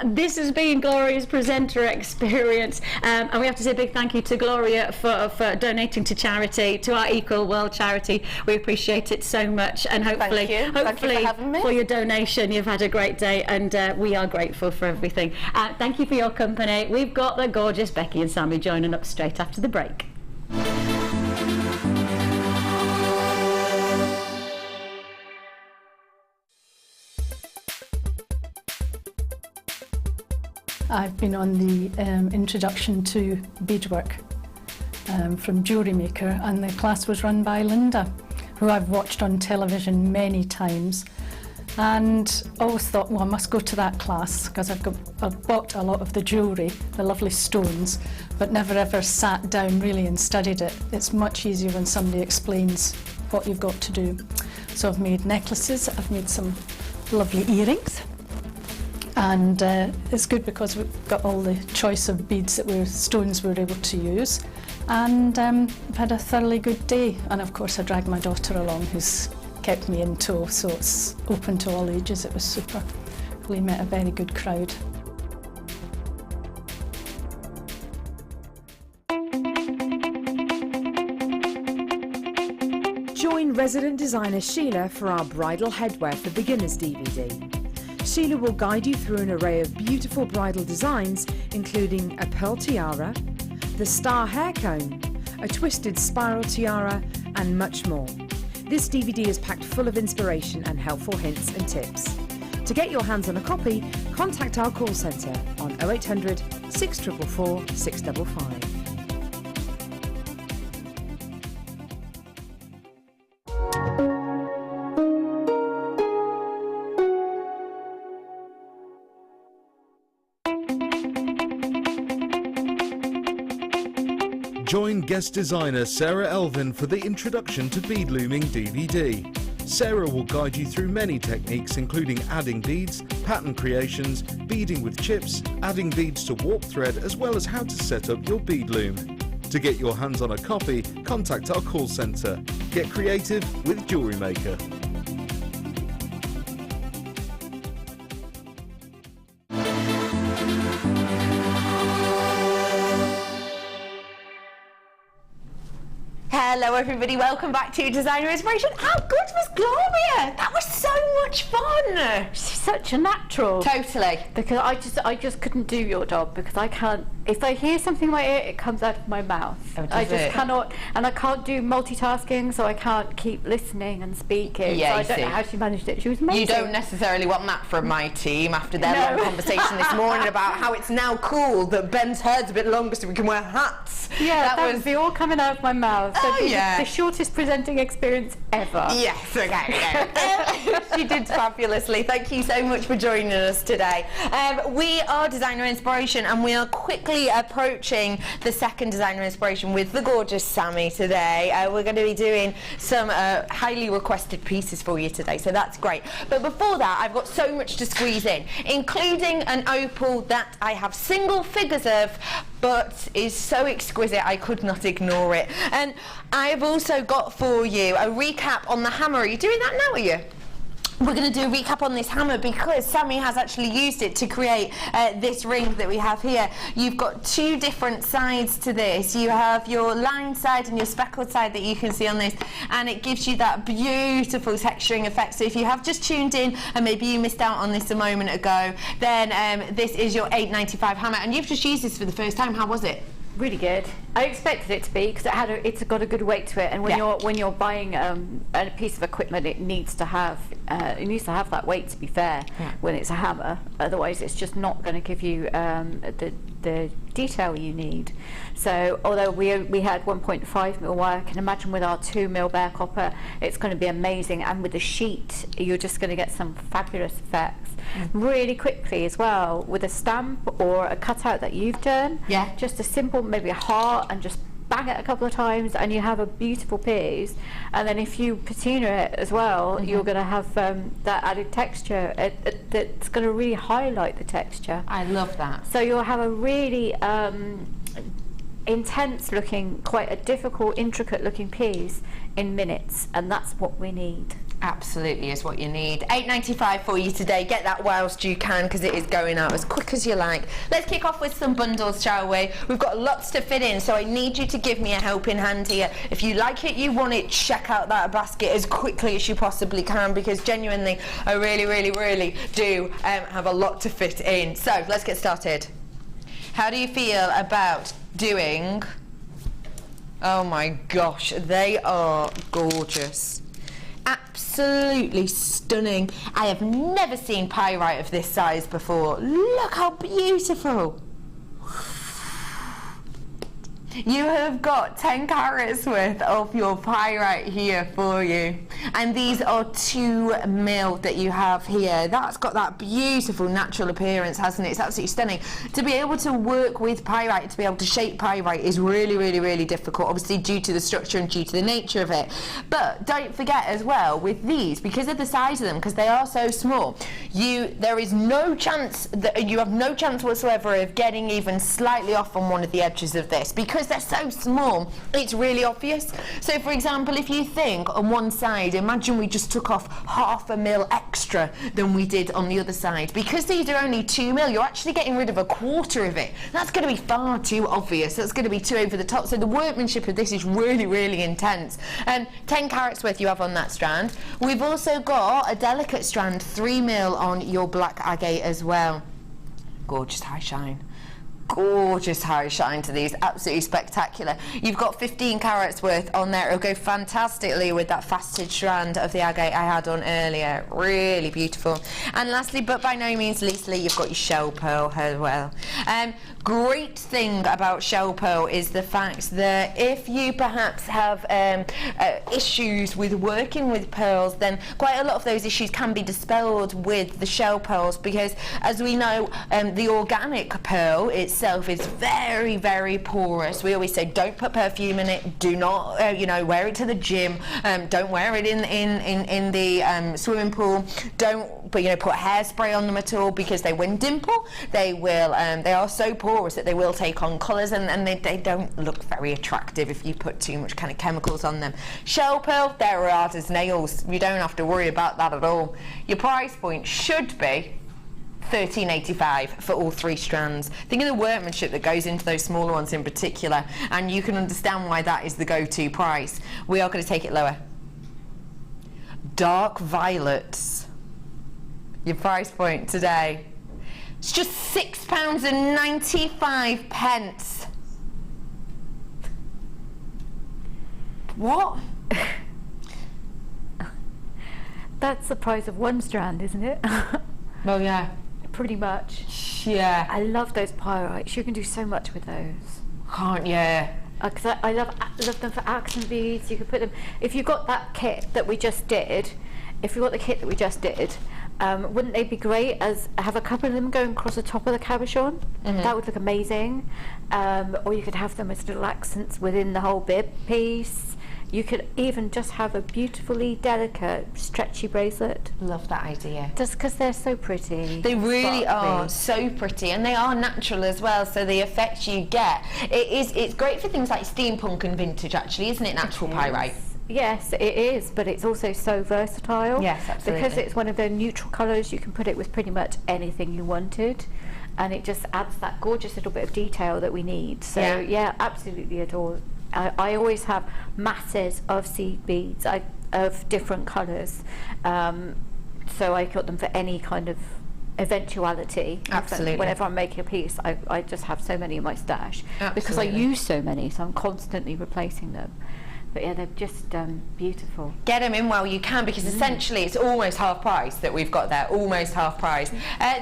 This has been Gloria's presenter experience. And we have to say a big thank you to Gloria for donating to charity, to our Equal World charity. We appreciate it so much. And hopefully, Thank you for having me. for your donation, you've had a great day. And we are grateful for everything. Thank you for your company. We've got the gorgeous Becky and Sammy joining up straight after the break. I've been on the introduction to beadwork from Jewellery Maker, and the class was run by Linda, who I've watched on television many times, and always thought, well, I must go to that class because I've bought a lot of the jewellery, the lovely stones, but never ever sat down really and studied it. It's much easier when somebody explains what you've got to do. So I've made necklaces, I've made some lovely earrings, and it's good because we've got all the choice of beads stones we're able to use, and I've had a thoroughly good day. And of course I dragged my daughter along, who's kept me in tow, so it's open to all ages. It was super. We met a very good crowd. Join resident designer Sheila for our Bridal Headwear for Beginners DVD. Sheila will guide you through an array of beautiful bridal designs, including a pearl tiara, the star hair cone, a twisted spiral tiara, and much more. This DVD is packed full of inspiration and helpful hints and tips. To get your hands on a copy, contact our call centre on 0800 644 655. Join guest designer Sarah Elvin for the Introduction to Bead Looming DVD. Sarah will guide you through many techniques, including adding beads, pattern creations, beading with chips, adding beads to warp thread, as well as how to set up your bead loom. To get your hands on a copy, contact our call centre. Get creative with Jewellery Maker. Hello everybody, welcome back to Designer Inspiration. How good was Gloria? That was so much fun. She's such a natural. Totally. Because I just couldn't do your job, because I can't, if I hear something in my ear, it comes out of my mouth. I just cannot, and I can't do multitasking, so I can't keep listening and speaking. Yeah, so I don't know how she managed it. She was amazing. You don't necessarily want that from my team after their long conversation this morning about how it's now cool that Ben's hair's a bit longer so we can wear hats. Yeah, that was all coming out of my mouth. So yeah. The shortest presenting experience ever. Yes, okay. She did fabulously. Thank you so much for joining us today. We are Designer Inspiration, and we are quickly approaching the second Designer Inspiration with the gorgeous Sammy today. We're going to be doing some highly requested pieces for you today, so that's great. But before that, I've got so much to squeeze in, including an opal that I have single figures of, but is so exquisite I could not ignore it. And I've also got for you a recap on the hammer. Are you doing that now, are you? We're going to do a recap on this hammer because Sammy has actually used it to create this ring that we have here. You've got two different sides to this. You have your lined side and your speckled side that you can see on this, and it gives you that beautiful texturing effect. So if you have just tuned in and maybe you missed out on this a moment ago, then this is your $8.95 hammer, and you've just used this for the first time. How was it? Really good. I expected it to be, because it's got a good weight to it, and when you're buying a piece of equipment, it needs to have that weight, to be fair, when it's a hammer. Otherwise it's just not going to give you the detail you need. So although we had 1.5 mil wire, I can imagine with our 2 mil bare copper it's going to be amazing, and with the sheet you're just going to get some fabulous effects really quickly as well, with a stamp or a cutout that you've done. Just a simple, maybe a heart, and just bang it a couple of times and you have a beautiful piece. And then if you patina it as well, you're going to have that added texture that's going to really highlight the texture. I love that. So you'll have a really intense looking, quite a difficult, intricate looking piece in minutes, and that's what we need. Absolutely is what you need. £8.95 for you today. Get that whilst you can, because it is going out as quick as you like. Let's kick off with some bundles, shall we? We've got lots to fit in, so I need you to give me a helping hand here. If you like it, you want it, check out that basket as quickly as you possibly can, because genuinely, I really do have a lot to fit in. So let's get started. How do you feel about doing... Oh my gosh, they are gorgeous. Absolutely stunning. I have never seen pyrite of this size before. Look how beautiful. You have got 10 carats worth of your pyrite here for you, and these are 2 mil that you have here. That's got that beautiful natural appearance, hasn't it? It's absolutely stunning. To be able to work with pyrite, to be able to shape pyrite is really difficult, obviously due to the structure and due to the nature of it. But don't forget as well, with these, because of the size of them, because they are so small, there is no chance that you have no chance whatsoever of getting even slightly off on one of the edges of this, because they're so small, it's really obvious. So for example, if you think on one side, imagine we just took off 0.5 mil extra than we did on the other side. Because these are only 2 mil, you're actually getting rid of 1/4 of it. That's going to be far too obvious. That's going to be too over the top. So the workmanship of this is really intense. 10 carats worth you have on that strand. We've also got a delicate strand, 3 mil on your black agate as well. Gorgeous high shine. Gorgeous high shine to these, absolutely spectacular. You've got 15 carats worth on there. It'll go fantastically with that faceted strand of the agate I had on earlier. Really beautiful. And lastly, but by no means leastly, you've got your shell pearl as well. Great thing about shell pearl is the fact that if you perhaps have issues with working with pearls, then quite a lot of those issues can be dispelled with the shell pearls, because as we know, the organic pearl itself is very porous. We always say don't put perfume in it, do not wear it to the gym, don't wear it in the swimming pool, don't put hairspray on them at all, because when dimple, they will they are so porous that they will take on colours, and they don't look very attractive if you put too much kind of chemicals on them. Shell pearl, they're hard as nails. You don't have to worry about that at all. Your price point should be £13.85 for all 3 strands. Think of the workmanship that goes into those smaller ones in particular, and you can understand why that is the go-to price. We are going to take it lower. Dark violets. Your price point today, it's just £6.95. What? That's the price of 1 strand, isn't it? Well, yeah. Pretty much. Yeah. I love those pyrites. You can do so much with those. Can't you? Because I love them for accent beads. You could put them, if you got that kit that we just did, wouldn't they be great as have a couple of them going across the top of the cabochon? That would look amazing. Or you could have them as little accents within the whole bib piece. You could even just have a beautifully delicate stretchy bracelet. Love that idea. Just because they're so pretty. They really are so pretty, and they are natural as well, so the effect you get, it's great for things like steampunk and vintage actually, isn't it, natural pyrite? Yes, it is, but it's also so versatile. Yes, absolutely. Because it's one of the neutral colours, you can put it with pretty much anything you wanted, and it just adds that gorgeous little bit of detail that we need. So yeah, absolutely adore. I always have masses of seed beads of different colours, so I got them for any kind of eventuality. Absolutely. Whenever I'm making a piece, I just have so many in my stash. Absolutely. Because I use so many, so I'm constantly replacing them. But yeah, they're just beautiful. Get them in while you can, because essentially it's almost half price that we've got there, almost half price.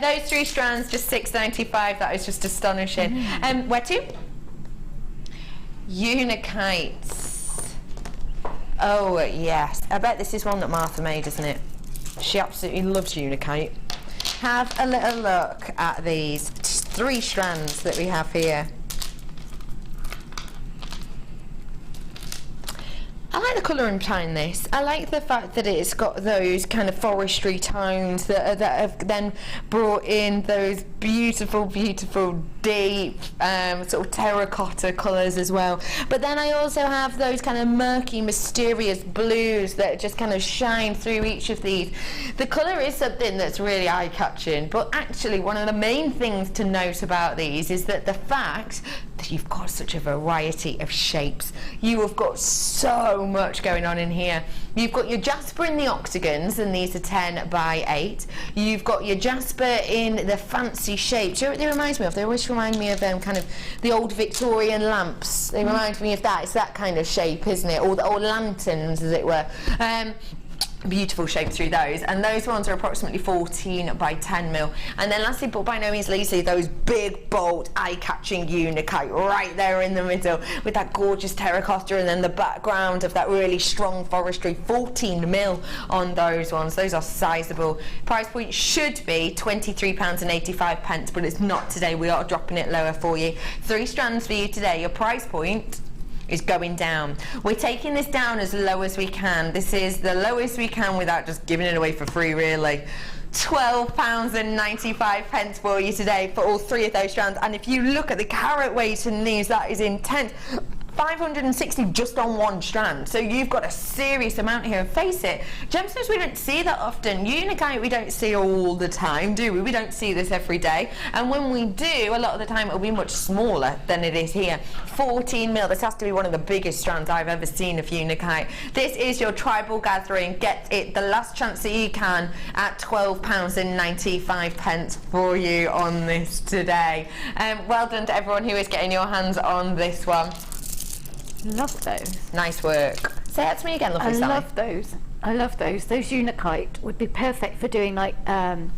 Those 3 strands, just £6.95. That is just astonishing. Where to? Unikites. Oh yes, I bet this is one that Martha made, isn't it? She absolutely loves Unikite. Have a little look at these 3 strands that we have here. I like the colouring behind this. I like the fact that it's got those kind of forestry tones that have then brought in those beautiful, beautiful, deep sort of terracotta colours as well. But then I also have those kind of murky, mysterious blues that just kind of shine through each of these. The colour is something that's really eye-catching, but actually one of the main things to note about these is that the fact that you've got such a variety of shapes. You have got so much going on in here. You've got your jasper in the octagons, and these are 10 by 8. You've got your jasper in the fancy shapes. Do you know what they remind me of? They always remind me of kind of the old Victorian lamps. They remind me of that. It's that kind of shape, isn't it? Or lanterns, as it were. Beautiful shape through those, and those ones are approximately 14 by 10 mil. And then lastly, but by no means leastly, those big, bold, eye-catching unakite right there in the middle with that gorgeous terracotta, and then the background of that really strong forestry. 14 mil on those ones. Those are sizable. Price point should be £23.85, but it's not today. We are dropping it lower for you. 3 strands for you today. Your price point is going down. We're taking this down as low as we can. This is the lowest we can without just giving it away for free, really. £12.95 for you today for all 3 of those strands. And if you look at the carat weight in these, that is intense. 560 just on 1 strand, so you've got a serious amount here. And face it, gemstones we don't see that often. Unakite we don't see all the time, do we? We don't see this every day, and when we do, a lot of the time it'll be much smaller than it is here. 14 mil, this has to be one of the biggest strands I've ever seen of unakite. This is your tribal gathering. Get it the last chance that you can at £12.95 for you on this today. Well done to everyone who is getting your hands on this one. Love those. Nice work. Say that to me again, lovely Sally. I love those. I love those. Those unakite would be perfect for doing like an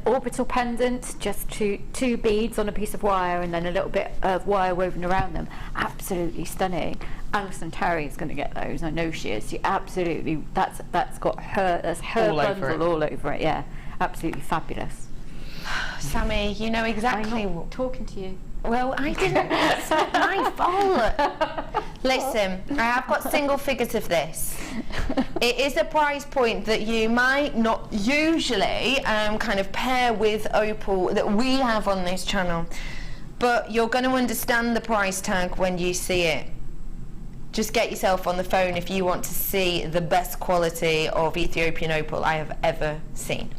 orbital pendant, just 2 beads on a piece of wire and then a little bit of wire woven around them. Absolutely stunning. Alison Terry is going to get those. I know she is. She absolutely. That's got her. That's her bundle all over it. Yeah, absolutely fabulous. Sammy, you know exactly. I'm not talking to you. Well, I didn't. It's not my fault. Listen, I have got single figures of this. It is a price point that you might not usually kind of pair with opal that we have on this channel, but you're going to understand the price tag when you see it. Just get yourself on the phone if you want to see the best quality of Ethiopian opal I have ever seen.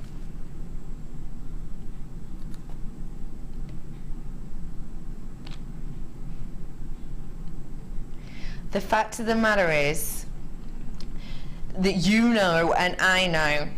The fact of the matter is that you know and I know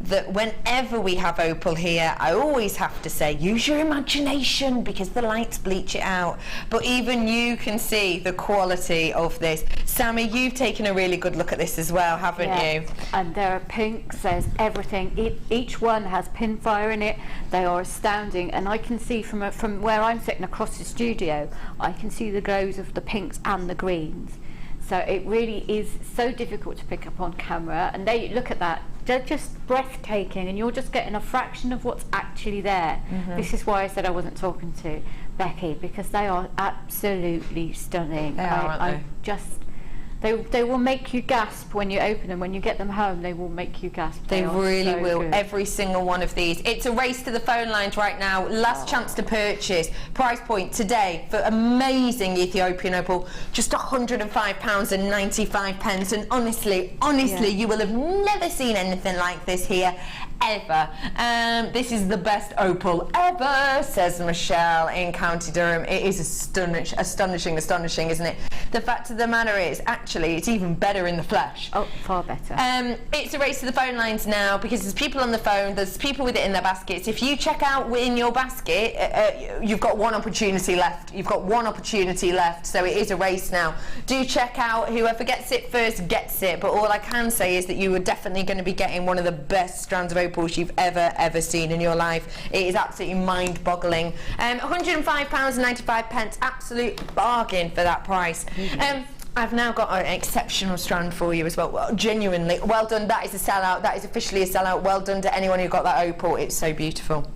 that whenever we have opal here, I always have to say, use your imagination because the lights bleach it out. But even you can see the quality of this. Sammy, you've taken a really good look at this as well, haven't you? And there are pinks, there's everything. Each one has pin fire in it. They are astounding. And I can see from where I'm sitting across the studio, I can see the glows of the pinks and the greens. So it really is so difficult to pick up on camera. And they look at that. They're just breathtaking, and you're just getting a fraction of what's actually there. This is why I said I wasn't talking to Becky, because they are absolutely stunning. They are, aren't they? They will make you gasp when you open them. When you get them home, they will make you gasp. They really will. Good. Every single one of these. It's a race to the phone lines right now. Last chance to purchase. Price point today for amazing Ethiopian opal, just £105.95. And honestly, you will have never seen anything like this here. Ever. This is the best opal ever, says Michelle in County Durham. It is astonishing, isn't it? The fact of the matter is, actually, it's even better in the flesh. Oh, far better. It's a race to the phone lines now, because there's people on the phone, there's people with it in their baskets. If you check out in your basket, you've got one opportunity left. So it is a race now. Do check out. Whoever gets it first gets it. But all I can say is that you are definitely going to be getting one of the best strands of opals you've ever seen in your life. It is absolutely mind-boggling. £105.95, absolute bargain for that price. I've now got an exceptional strand for you as well. Genuinely, well done. That is a sellout. That is officially a sellout. Well done to anyone who got that opal. It's so beautiful.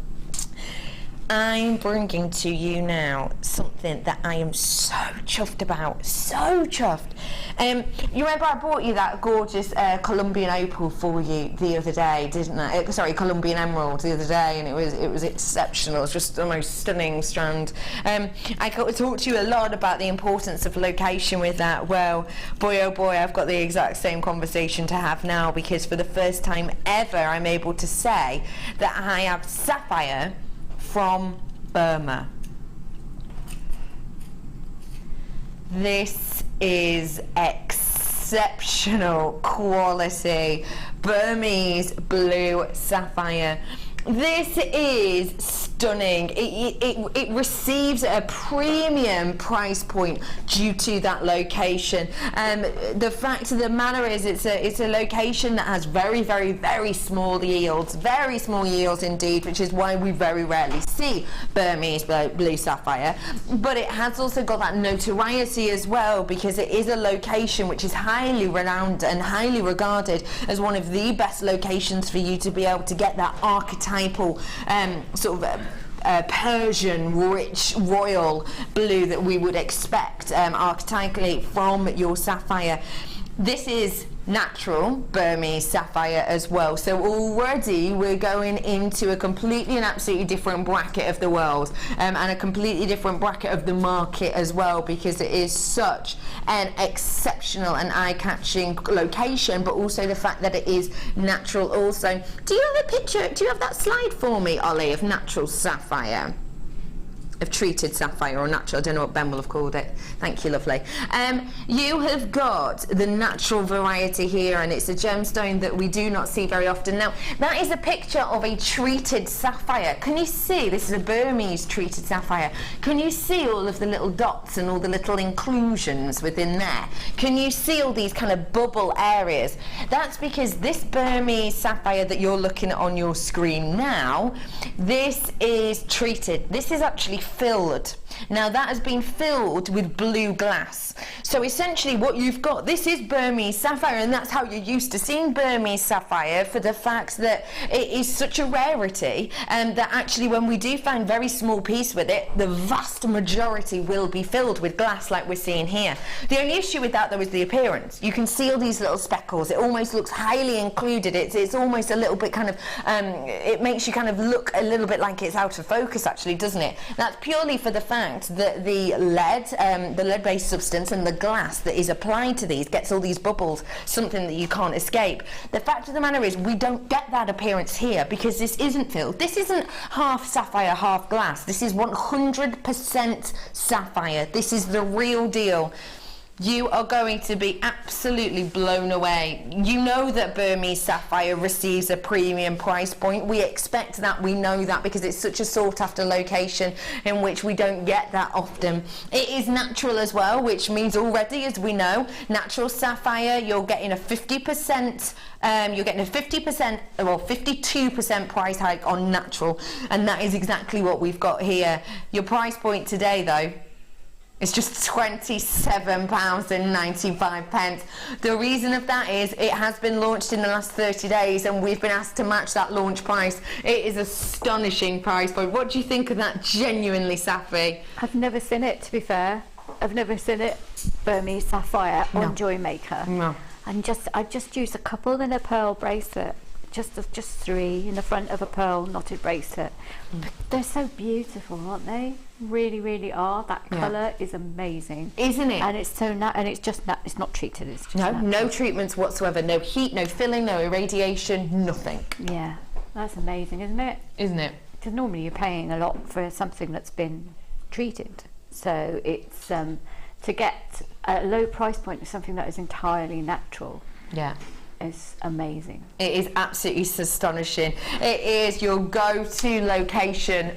I'm bringing to you now something that I am so chuffed about, so chuffed. You remember I bought you that gorgeous Colombian opal for you the other day, didn't I? Sorry, Colombian emerald the other day, and it was exceptional. It was just the most stunning strand. I got to talk to you a lot about the importance of location with that. Well, boy oh boy, I've got the exact same conversation to have now, because for the first time ever I'm able to say that I have sapphire from Burma. This is exceptional quality Burmese blue sapphire. This is stunning. It receives a premium price point due to that location. The fact of the matter is it's a location that has very, very, very small yields indeed, which is why we very rarely see Burmese blue sapphire. But it has also got that notoriety as well, because it is a location which is highly renowned and highly regarded as one of the best locations for you to be able to get that archetypal sort of Persian rich royal blue that we would expect archetypally from your sapphire. This is natural Burmese sapphire as well, so already we're going into a completely and absolutely different bracket of the world, and a completely different bracket of the market as well, because it is such an exceptional and eye-catching location, but also the fact that it is natural also. Do you have a picture, do you have that slide for me, Ollie, of natural sapphire? Of treated sapphire or natural, I don't know what Ben will have called it. Thank you, lovely. You have got the natural variety here, and it's a gemstone that we do not see very often. Now, that is a picture of a treated sapphire. Can you see? This is a Burmese treated sapphire. Can you see all of the little dots and all the little inclusions within there? Can you see all these kind of bubble areas? That's because this Burmese sapphire that you're looking at on your screen now, this is treated. This is actually filled. Now that has been filled with blue glass. So essentially what you've got, this is Burmese sapphire, and that's how you're used to seeing Burmese sapphire, for the fact that it is such a rarity, and that actually when we do find very small piece with it, the vast majority will be filled with glass like we're seeing here. The only issue with that though is the appearance. You can see all these little speckles. It almost looks highly included. It's almost a little bit kind of, it makes you kind of look a little bit like it's out of focus actually, doesn't it? That's purely for the fact that the lead-based substance and the glass that is applied to these gets all these bubbles, something that you can't escape. The fact of the matter is we don't get that appearance here because this isn't filled. This isn't half sapphire, half glass. This is 100% sapphire. This is the real deal. You are going to be absolutely blown away. You know that Burmese sapphire receives a premium price point. We expect that, we know that, because it's such a sought after location in which we don't get that often. It is natural as well, which means already, as we know, natural sapphire, you're getting a 50%, you're getting a 50%, well 52% price hike on natural, and that is exactly what we've got here. Your price point today though, it's just £27.95. The reason of that is it has been launched in the last 30 days and we've been asked to match that launch price. It is an astonishing price point. What do you think of that, genuinely, Safi? I've never seen it, to be fair. I've never seen it, Burmese sapphire, on Jewellery No. And I've just used a couple in a pearl bracelet. Just 3 in the front of a pearl knotted bracelet. But they're so beautiful, aren't they? Really, really are. That colour is amazing, isn't it? And it's so and it's just it's not treated. It's just no treatments whatsoever. No heat, no filling, no irradiation, nothing. Yeah, that's amazing, isn't it? Isn't it? Because normally you're paying a lot for something that's been treated. So it's to get a low price point of something that is entirely natural. Yeah. Is amazing. It is absolutely astonishing. It is your go-to location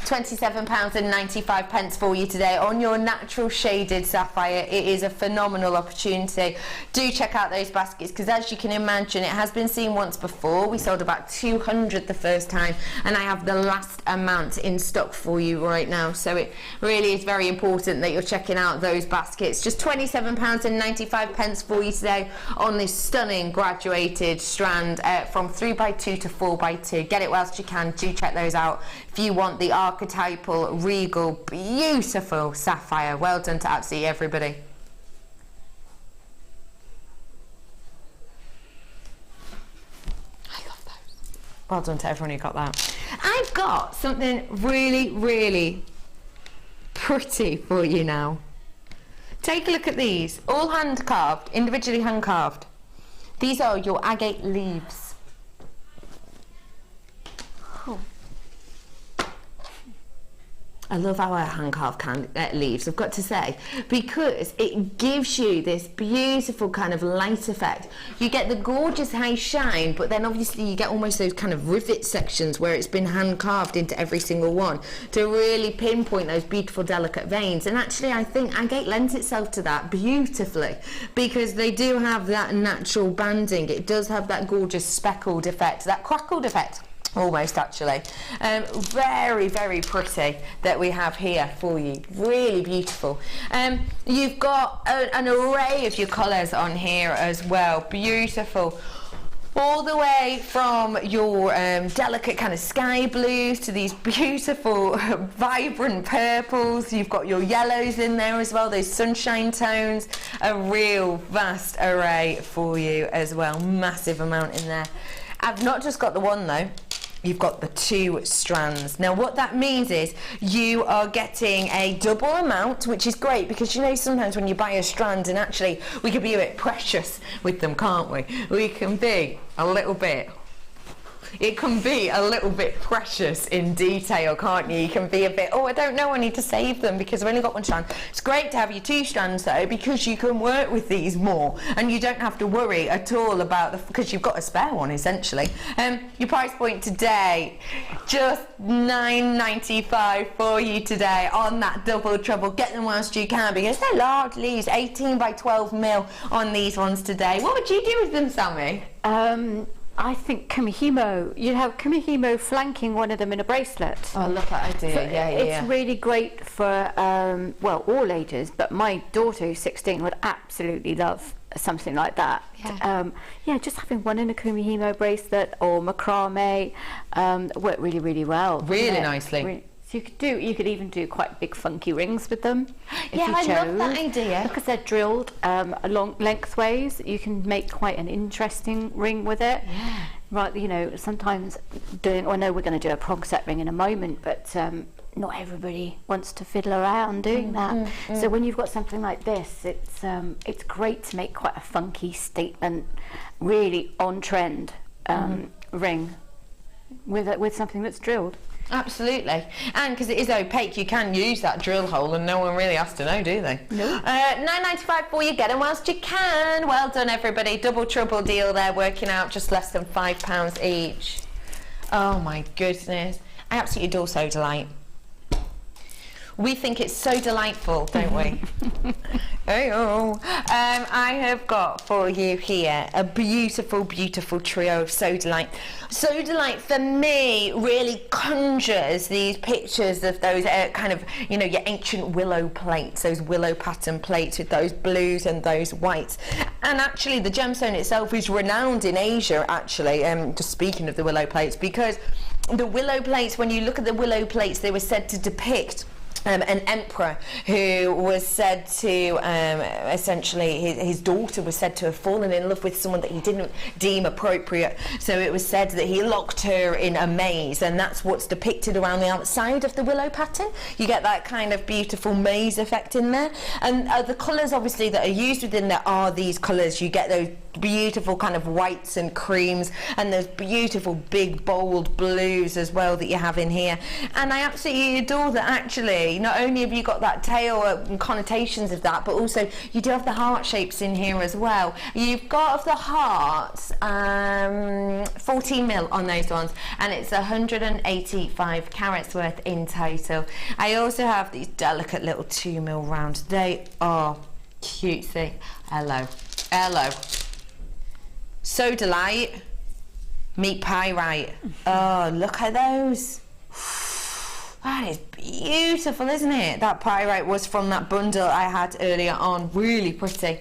£27.95 for you today on your natural shaded sapphire. It is a phenomenal opportunity. Do check out those baskets, because as you can imagine, it has been seen once before. We sold about 200 the first time, and I have the last amount in stock for you right now. So it really is very important that you're checking out those baskets. Just £27.95 for you today on this stunning graduated strand from 3x2 to 4x2. Get it whilst you can. Do check those out if you want the archetypal, regal, beautiful sapphire. Well done to absolutely everybody. I love those. Well done to everyone who got that. I've got something really, really pretty for you now. Take a look at these. All hand carved, individually hand carved. These are your agate leaves. Oh. I love our hand-carved leaves, I've got to say, because it gives you this beautiful kind of light effect. You get the gorgeous high shine, but then obviously you get almost those kind of rivet sections where it's been hand-carved into every single one to really pinpoint those beautiful, delicate veins. And actually, I think agate lends itself to that beautifully, because they do have that natural banding. It does have that gorgeous speckled effect, that crackled effect. Almost, actually. Very, very pretty that we have here for you. Really beautiful. You've got an array of your colours on here as well. Beautiful. All the way from your delicate kind of sky blues to these beautiful vibrant purples. You've got your yellows in there as well, those sunshine tones. A real vast array for you as well. Massive amount in there. I've not just got the one though. You've got the 2 strands. Now what that means is you are getting a double amount, which is great, because you know sometimes when you buy a strand, and actually we can be a bit precious with them, can't we? We can be a little bit. It can be a little bit precious in detail, can't you? You can be a bit, oh, I don't know, I need to save them because I've only got 1 strand. It's great to have your 2 strands though, because you can work with these more and you don't have to worry at all about because you've got a spare one essentially. Your price point today, just £9.95 for you today on that double trouble. Get them whilst you can, because they're large leaves, 18 by 12 mil on these ones today. What would you do with them, Sammy? I think Kumihimo, you'd have Kumihimo flanking one of them in a bracelet. Oh, I love that idea. It's really great for, well, all ages, but my daughter, who's 16, would absolutely love something like that. Yeah, just having one in a Kumihimo bracelet or macrame work really, really well. Really nicely. So you could even do quite big funky rings with them. Yeah, I love that idea. Because they're drilled along lengthways, you can make quite an interesting ring with it. Yeah. Right, you know, sometimes I know we're going to do a prong set ring in a moment, but not everybody wants to fiddle around doing that. So when you've got something like this, it's great to make quite a funky statement, really on trend ring with something that's drilled. Absolutely, and because it is opaque, you can use that drill hole and no one really has to know, do they? No. £9.95 for you, get them whilst you can. Well done everybody, double trouble deal there, working out just less than £5 each. Oh my goodness, I absolutely adore Sodalite. We think it's so delightful, don't we? Hey-oh. I have got for you here a beautiful, beautiful trio of Sodalite. Sodalite, for me, really conjures these pictures of those kind of, you know, your ancient willow plates, those willow pattern plates with those blues and those whites. And actually, the gemstone itself is renowned in Asia, actually, just speaking of the willow plates, because the willow plates, when you look at the willow plates, they were said to depict an emperor who was said to essentially his daughter was said to have fallen in love with someone that he didn't deem appropriate, so it was said that he locked her in a maze, and that's what's depicted around the outside of the willow pattern. You get that kind of beautiful maze effect in there, and the colours obviously that are used within there are these colours. You get those beautiful kind of whites and creams and those beautiful big bold blues as well that you have in here, and I absolutely adore that. Actually, not only have you got that tail and connotations of that, but also you do have the heart shapes in here as well. You've got of the hearts 4 14 mil on those ones, and it's 185 carats worth in total. I also have these delicate little 2 mil rounds. They are cutesy. Hello. Sodalite meet pyrite. Oh, look at those. That is beautiful, isn't it? That pyrite was from that bundle I had earlier on. Really pretty.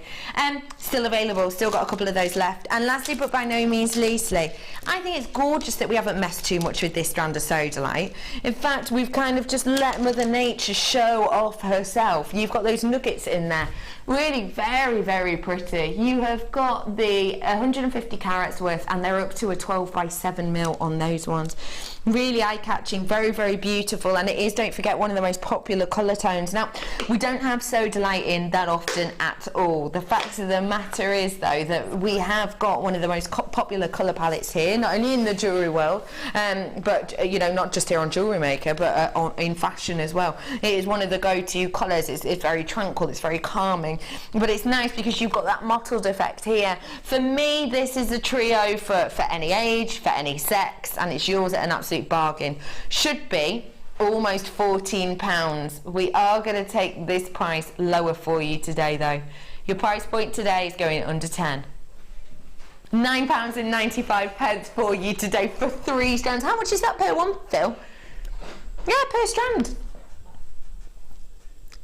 Still available, still got a couple of those left. And lastly, but by no means leastly, I think it's gorgeous that we haven't messed too much with this strand of Sodalite. In fact, we've kind of just let Mother Nature show off herself. You've got those nuggets in there. Really very, very pretty. You have got the 150 carats worth, and they're up to a 12 by 7 mil on those ones. Really eye-catching, very, very beautiful, and it is, don't forget, one of the most popular colour tones. Now, we don't have Sodalite in that often at all. The fact of the matter is, though, that we have got one of the most popular colour palettes here, not only in the jewellery world, but, you know, not just here on Jewellery Maker, but in fashion as well. It is one of the go-to colours. It's very tranquil, it's very calming, but it's nice because you've got that mottled effect here. For me, this is a trio for any age, for any sex, and it's yours at an absolute bargain. Should be almost £14. We are going to take this price lower for you today, though. Your price point today is going under 10. £9.95 for you today for 3 strands. How much is that per one, Phil? Yeah, per strand.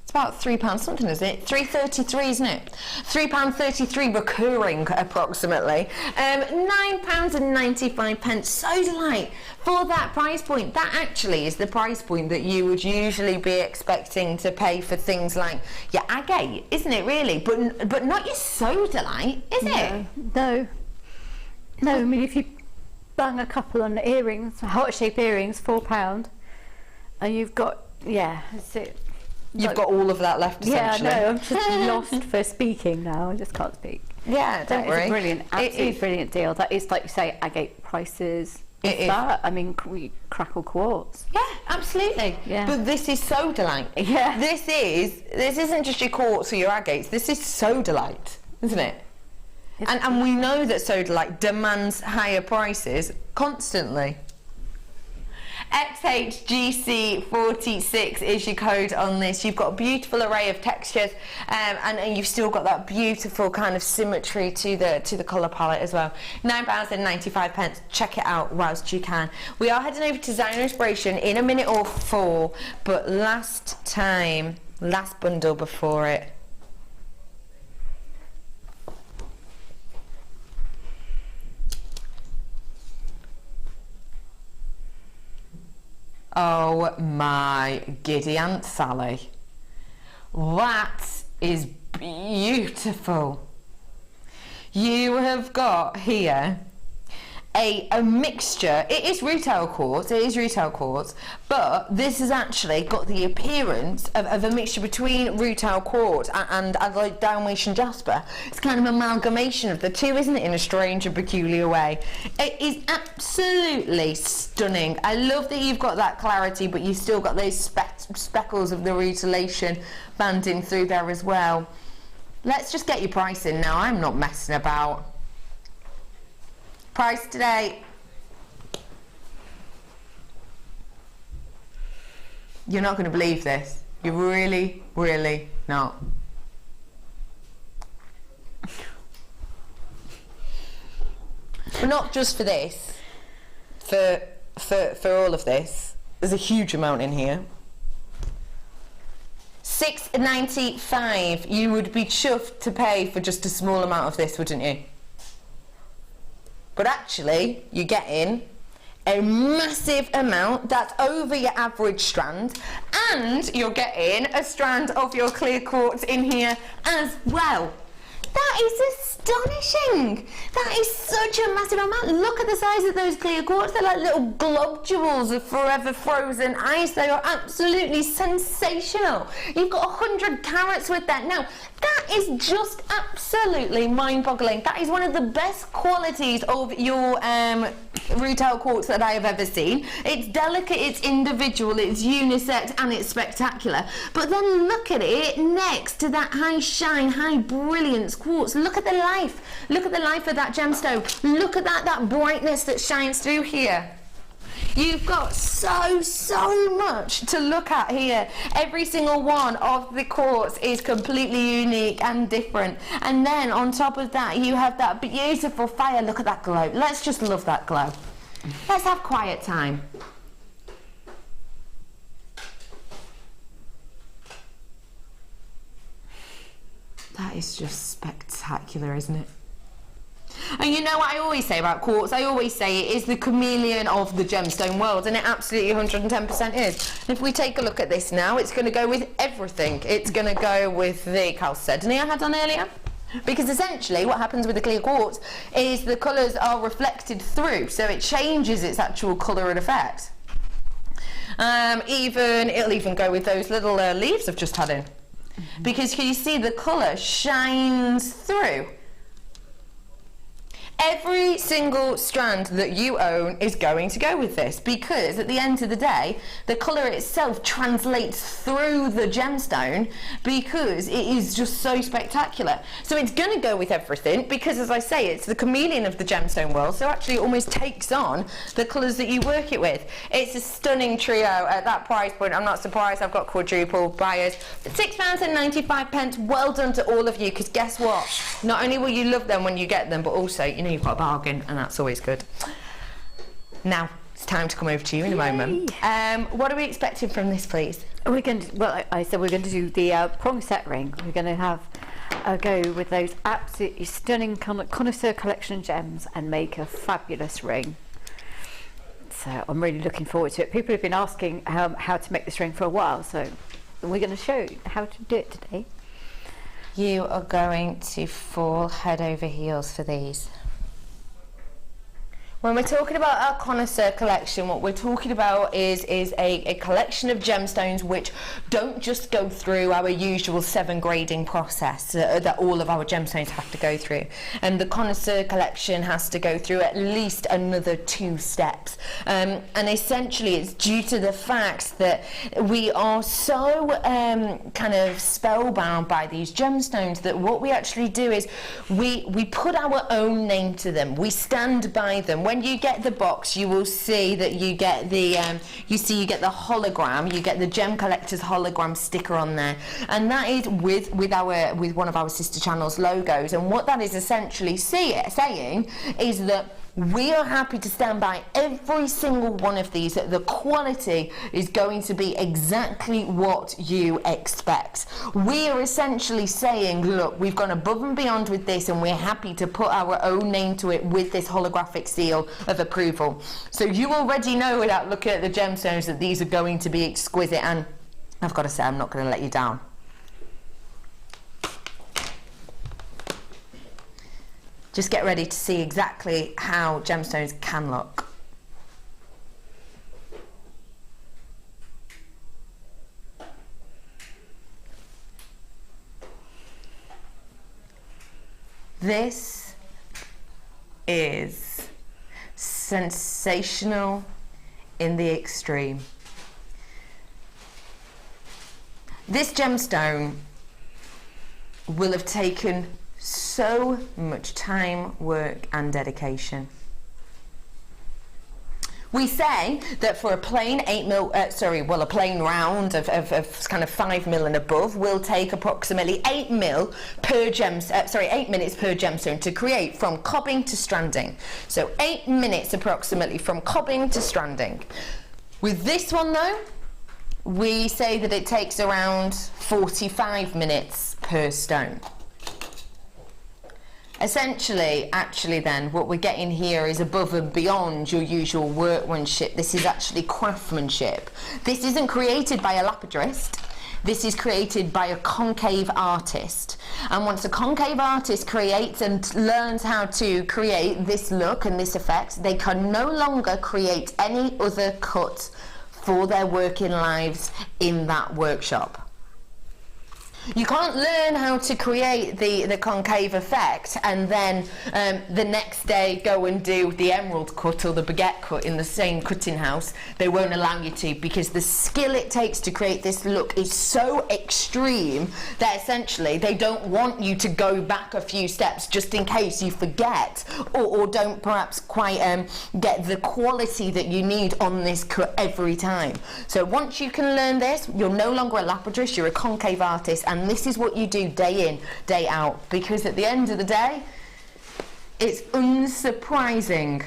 It's about £3 something, isn't it? £3.33, isn't it? £3.33 recurring, approximately. £9.95 Sodalite for that price point. That actually is the price point that you would usually be expecting to pay for things like your agate, isn't it? Really, but not your Sodalite, is it? No. I mean, if you bang a couple on the earrings, heart-shaped earrings, £4, and you've got that's it. You've got all of that left, essentially. Yeah, no, I'm just lost for speaking now. I just can't speak. Yeah, don't worry. It's a brilliant, absolutely brilliant deal. That is, like you say, agate prices. I mean, we crackle quartz. Yeah, absolutely. Yeah. But this is Sodalite. Yeah. This isn't just your quartz or your agates. This is Sodalite, isn't it? And we know that Sodalite demands higher prices constantly. XHGC46 is your code on this. You've got a beautiful array of textures, and you've still got that beautiful kind of symmetry to the colour palette as well. £9.95. Check it out whilst you can. We are heading over to Designer Inspiration in a minute or 4, but last bundle before it. Oh my giddy Aunt Sally. That is beautiful. You have got here a mixture. It is retail quartz, but this has actually got the appearance of a mixture between retail quartz and like Dalmatian jasper. It's kind of an amalgamation of the two, isn't it, in a strange and peculiar way. It is absolutely stunning. I love that you've got that clarity, but you've still got those speckles of the rutilation banding through there as well. Let's just get your price in now. I'm not messing about. Price today. You're not going to believe this. You're really, really not. But not just for this. For all of this. There's a huge amount in here. £6.95. You would be chuffed to pay for just a small amount of this, wouldn't you? But actually, you're getting a massive amount that's over your average strand, and you're getting a strand of your clear quartz in here as well. That is astonishing. That is such a massive amount. Look at the size of those clear quartz. They're like little globules of forever frozen ice. They are absolutely sensational. You've got 100 carats with that. Now, that is just absolutely mind-boggling. That is one of the best qualities of your retail quartz that I have ever seen. It's delicate, it's individual, it's unisex, and it's spectacular. But then look at it next to that high shine, high brilliance quartz. Look at the life. Look at the life of that gemstone. Look at that brightness that shines through here. You've got so much to look at here. Every single one of the quartz is completely unique and different. And then on top of that, you have that beautiful fire. Look at that glow. Let's just love that glow. Let's have quiet time. That is just spectacular, isn't it? And you know what I always say about quartz? I always say it is the chameleon of the gemstone world, and it absolutely 110% is. If we take a look at this now, it's going to go with everything. It's going to go with the chalcedony I had on earlier, because essentially what happens with the clear quartz is the colours are reflected through, so it changes its actual colour and effect. It'll even go with those little leaves I've just had in, because you see the colour shines through. Every single strand that you own is going to go with this, because at the end of the day, the colour itself translates through the gemstone because it is just so spectacular. So it's going to go with everything because, as I say, it's the chameleon of the gemstone world, so actually it almost takes on the colours that you work it with. It's a stunning trio at that price point. I'm not surprised I've got quadruple buyers. £6.95. Well done to all of you, because guess what? Not only will you love them when you get them, but also, you know, you've got a bargain, and that's always good. Now it's time to come over to you in a moment. What are we expecting from this, please? We're going to, well, I said we're going to do the prong set ring. We're going to have a go with those absolutely stunning connoisseur collection gems and make a fabulous ring. So I'm really looking forward to it. People have been asking how to make this ring for a while, so we're going to show you how to do it today. You are going to fall head over heels for these. When we're talking about our connoisseur collection, what we're talking about is a collection of gemstones which don't just go through our usual 7 grading process that all of our gemstones have to go through. And the connoisseur collection has to go through at least another 2 steps. And essentially it's due to the fact that we are so kind of spellbound by these gemstones that what we actually do is we put our own name to them. We stand by them. When you get the box, you will see that you get the you get the hologram, you get the gem collector's hologram sticker on there, and that is with one of our sister channels logos. And what that is essentially saying is that we are happy to stand by every single one of these, that the quality is going to be exactly what you expect. We are essentially saying, look, we've gone above and beyond with this, and we're happy to put our own name to it with this holographic seal of approval. So you already know, without looking at the gemstones, that these are going to be exquisite, and I've got to say, I'm not going to let you down. Just get ready to see exactly how gemstones can look. This is sensational in the extreme. This gemstone will have taken so much time, work and dedication. We say that for a plain a plain round of kind of 5 mil and above will take approximately 8 minutes per gemstone to create, from cobbing to stranding. So 8 minutes approximately from cobbing to stranding. With this one though, we say that it takes around 45 minutes per stone. Essentially, actually then, what we're getting here is above and beyond your usual workmanship. This is actually craftsmanship. This isn't created by a lapidrist. This is created by a concave artist. And once a concave artist creates and learns how to create this look and this effect, they can no longer create any other cut for their working lives in that workshop. You can't learn how to create the concave effect and then the next day go and do the emerald cut or the baguette cut in the same cutting house. They won't allow you to, because the skill it takes to create this look is so extreme that essentially they don't want you to go back a few steps just in case you forget or don't perhaps quite get the quality that you need on this cut every time. So once you can learn this, you're no longer a lapidress, you're a concave artist, and this is what you do day in, day out, because at the end of the day, it's unsurprising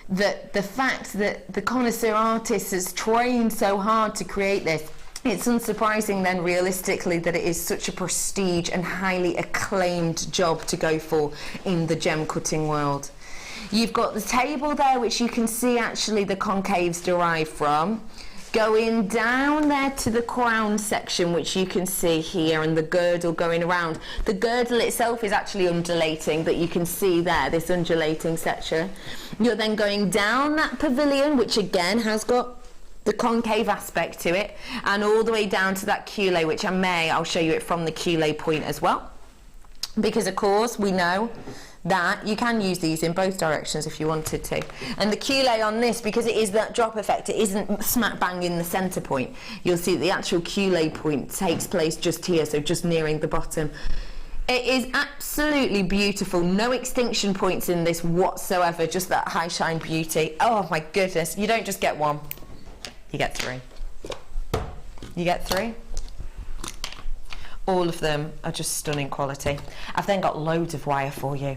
that the fact that the connoisseur artist has trained so hard to create this, it's unsurprising then realistically that it is such a prestige and highly acclaimed job to go for in the gem cutting world. You've got the table there, which you can see actually the concaves derive from. Going down there to the crown section, which you can see here, and the girdle going around. The girdle itself is actually undulating, that you can see there, this undulating section. You're then going down that pavilion, which again has got the concave aspect to it, and all the way down to that culée, which I'll show you it from the culée point as well. Because of course we know that you can use these in both directions if you wanted to. And the culée on this, because it is that drop effect, it isn't smack bang in the centre point. You'll see that the actual culée point takes place just here, so just nearing the bottom. It is absolutely beautiful. No extinction points in this whatsoever, just that high shine beauty. Oh my goodness, you don't just get one, you get three. You get three. All of them are just stunning quality. I've then got loads of wire for you.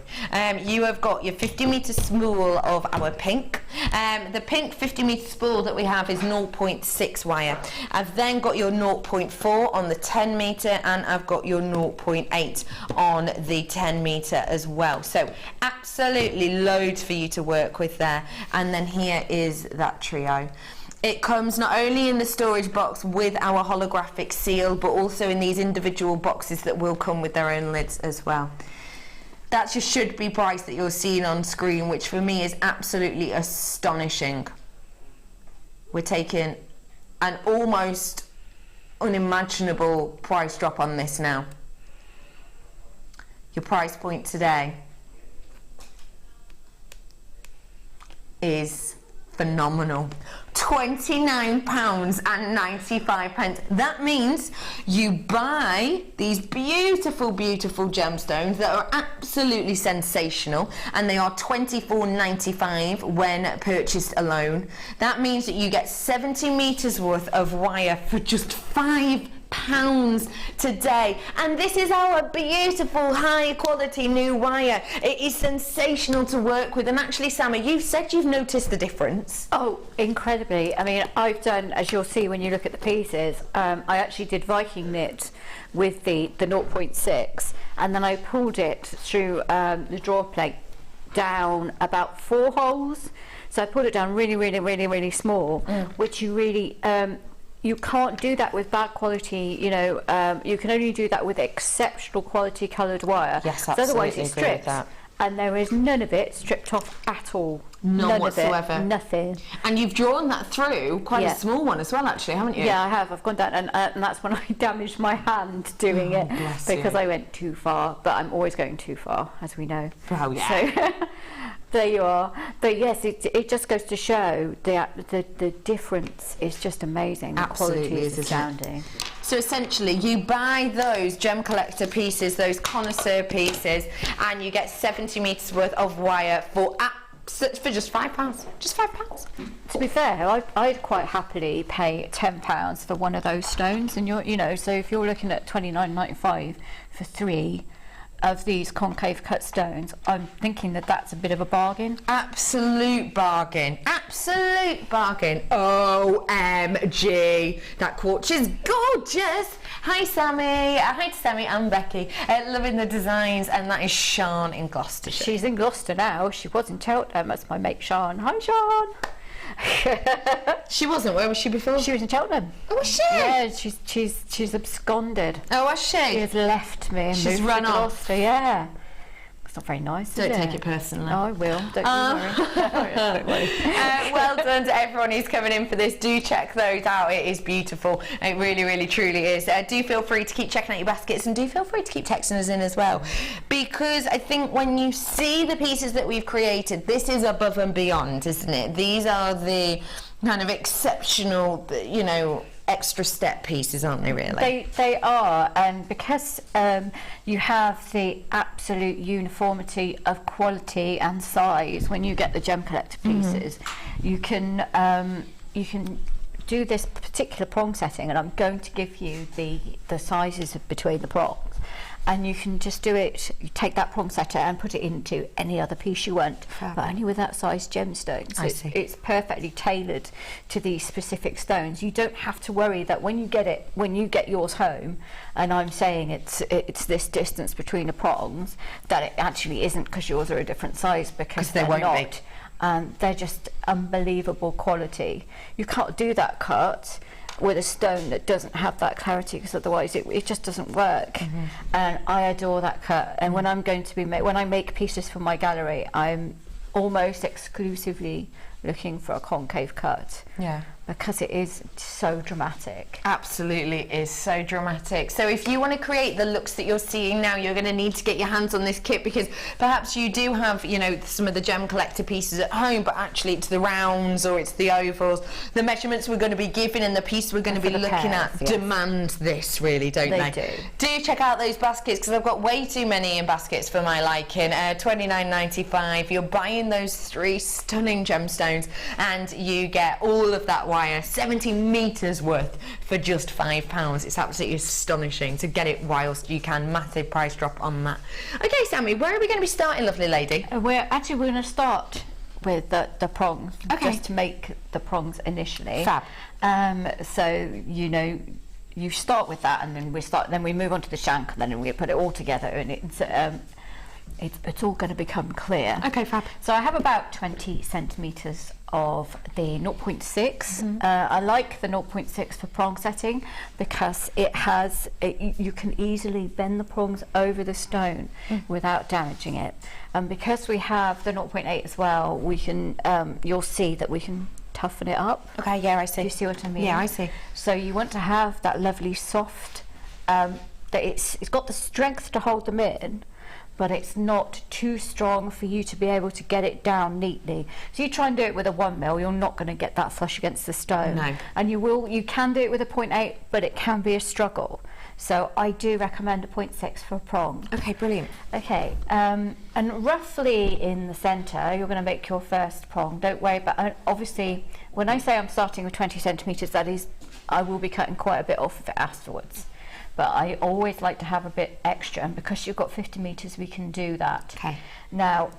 You have got your 50 metre spool of our pink. The pink 50 metre spool that we have is 0.6 wire. I've then got your 0.4 on the 10 metre, and I've got your 0.8 on the 10 metre as well. So absolutely loads for you to work with there. And then here is that trio. It comes not only in the storage box with our holographic seal, but also in these individual boxes that will come with their own lids as well. That's your should be price that you're seeing on screen, which for me is absolutely astonishing. We're taking an almost unimaginable price drop on this now. Your price point today is phenomenal. £29.95. That means you buy these beautiful, beautiful gemstones that are absolutely sensational, and they are £24.95 when purchased alone. That means that you get 70 metres worth of wire for just £5 today, and this is our beautiful high quality new wire. It is sensational to work with, and actually Sammy, you said you've noticed the difference. Oh, incredibly. I mean, I've done, as you'll see when you look at the pieces, I actually did Viking knit with the 0.6, and then I pulled it through the drawer plate down about 4 holes. So I pulled it down really, really, really, really small, which you really you can't do that with bad quality, you know, you can only do that with exceptional quality coloured wire. Yes, absolutely. Otherwise it strips, and there is none of it stripped off at all. None whatsoever. Of it, nothing. And you've drawn that through quite a small one as well, actually, haven't you? Yeah, I have. I've gone down, and that's when I damaged my hand doing it, because I went too far. But I'm always going too far, as we know. Oh yeah. So, there you are. But yes, it just goes to show the difference is just amazing. Absolutely, the quality is astounding. So essentially, you buy those gem collector pieces, those connoisseur pieces, and you get 70 metres worth of wire for just £5. Just £5. To be fair, I'd quite happily pay £10 for one of those stones, and you know, so if you're looking at £29.95 for 3 of these concave cut stones, I'm thinking that that's a bit of a bargain. Absolute bargain. Absolute bargain. OMG. That quartz is gorgeous. Hi Sammy. Hi to Sammy and Becky. Loving the designs, and that is Sian in Gloucestershire. She's in Gloucester now. She was in Cheltenham. That's my mate Sian. Hi Sian. She wasn't. Where was she before? She was in Cheltenham. Oh, was she? Yeah, she's absconded. Oh, was she? She has left me and she's moved run to off. Gloucester. Yeah. not very nice. Don't take it personally. No, I will. Don't you worry. Well done to everyone who's coming in for this. Do check those out. It is beautiful. It really, really, truly is. Do feel free to keep checking out your baskets, and do feel free to keep texting us in as well, because I think when you see the pieces that we've created, this is above and beyond, isn't it? These are the kind of exceptional, you know, extra step pieces, aren't they, really? They are, and because you have the absolute uniformity of quality and size when you get the gem collector pieces, you can do this particular prong setting, and I'm going to give you the sizes between the prongs. And you can just do it, you take that prong setter and put it into any other piece you want, but only with that size gemstone. So it's perfectly tailored to these specific stones. You don't have to worry that when you get yours home, and I'm saying it's this distance between the prongs, that it actually isn't, because yours are a different size, because they won't be. They're just unbelievable quality. You can't do that cut with a stone that doesn't have that clarity, because otherwise it just doesn't work. And I adore that cut, and when I'm going to be when I make pieces for my gallery, I'm almost exclusively looking for a concave cut. Because it is so dramatic. Absolutely is so dramatic. So if you want to create the looks that you're seeing now, you're going to need to get your hands on this kit, because perhaps you do have, you know, some of the gem collector pieces at home, but actually it's the rounds or it's the ovals. The measurements we're going to be giving and the piece we're going to be looking at demand this, really, don't they? Do check out those baskets, because I've got way too many in baskets for my liking. $29.95. You're buying those 3 stunning gemstones, and you get all of that wire, 70 metres worth, for just £5. It's absolutely astonishing to get it whilst you can. Massive price drop on that. Okay, Sammy, where are we going to be starting, lovely lady? We're going to start with the prongs, just to make the prongs initially. Fab. So, you know, you start with that, and then we move on to the shank, and then we put it all together, and it's all going to become clear. Okay, fab. So I have about 20 centimetres of the 0.6. I like the 0.6 for prong setting, because you can easily bend the prongs over the stone without damaging it. And because we have the 0.8 as well, we can you'll see that we can toughen it up. Okay, yeah, I see. Do you see what I mean? Yeah, I see. So you want to have that lovely soft, that it's got the strength to hold them in, but it's not too strong for you to be able to get it down neatly. So you try and do it with a 1mm, you're not going to get that flush against the stone. No. And you can do it with a 0.8, but it can be a struggle. So I do recommend a 0.6 for a prong. Okay, brilliant. Okay, and roughly in the centre, you're going to make your first prong. Don't worry about, obviously, when I say I'm starting with 20 centimetres, that is, I will be cutting quite a bit off of it afterwards. But I always like to have a bit extra, and because you've got 50 metres, we can do that. Okay. Now,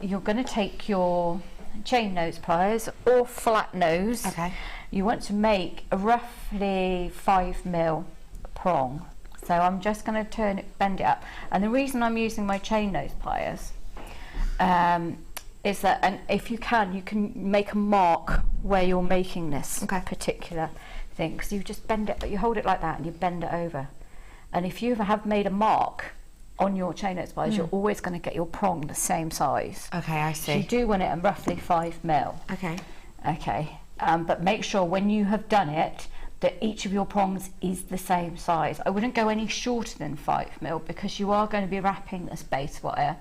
you're going to take your chain nose pliers or flat nose. Okay. You want to make a roughly 5mm prong. So I'm just going to bend it up. And the reason I'm using my chain nose pliers is that, and if you can make a mark where you're making this particular thing, because you just bend it, but you hold it like that and you bend it over. And if you have made a mark on your chain nose pliers, you're always going to get your prong the same size. Okay, I see. So you do want it at roughly 5mm. Okay. Okay, but make sure when you have done it that each of your prongs is the same size. I wouldn't go any shorter than 5mm, because you are going to be wrapping this base wire.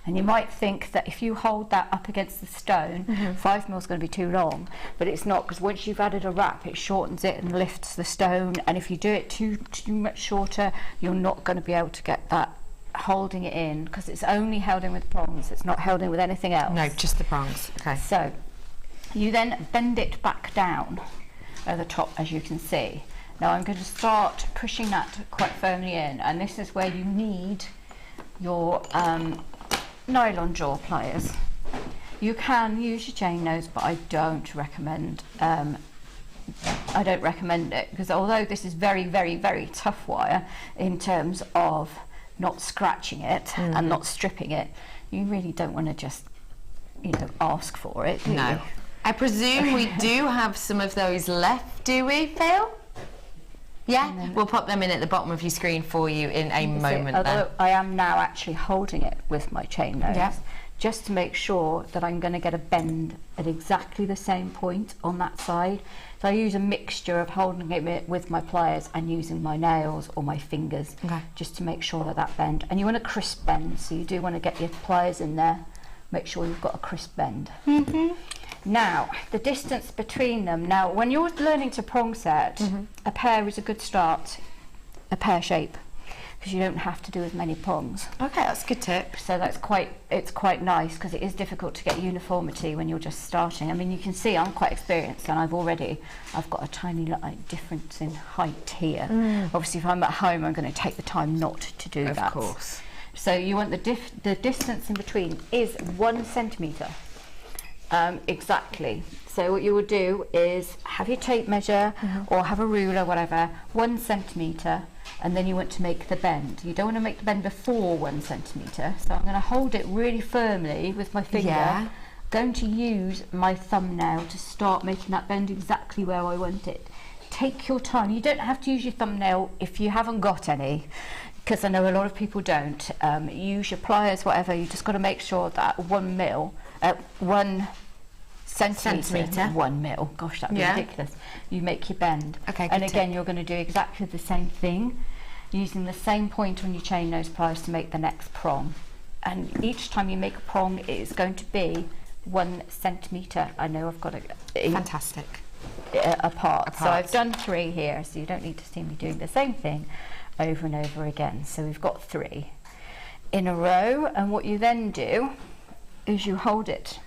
And you might think that if you hold that up against the stone, 5mm is going to be too long, but it's not, because once you've added a wrap, it shortens it and lifts the stone. And if you do it too much shorter, you're not going to be able to get that holding it in, because it's only held in with prongs. It's not held in with anything else. No, just the prongs. Okay. So you then bend it back down at the top, as you can see. Now I'm going to start pushing that quite firmly in, and this is where you need your nylon jaw pliers. You can use your chain nose, but I don't recommend it, because although this is very, very, very tough wire in terms of not scratching it and not stripping it, you really don't want to just, ask for it, do you? I presume we do have some of those left, do we, Phil? Yeah, we'll pop them in at the bottom of your screen for you in a moment. Although I am now actually holding it with my chain nose, just to make sure that I'm going to get a bend at exactly the same point on that side. So I use a mixture of holding it with my pliers and using my nails or my fingers, just to make sure that that bend. And you want a crisp bend, so you do want to get your pliers in there, make sure you've got a crisp bend. Now, the distance between them. Now, when you're learning to prong set, a pair is a good start, a pear shape, because you don't have to do as many prongs. Okay, that's a good tip. So it's quite nice, because it is difficult to get uniformity when you're just starting. I mean, you can see I'm quite experienced, and I've got a tiny difference in height here. Obviously, if I'm at home, I'm going to take the time not to do that. Of course. So you want the distance in between is 1 centimetre. Exactly. So what you will do is have your tape measure or have a ruler, whatever, 1 centimetre, and then you want to make the bend. You don't want to make the bend before 1 centimetre. So I'm going to hold it really firmly with my finger. Going to use my thumbnail to start making that bend exactly where I want it. Take your time. You don't have to use your thumbnail if you haven't got any, because I know a lot of people don't. Use your pliers, whatever. You just got to make sure that 1 centimetre, 1 mil, gosh, that'd be ridiculous. You make your bend. Okay, and again, you're going to do exactly the same thing, using the same point on your chain nose pliers to make the next prong. And each time you make a prong, it is going to be 1 centimetre. I know I've got a fantastic apart. So I've done 3 here, so you don't need to see me doing the same thing over and over again. So we've got 3 in a row, and what you then do is you hold it.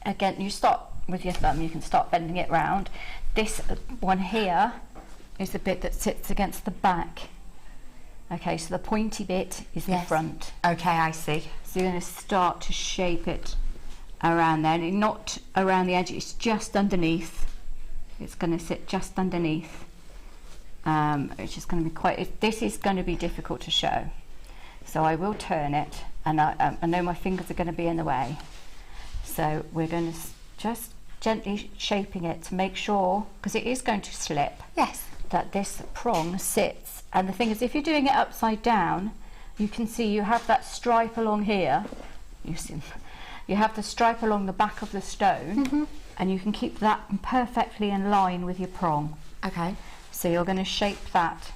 Again, you start with your thumb, you can start bending it round. This one here is the bit that sits against the back. Okay, so the pointy bit is the front. Okay, I see. So you're going to start to shape it around there, and not around the edge, it's just underneath. It's going to sit just underneath. It's just going to be this is going to be difficult to show. So I will turn it, and I know my fingers are going to be in the way. So we're going to just gently shaping it to make sure, because it is going to slip, that this prong sits. And the thing is, if you're doing it upside down, you can see you have that stripe along here. You have the stripe along the back of the stone, and you can keep that perfectly in line with your prong. Okay. So you're going to shape that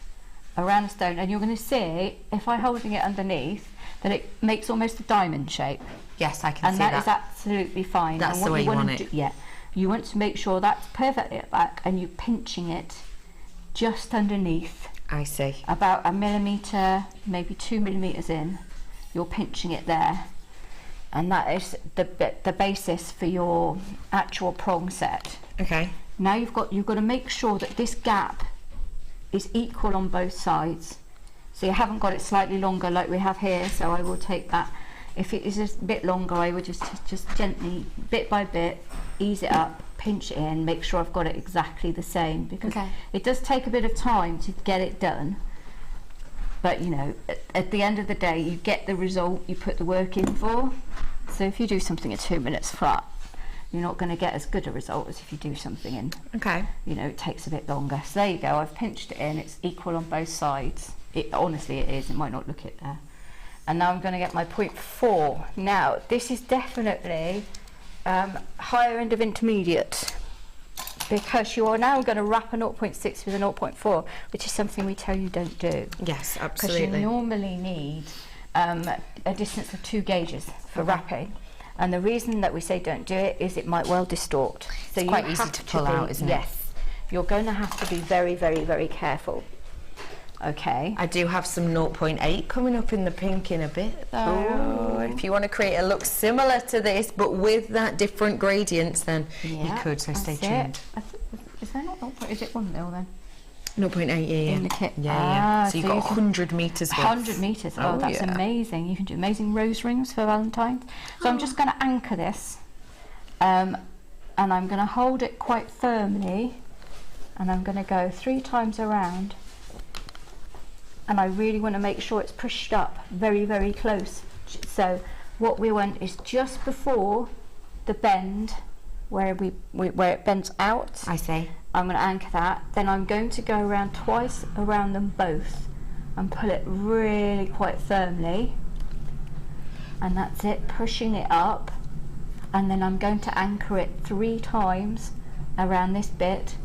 around the stone, and you're going to see, if I'm holding it underneath, that it makes almost a diamond shape. Yes, I can see that. that. And that is absolutely fine. That's the way you want it. You want to make sure that's perfectly at back, and you're pinching it just underneath. I see. About 1 millimetre, maybe 2 millimetres in. You're pinching it there. And that is the basis for your actual prong set. Okay. Now you've got to make sure that this gap is equal on both sides. So you haven't got it slightly longer like we have here, so I will take that. If it is a bit longer, I would just gently, bit by bit, ease it up, pinch it in, make sure I've got it exactly the same, because it does take a bit of time to get it done. But you know, at the end of the day, you get the result you put the work in for. So if you do something at 2 minutes flat, you're not going to get as good a result as if you do something in, you know, it takes a bit longer. So there you go, I've pinched it in, it's equal on both sides. Honestly it is, it might not look it there. And now I'm going to get my 0.4. Now this is definitely higher end of intermediate, because you are now going to wrap a 0.6 with a 0.4, which is something we tell you don't do. Yes, absolutely. Because you normally need a distance of 2 gauges for wrapping. And the reason that we say don't do it is it might well distort. So it's quite easy to pull out, isn't it? Yes. You're going to have to be very, very, very careful. Okay. I do have some 0.8 coming up in the pink in a bit though. If you want to create a look similar to this but with that different gradients, then you could, so stay tuned. Is there not 0.8? Is it 1 mil then? 0.8, yeah. In the kit. Yeah. So you've got 100 metres worth. 100 metres. Oh, that's amazing. You can do amazing rose rings for Valentine's. So I'm just going to anchor this, and I'm going to hold it quite firmly, and I'm going to go 3 times around. And I really want to make sure it's pushed up very, very close. So what we want is just before the bend where where it bends out. I see. I'm going to anchor that. Then I'm going to go around twice around them both and pull it really quite firmly. And that's it, pushing it up. And then I'm going to anchor it 3 times around this bit,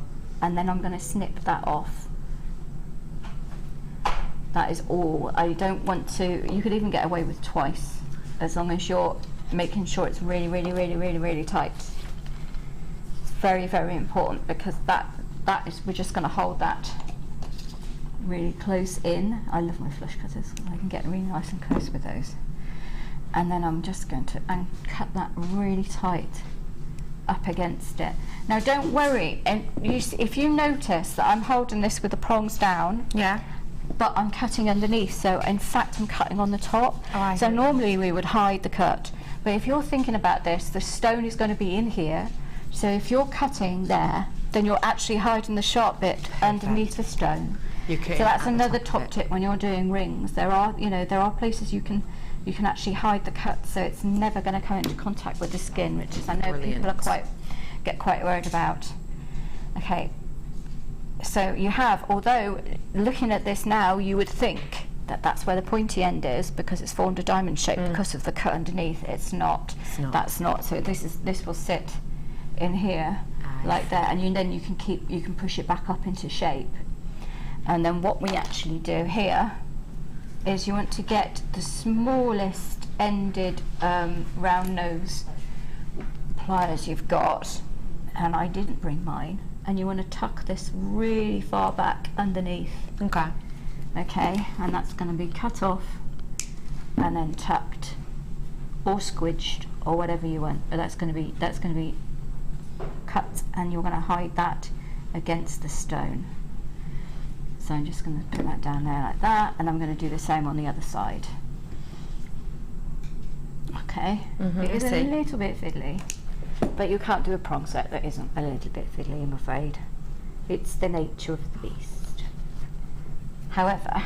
and then I'm going to snip that off. That is all. I don't want to, you could even get away with twice, as long as you're making sure it's really, really, really, really, really tight. It's very, very important, because that is, we're just going to hold that really close in. I love my flush cutters, I can get really nice and close with those. And then I'm just going to cut that really tight up against it. Now don't worry, and if you notice that I'm holding this with the prongs down, but I'm cutting underneath, so in fact I'm cutting on the top. So normally we would hide the cut, but if you're thinking about this, the stone is going to be in here, so if you're cutting there, then you're actually hiding the sharp bit underneath the stone. So that's another top tip when you're doing rings. There are places you can actually hide the cut, so it's never going to come into contact with the skin, which is, I know people are get quite worried about. Okay, so you have, although looking at this now, you would think that that's where the pointy end is because it's formed a diamond shape because of the cut underneath. It's not. That's not. So this will sit in here like that, and then you can push it back up into shape. And then what we actually do here is you want to get the smallest ended round nose pliers you've got, and I didn't bring mine, and you want to tuck this really far back underneath. Okay, and that's going to be cut off and then tucked or squidged or whatever you want, but that's going to be cut, and you're going to hide that against the stone. So I'm just going to put that down there like that, and I'm going to do the same on the other side. Okay, it is a little bit fiddly, but you can't do a prong set that isn't a little bit fiddly, I'm afraid. It's the nature of the beast. However,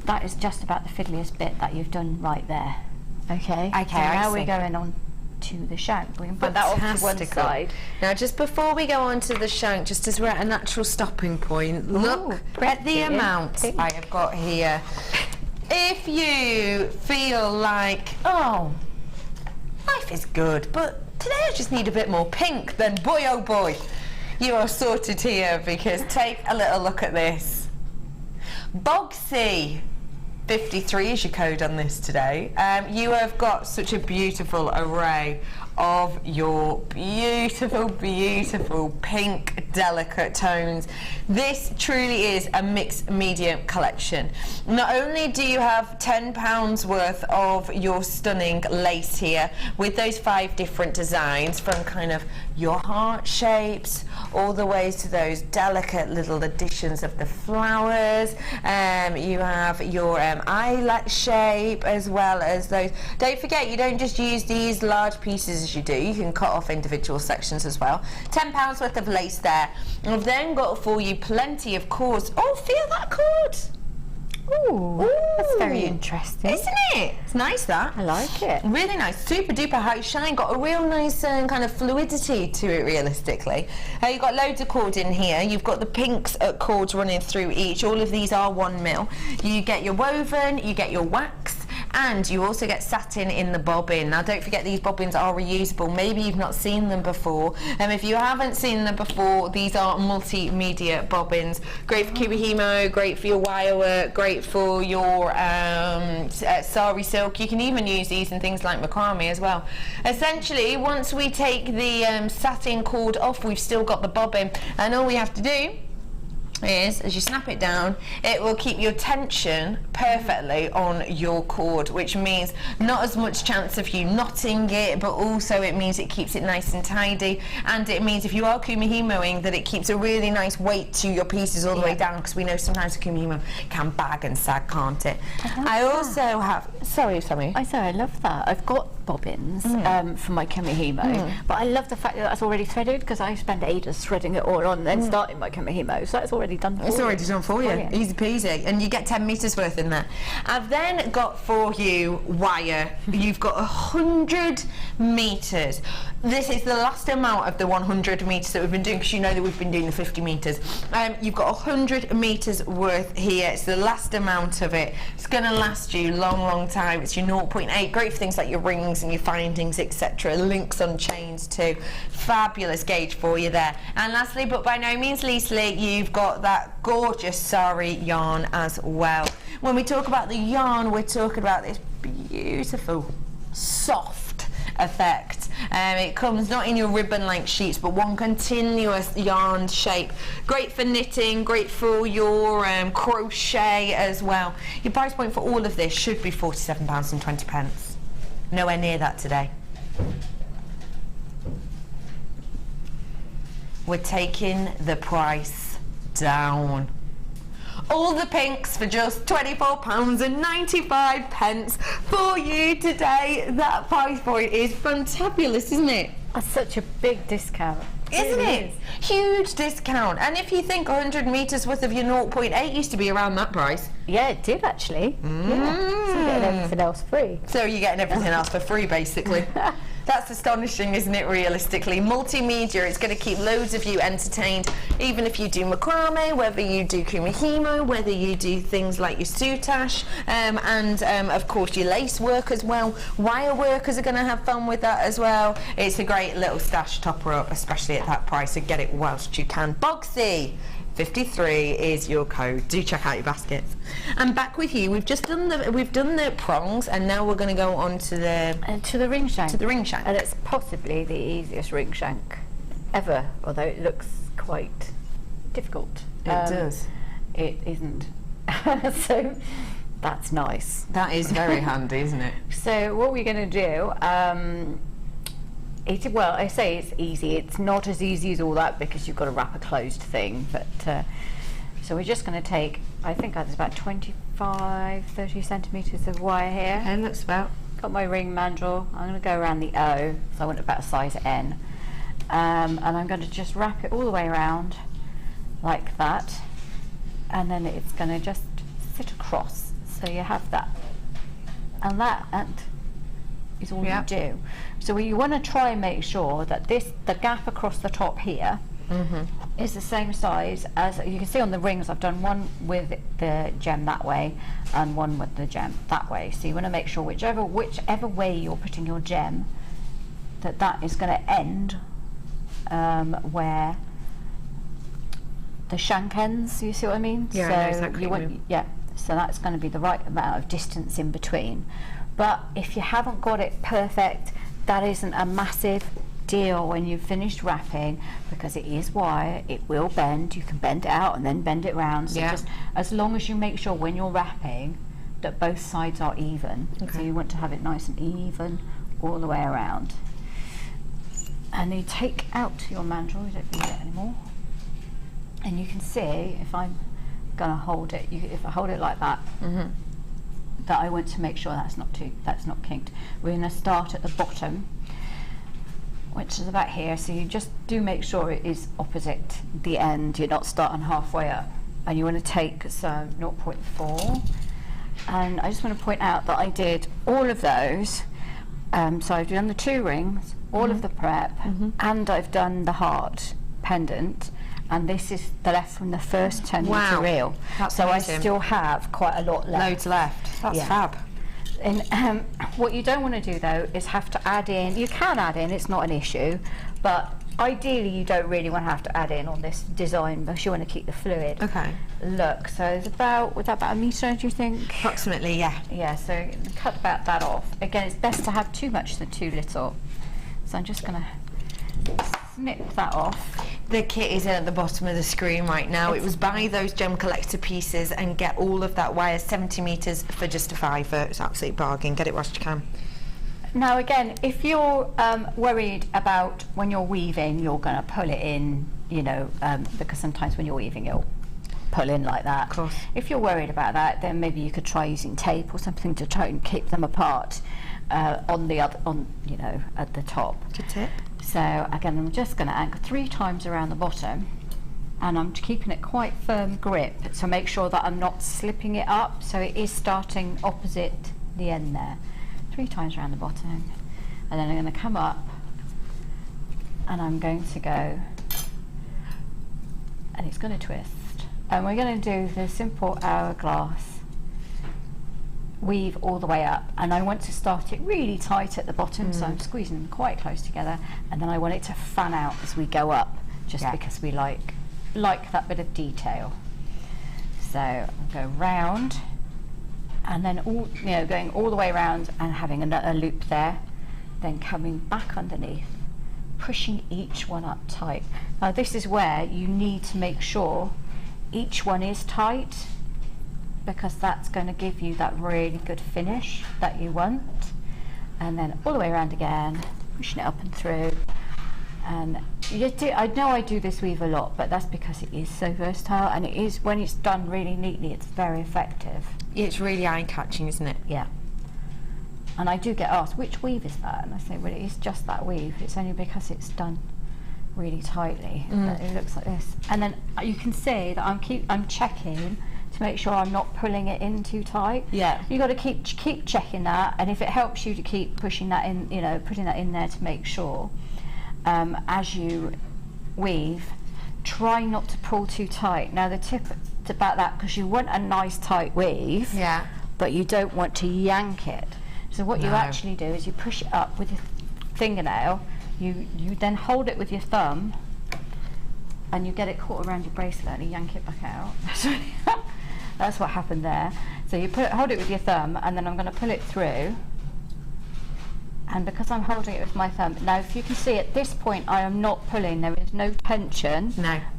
that is just about the fiddliest bit that you've done right there. Okay, so now we're going on to the shank. We can put that off to one side. Now, just before we go on to the shank, just as we're at a natural stopping point, look at the amount I have got here. If you feel like, oh, life is good, but today I just need a bit more pink, then boy oh boy, you are sorted here, because take a little look at this. Bogsy 53 is your code on this today. You have got such a beautiful array of your beautiful, beautiful pink delicate tones. This truly is a mixed medium collection. Not only do you have £10 worth of your stunning lace here with those 5 different designs, from kind of your heart shapes all the way to those delicate little additions of the flowers. You have your eyelet shape, as well as those. Don't forget, you don't just use these large pieces as you do, you can cut off individual sections as well. £10 worth of lace there. And I've then got for you plenty of cords. Oh, feel that cord! Ooh, that's very interesting, isn't it? It's nice, that. I like it. Really nice, super duper high shine. Got a real nice kind of fluidity to it, realistically. You've got loads of cord in here. You've got the pinks cords running through each. All of these are 1 mil. You get your woven, you get your wax, and you also get satin in the bobbin. Now, don't forget, these bobbins are reusable. Maybe you've not seen them before. If you haven't seen them before, these are multimedia bobbins. Great for Kubihimo, great for your wire work, great for your sari silk. You can even use these in things like macrame as well. Essentially, once we take the satin cord off, we've still got the bobbin, and all we have to do is, as you snap it down, it will keep your tension perfectly on your cord, which means not as much chance of you knotting it, but also it means it keeps it nice and tidy, and it means if you are kumihimoing, that it keeps a really nice weight to your pieces all the way down, because we know sometimes a kumihimo can bag and sag, can't it? I also have, sorry, I love that. I've got bobbins for my Kimihimo, but I love the fact that that's already threaded, because I spend ages threading it all on and then starting my Kimihimo, so that's already done for you. It's already done for you. Brilliant. Easy peasy. And you get 10 metres worth in there. I've then got for you wire. You've got 100 metres. This is the last amount of the 100 metres that we've been doing, because you know that we've been doing the 50 metres. You've got 100 metres worth here. It's the last amount of it. It's going to last you long time. It's your 0.8. Great for things like your rings and your findings, etc. Links on chains too. Fabulous gauge for you there. And lastly, but by no means leastly, you've got that gorgeous sari yarn as well. When we talk about the yarn, we're talking about this beautiful, soft effect. It comes not in your ribbon length sheets, but one continuous yarn shape. Great for knitting, great for your crochet as well. Your price point for all of this should be £47.20. Nowhere near that today. We're taking the price down. All the pinks for just £24.95 for you today. That price point is fantabulous, isn't it? That's such a big discount. Isn't it? Huge discount. And if you think 100 metres worth of your 0.8 used to be around that price. Yeah, it did actually. Yeah. So you're getting everything else free. So you're getting everything else for free, basically. That's astonishing, isn't it, realistically? Multimedia, it's going to keep loads of you entertained, even if you do macrame, whether you do kumihimo, whether you do things like your soutache, and of course your lace work as well. Wire workers are going to have fun with that as well. It's a great little stash topper up, especially at that price, so get it whilst you can. Boxy! 53 is your code. Do check out your baskets. And back with you. We've done the prongs, and now we're going to go on to the ring shank. To the ring shank. And it's possibly the easiest ring shank ever, although it looks quite difficult. It does. It isn't. So that's nice. That is very handy, isn't it? So what we're going to do. Well, I say it's easy. It's not as easy as all that, because you've got to wrap a closed thing. But so we're just going to take, I think there's about 30 centimetres of wire here. And looks about. Got my ring mandrel. I'm going to go around the O, so I want about a size N. And I'm going to just wrap it all the way around like that. And then it's going to just sit across. So you have that. And that is all you do. So you want to try and make sure that the gap across the top here is the same size as, you can see on the rings, I've done one with the gem that way and one with the gem that way. So you want to make sure whichever way you're putting your gem, that is going to end where the shank ends. You see what I mean? Yeah, so I know exactly what you mean. Yeah, so that's going to be the right amount of distance in between. But if you haven't got it perfect, that isn't a massive deal when you've finished wrapping, because it is wire, it will bend. You can bend it out and then bend it round. So just as long as you make sure when you're wrapping that both sides are even. So you want to have it nice and even all the way around. And you take out your mandrel, you don't need it anymore. And you can see, if I'm going to hold it, if I hold it like that, that I want to make sure that's not kinked. We're going to start at the bottom, which is about here, so you just do make sure it is opposite the end. You're not starting halfway up. And you want to take 0.4, and I just want to point out that I did all of those. So I've done the 2 rings, all of the prep, and I've done the heart pendant, and this is the left from the first 10 metre reel. That's so amazing. I still have quite a lot left. Loads left. That's fab. And what you don't want to do though is have to add in, you can add in, it's not an issue, but ideally you don't really want to have to add in on this design, because you want to keep the fluid look. So it's about, was that about a metre, do you think? Approximately, yeah. Yeah, so cut about that off. Again, it's best to have too much than too little. So I'm just going to snip that off. The kit is at the bottom of the screen right now. It was buy those gem collector pieces and get all of that wire, 70 metres for just a £5. It's an absolute bargain. Get it whilst you can. Now again, if you're worried about when you're weaving, you're going to pull it in, you know, because sometimes when you're weaving it'll pull in like that. Of course. If you're worried about that, then maybe you could try using tape or something to try and keep them apart. on the other, you know, at the top. Good tip. So again, I'm just going to anchor 3 times around the bottom, and I'm keeping it quite firm grip, so make sure that I'm not slipping it up, so it is starting opposite the end there. 3 times around the bottom, and then I'm going to come up, and I'm going to go, and it's going to twist, and we're going to do the simple hourglass weave all the way up, and I want to start it really tight at the bottom, so I'm squeezing them quite close together, and then I want it to fan out as we go up, just because we like that bit of detail. So I'll go round, and then going all the way around and having a loop there, then coming back underneath, pushing each one up tight. Now this is where you need to make sure each one is tight, because that's going to give you that really good finish that you want. And then all the way around again, pushing it up and through. And I know I do this weave a lot, but that's because it is so versatile, and it is, when it's done really neatly, it's very effective. It's really eye-catching, isn't it? Yeah. And I do get asked, which weave is that? And I say, well, it is just that weave. It's only because it's done really tightly that it looks like this. And then you can see that I'm checking to make sure I'm not pulling it in too tight. Yeah. You got to keep checking that, and if it helps you to keep pushing that in, you know, putting that in there to make sure, as you weave, try not to pull too tight. Now the tip about that, because you want a nice tight weave, but you don't want to yank it. So what you actually do is you push it up with your fingernail, you then hold it with your thumb, and you get it caught around your bracelet and you yank it back out. That's what happened there. So you hold it with your thumb, and then I'm going to pull it through. And because I'm holding it with my thumb, now if you can see at this point I am not pulling, there is no tension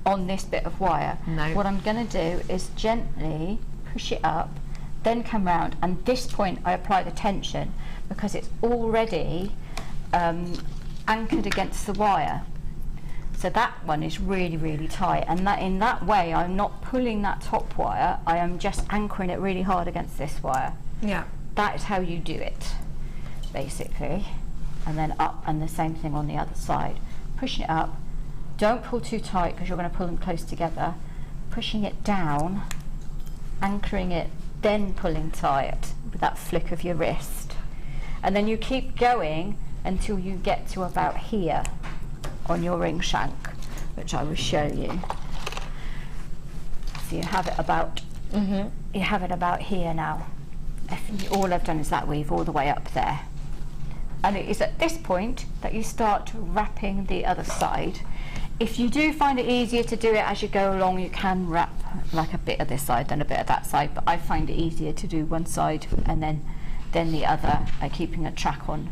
on this bit of wire. What I'm going to do is gently push it up, then come round, and this point I apply the tension because it's already anchored against the wire. So that one is really, really tight, and that in that way I'm not pulling that top wire, I am just anchoring it really hard against this wire. Yeah. That is how you do it, basically. And then up, and the same thing on the other side. Pushing it up, don't pull too tight because you're going to pull them close together. Pushing it down, anchoring it, then pulling tight with that flick of your wrist. And then you keep going until you get to about here on your ring shank, which I will show you. So you have it about you have it about here now. All I've done is that weave all the way up there, and it is at this point that you start wrapping the other side. If you do find it easier to do it as you go along, you can wrap like a bit of this side then a bit of that side, but I find it easier to do one side and then the other, keeping a track on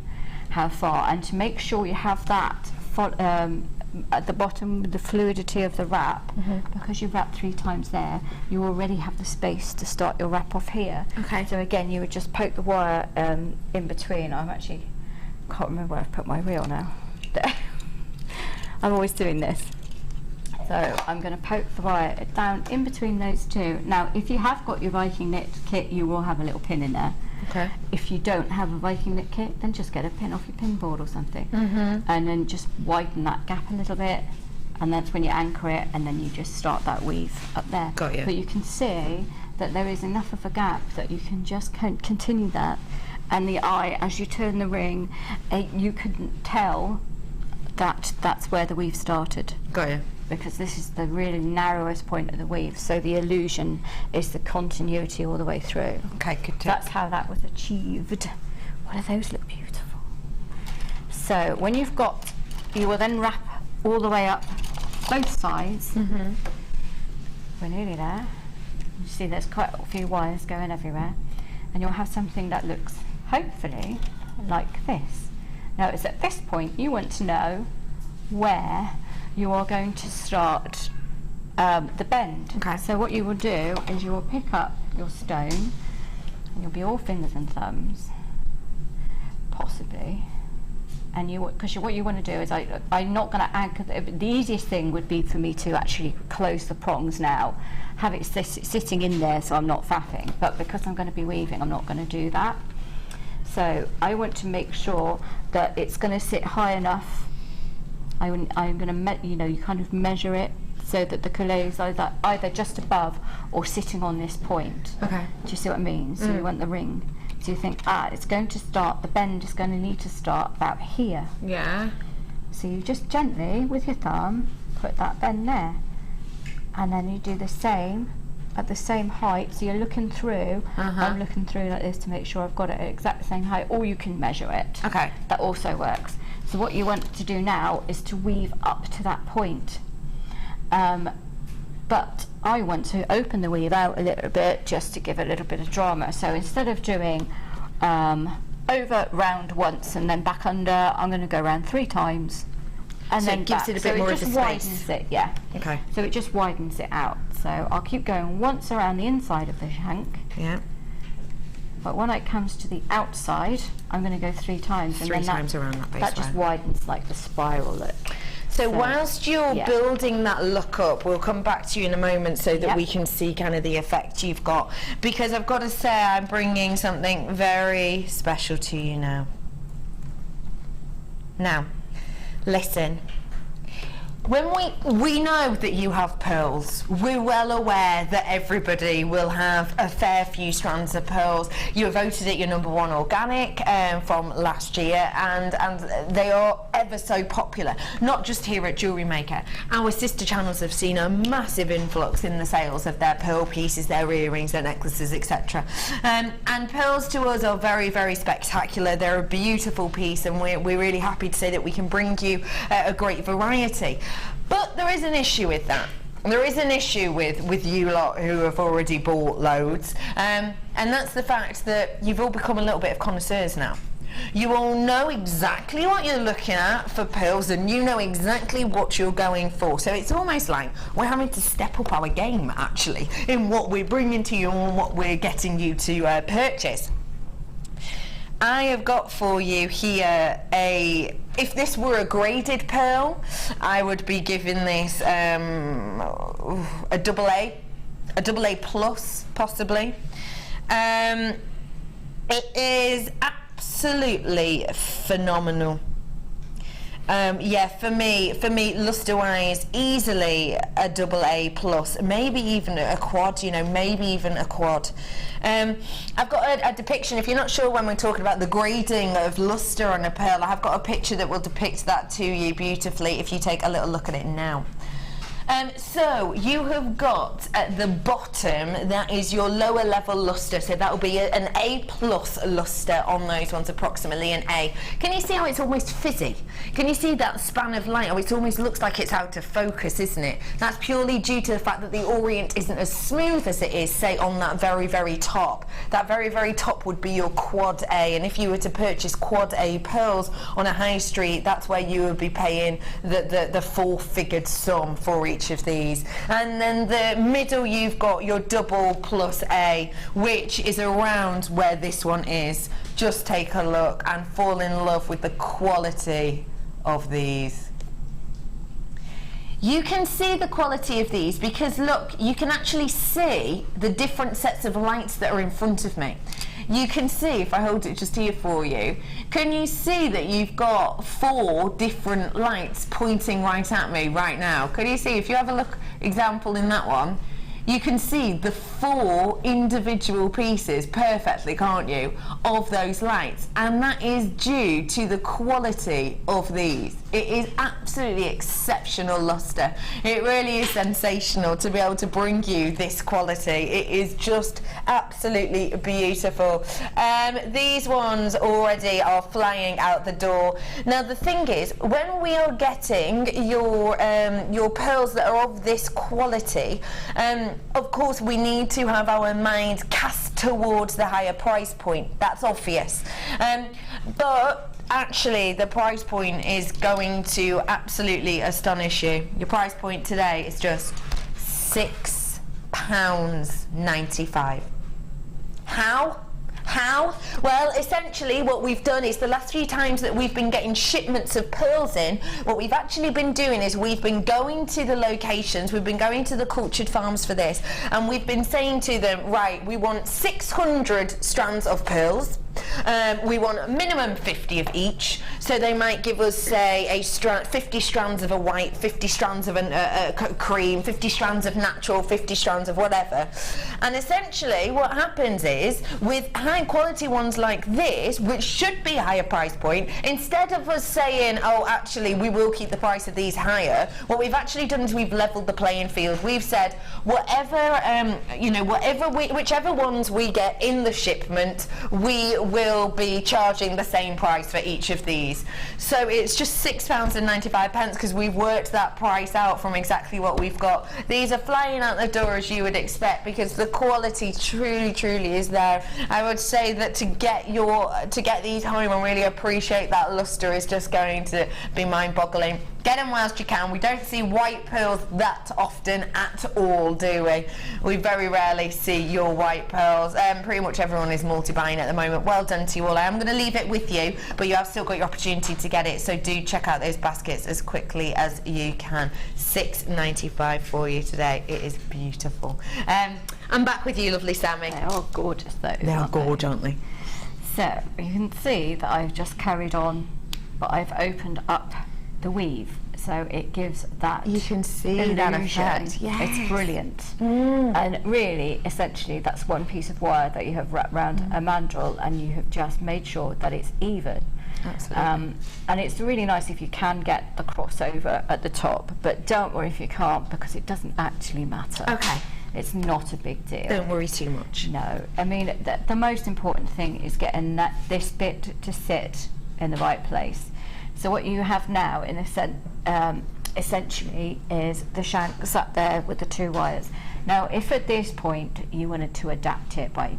how far, and to make sure you have that at the bottom with the fluidity of the wrap, because you wrap 3 times there, you already have the space to start your wrap off here. Okay. So again, you would just poke the wire in between. Can't remember where I've put my reel now. I'm always doing this. So I'm going to poke the wire down in between those two. Now, if you have got your Viking knit kit, you will have a little pin in there. Okay. If you don't have a Viking knit kit, then just get a pin off your pin board or something, and then just widen that gap a little bit, and that's when you anchor it, and then you just start that weave up there. Got you. But you can see that there is enough of a gap that you can just continue that, and the eye, as you turn the ring, you couldn't tell that that's where the weave started. Got you. Because this is the really narrowest point of the weave, so the illusion is the continuity all the way through. Okay, good tip. That's how that was achieved. What do those look beautiful? So when you've got, you will then wrap all the way up both sides. We're nearly there. You see there's quite a few wires going everywhere, and you'll have something that looks, hopefully, like this. Now it's at this point you want to know where you are going to start the bend. Okay. So what you will do is you will pick up your stone, and you'll be all fingers and thumbs, possibly, and because what you want to do is, I'm not going to anchor, the easiest thing would be for me to actually close the prongs now, have it sitting in there so I'm not faffing, but because I'm going to be weaving, I'm not going to do that. So I want to make sure that it's going to sit high enough. I'm going to, you kind of measure it so that the collet is either just above or sitting on this point. Okay. Do you see what I mean? So you want the ring. So you think, it's going to start, the bend is going to need to start about here. Yeah. So you just gently, with your thumb, put that bend there. And then you do the same at the same height. So you're looking through. I'm looking through like this to make sure I've got it at exact same height, or you can measure it. Okay. That also works. So what you want to do now is to weave up to that point. But I want to open the weave out a little bit just to give a little bit of drama. So instead of doing over round once and then back under, I'm going to go around 3 times. And so then it gives back. it a bit so more it of a just space. widens it, yeah. Okay. So it just widens it out. So I'll keep going once around the inside of the shank. Yeah. But when it comes to the outside, I'm going to go 3 times. And 3 then times around that base that just widens like the spiral look. So whilst you're building that look up, we'll come back to you in a moment so that we can see kind of the effect you've got. Because I've got to say, I'm bringing something very special to you now. Now, listen. When we know that you have pearls, we're well aware that everybody will have a fair few strands of pearls. You were voted it your #1 organic from last year, and they are ever so popular, not just here at Jewellery Maker. Our sister channels have seen a massive influx in the sales of their pearl pieces, their earrings, their necklaces, etc. And pearls to us are very, very spectacular. They're a beautiful piece, and we're really happy to say that we can bring you a great variety. But there is an issue with that. There is an issue with you lot who have already bought loads, and that's the fact that you've all become a little bit of connoisseurs now. You all know exactly what you're looking at for pearls, and you know exactly what you're going for. So it's almost like we're having to step up our game, actually, in what we're bringing to you and what we're getting you to purchase. I have got for you here if this were a graded pearl, I would be giving this a double A plus, possibly. It is absolutely phenomenal. Yeah, for me, luster-wise, easily a double A plus, maybe even a quad. Maybe even a quad. I've got a depiction. If you're not sure when we're talking about the grading of luster on a pearl, I have got a picture that will depict that to you beautifully if you take a little look at it now. So you have got at the bottom, that is your lower level luster, so that will be an A plus luster on those ones, approximately an A. Can you see how it's almost fizzy? Can you see that span of light? Oh, it almost looks like it's out of focus, isn't it? That's purely due to the fact that the orient isn't as smooth as it is, say, on that very, very top. That very, very top would be your quad A, and if you were to purchase quad A pearls on a high street, that's where you would be paying the 4-figured sum for each of these. And then the middle, you've got your double plus A, which is around where this one is. Just take a look and fall in love with the quality of these. You can see the quality of these because look, you can actually see the different sets of lights that are in front of me. You can see, if I hold it just here for you, can you see that you've got 4 different lights pointing right at me right now? Can you see, if you have a look, example in that one, you can see the 4 individual pieces perfectly, can't you, of those lights, and that is due to the quality of these. It is absolutely exceptional luster. It really is sensational to be able to bring you this quality. It is just absolutely beautiful. These ones already are flying out the door. Now the thing is, when we are getting your pearls that are of this quality, of course we need to have our mind cast towards the higher price point. That's obvious. But actually the price point is going to absolutely astonish you. Your price point today is just £6.95. How? Well, essentially what we've done is the last few times that we've been getting shipments of pearls in, what we've actually been doing is we've been going to the locations, we've been going to the cultured farms for this, and we've been saying to them, right, we want 600 strands of pearls, We want a minimum 50 of each, so they might give us, say, 50 strands of a white, 50 strands of a cream, 50 strands of natural, 50 strands of whatever. And essentially what happens is, with high quality ones like this, which should be a higher price point, instead of us saying, oh, actually we will keep the price of these higher, what we've actually done is we've leveled the playing field. We've said whatever, whichever ones we get in the shipment, we will be charging the same price for each of these. So it's just £6.95 because we've worked that price out from exactly what we've got. These are flying out the door as you would expect because the quality truly is there. I would say that to get these home and really appreciate that luster is just going to be mind-boggling. Get them whilst you can. We don't see white pearls that often at all, do we? We very rarely see your white pearls. Pretty much everyone is multi-buying at the moment. Well done to you all. I am going to leave it with you, but you have still got your opportunity to get it, so do check out those baskets as quickly as you can. £6.95 for you today. It is beautiful. I'm back with you, lovely Sammy. They are gorgeous though. They are gorgeous, aren't they? So you can see that I've just carried on, but I've opened up the weave, so it gives that, you can see illusion. that effect. Yes. It's brilliant. And really, essentially, that's one piece of wire that you have wrapped around a mandrel, and you have just made sure that it's even. Absolutely. And it's really nice if you can get the crossover at the top, but don't worry if you can't, because it doesn't actually matter. Okay. It's not a big deal. Don't worry too much. No, I mean the most important thing is getting this bit to sit in the right place. So what you have now, in a sense, essentially, is the shanks up there with the two wires. Now, if at this point you wanted to adapt it by,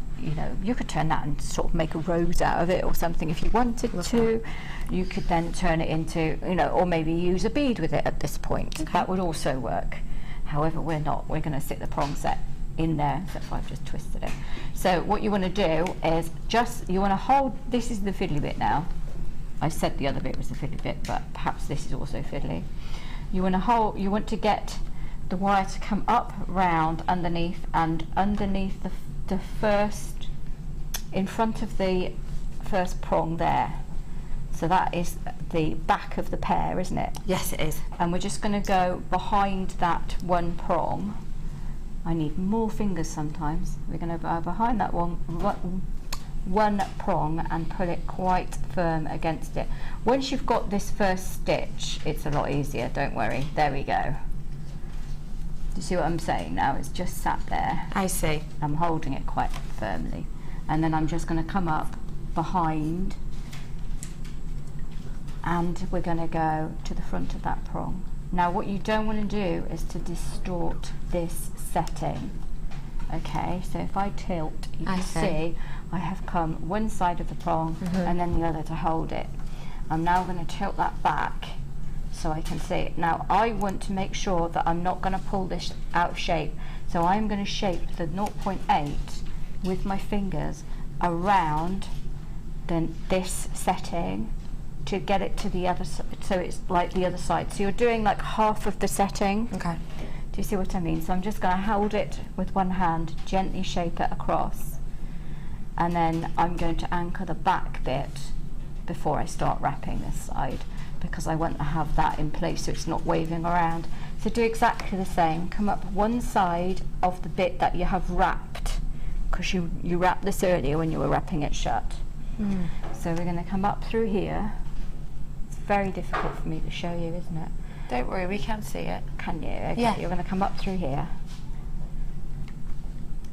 you could turn that and sort of make a rose out of it or something if you wanted to. You could then turn it into, or maybe use a bead with it at this point. Okay. That would also work. However, we're not. We're going to stick the prong set in there, except for I've just twisted it. So what you want to do is you want to hold, this is the fiddly bit now. I said the other bit was the fiddly bit, but perhaps this is also fiddly. You want to get the wire to come up, round, underneath, and underneath the first, in front of the first prong there. So that is the back of the pear, isn't it? Yes, it is. And we're just going to go behind that one prong. I need more fingers sometimes. We're going to go behind that one prong and pull it quite firm against it. Once you've got this first stitch, it's a lot easier, don't worry. There we go. Do you see what I'm saying now? It's just sat there. I see. I'm holding it quite firmly. And then I'm just going to come up behind, and we're going to go to the front of that prong. Now what you don't want to do is to distort this setting. Okay, so if I tilt, you can see I have come one side of the prong and then the other to hold it. I'm now going to tilt that back so I can see it. Now I want to make sure that I'm not going to pull this out of shape, so I'm going to shape the 0.8 with my fingers around this setting to get it to the other side, so it's like the other side. So you're doing like half of the setting. Okay. Do you see what I mean? So I'm just going to hold it with one hand, gently shape it across, and then I'm going to anchor the back bit before I start wrapping this side, because I want to have that in place so it's not waving around. So do exactly the same. Come up one side of the bit that you have wrapped, because you wrapped this earlier when you were wrapping it shut. So we're going to come up through here. It's very difficult for me to show you, isn't it? Don't worry, we can see it. Can you? Okay. Yeah. You're going to come up through here.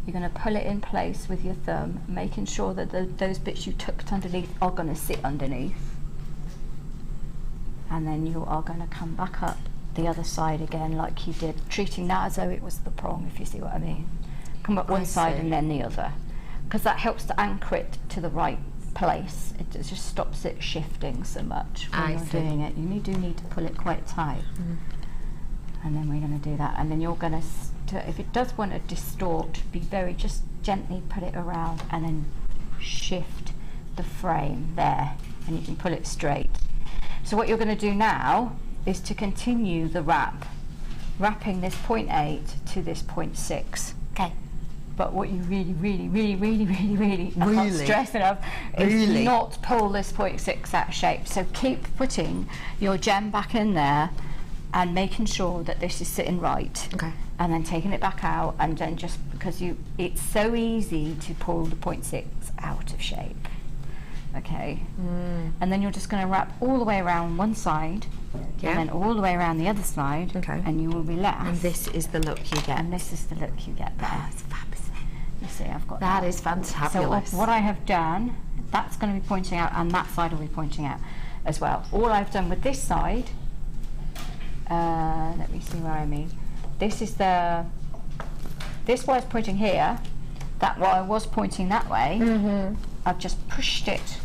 You're going to pull it in place with your thumb, making sure that those bits you tucked underneath are going to sit underneath. And then you are going to come back up the other side again like you did, treating that as though it was the prong, if you see what I mean. Come up one side and then the other, because that helps to anchor it to the right place. It just stops it shifting so much when you're doing it. You do need to pull it quite tight. And then we're going to do that, and then you're going to, if it does want to distort, just gently put it around and then shift the frame there, and you can pull it straight. So what you're going to do now is to continue the wrapping this 0.8 to this 0.6. Okay. but what you really can't stress enough is not pull this 0.6 out of shape. So keep putting your gem back in there and making sure that this is sitting right. Okay. And then taking it back out, and then just because it's so easy to pull the 0.6 out of shape. Okay. And then you're just going to wrap all the way around one side, and then all the way around the other side, and you will be left. And this is the look you get. And this is the look you get there. It's fabulous. You see, I've got that. Is fantabulous. So what I have done, that's going to be pointing out, and that side will be pointing out as well. All I've done with this side, let me see where I mean. This is this was pointing here, that way I was pointing that way. I've just pushed it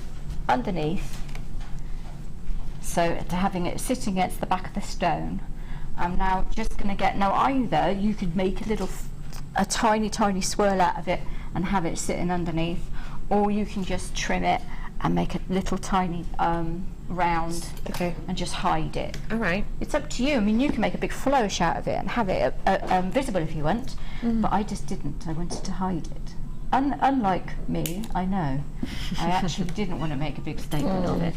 underneath, so to having it sitting against the back of the stone. I'm now just going to get, now either you could make a tiny swirl out of it and have it sitting underneath, or you can just trim it and make a little tiny round and just hide it. All right. It's up to you. I mean, you can make a big flourish out of it and have it visible if you want, but I just didn't. I wanted to hide it. Unlike me, I know. I actually didn't want to make a big statement of it.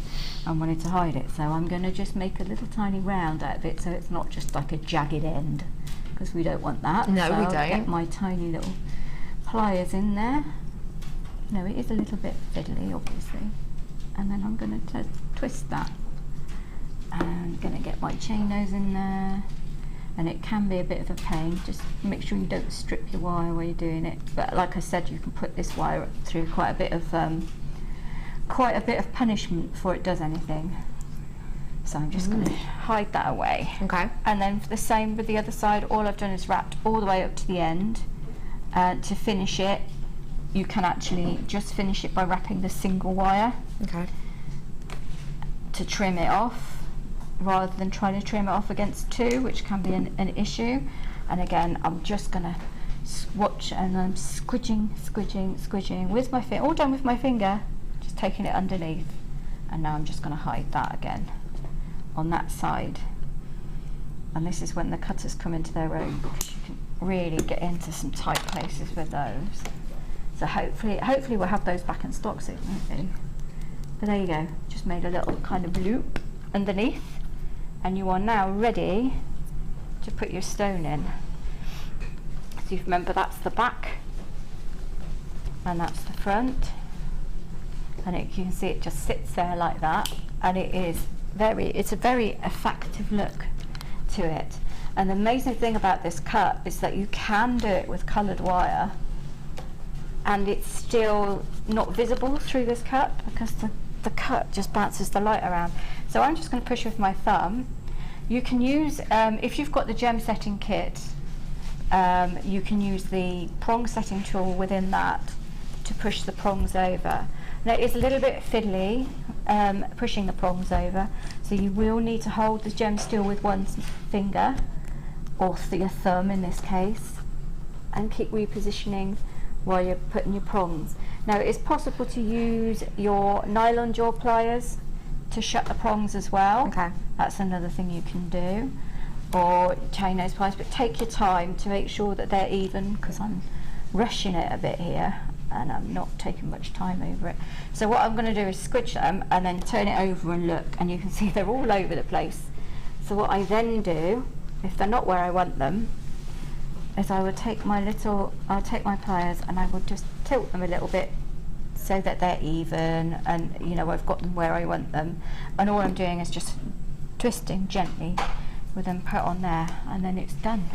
I wanted to hide it. So I'm going to just make a little tiny round out of it so it's not just like a jagged end, because we don't want that. No, so we I'll don't. get my tiny little pliers in there. No, it is a little bit fiddly, obviously. And then I'm going to twist that. And I'm going to get my chain nose in there. And it can be a bit of a pain. Just make sure you don't strip your wire while you're doing it. But like I said, you can put this wire through quite a bit of punishment before it does anything. So I'm just going to hide that away. Okay. And then for the same with the other side, all I've done is wrapped all the way up to the end. To finish it, you can actually just finish it by wrapping the single wire. Okay. To trim it off, rather than trying to trim it off against two, which can be an issue. And again, I'm just going to swatch, and I'm squidging with my finger, all done with my finger, just taking it underneath. And now I'm just going to hide that again on that side. And this is when the cutters come into their own, because you can really get into some tight places with those. So hopefully we'll have those back in stock soon, won't we? But there you go, just made a little kind of loop underneath, and you are now ready to put your stone in. So you remember that's the back and that's the front, and you can see it just sits there like that, and it's a very effective look to it. And the amazing thing about this cut is that you can do it with coloured wire and it's still not visible through this cut, because the cut just bounces the light around. So I'm just going to push with my thumb. You can use, if you've got the gem setting kit, you can use the prong setting tool within that to push the prongs over. Now it's a little bit fiddly pushing the prongs over, so you will need to hold the gem still with one finger, or your thumb in this case, and keep repositioning while you're putting your prongs. Now it is possible to use your nylon jaw pliers to shut the prongs as well. Okay. That's another thing you can do, or chain nose pliers, but take your time to make sure that they're even, because I'm rushing it a bit here and I'm not taking much time over it. So what I'm going to do is squidge them and then turn it over and look, and you can see they're all over the place. So what I then do, if they're not where I want them, is I would take my pliers and I would just tilt them a little bit so that they're even, and you know, I've got them where I want them, and all I'm doing is just twisting gently with them put on there, and then it's done.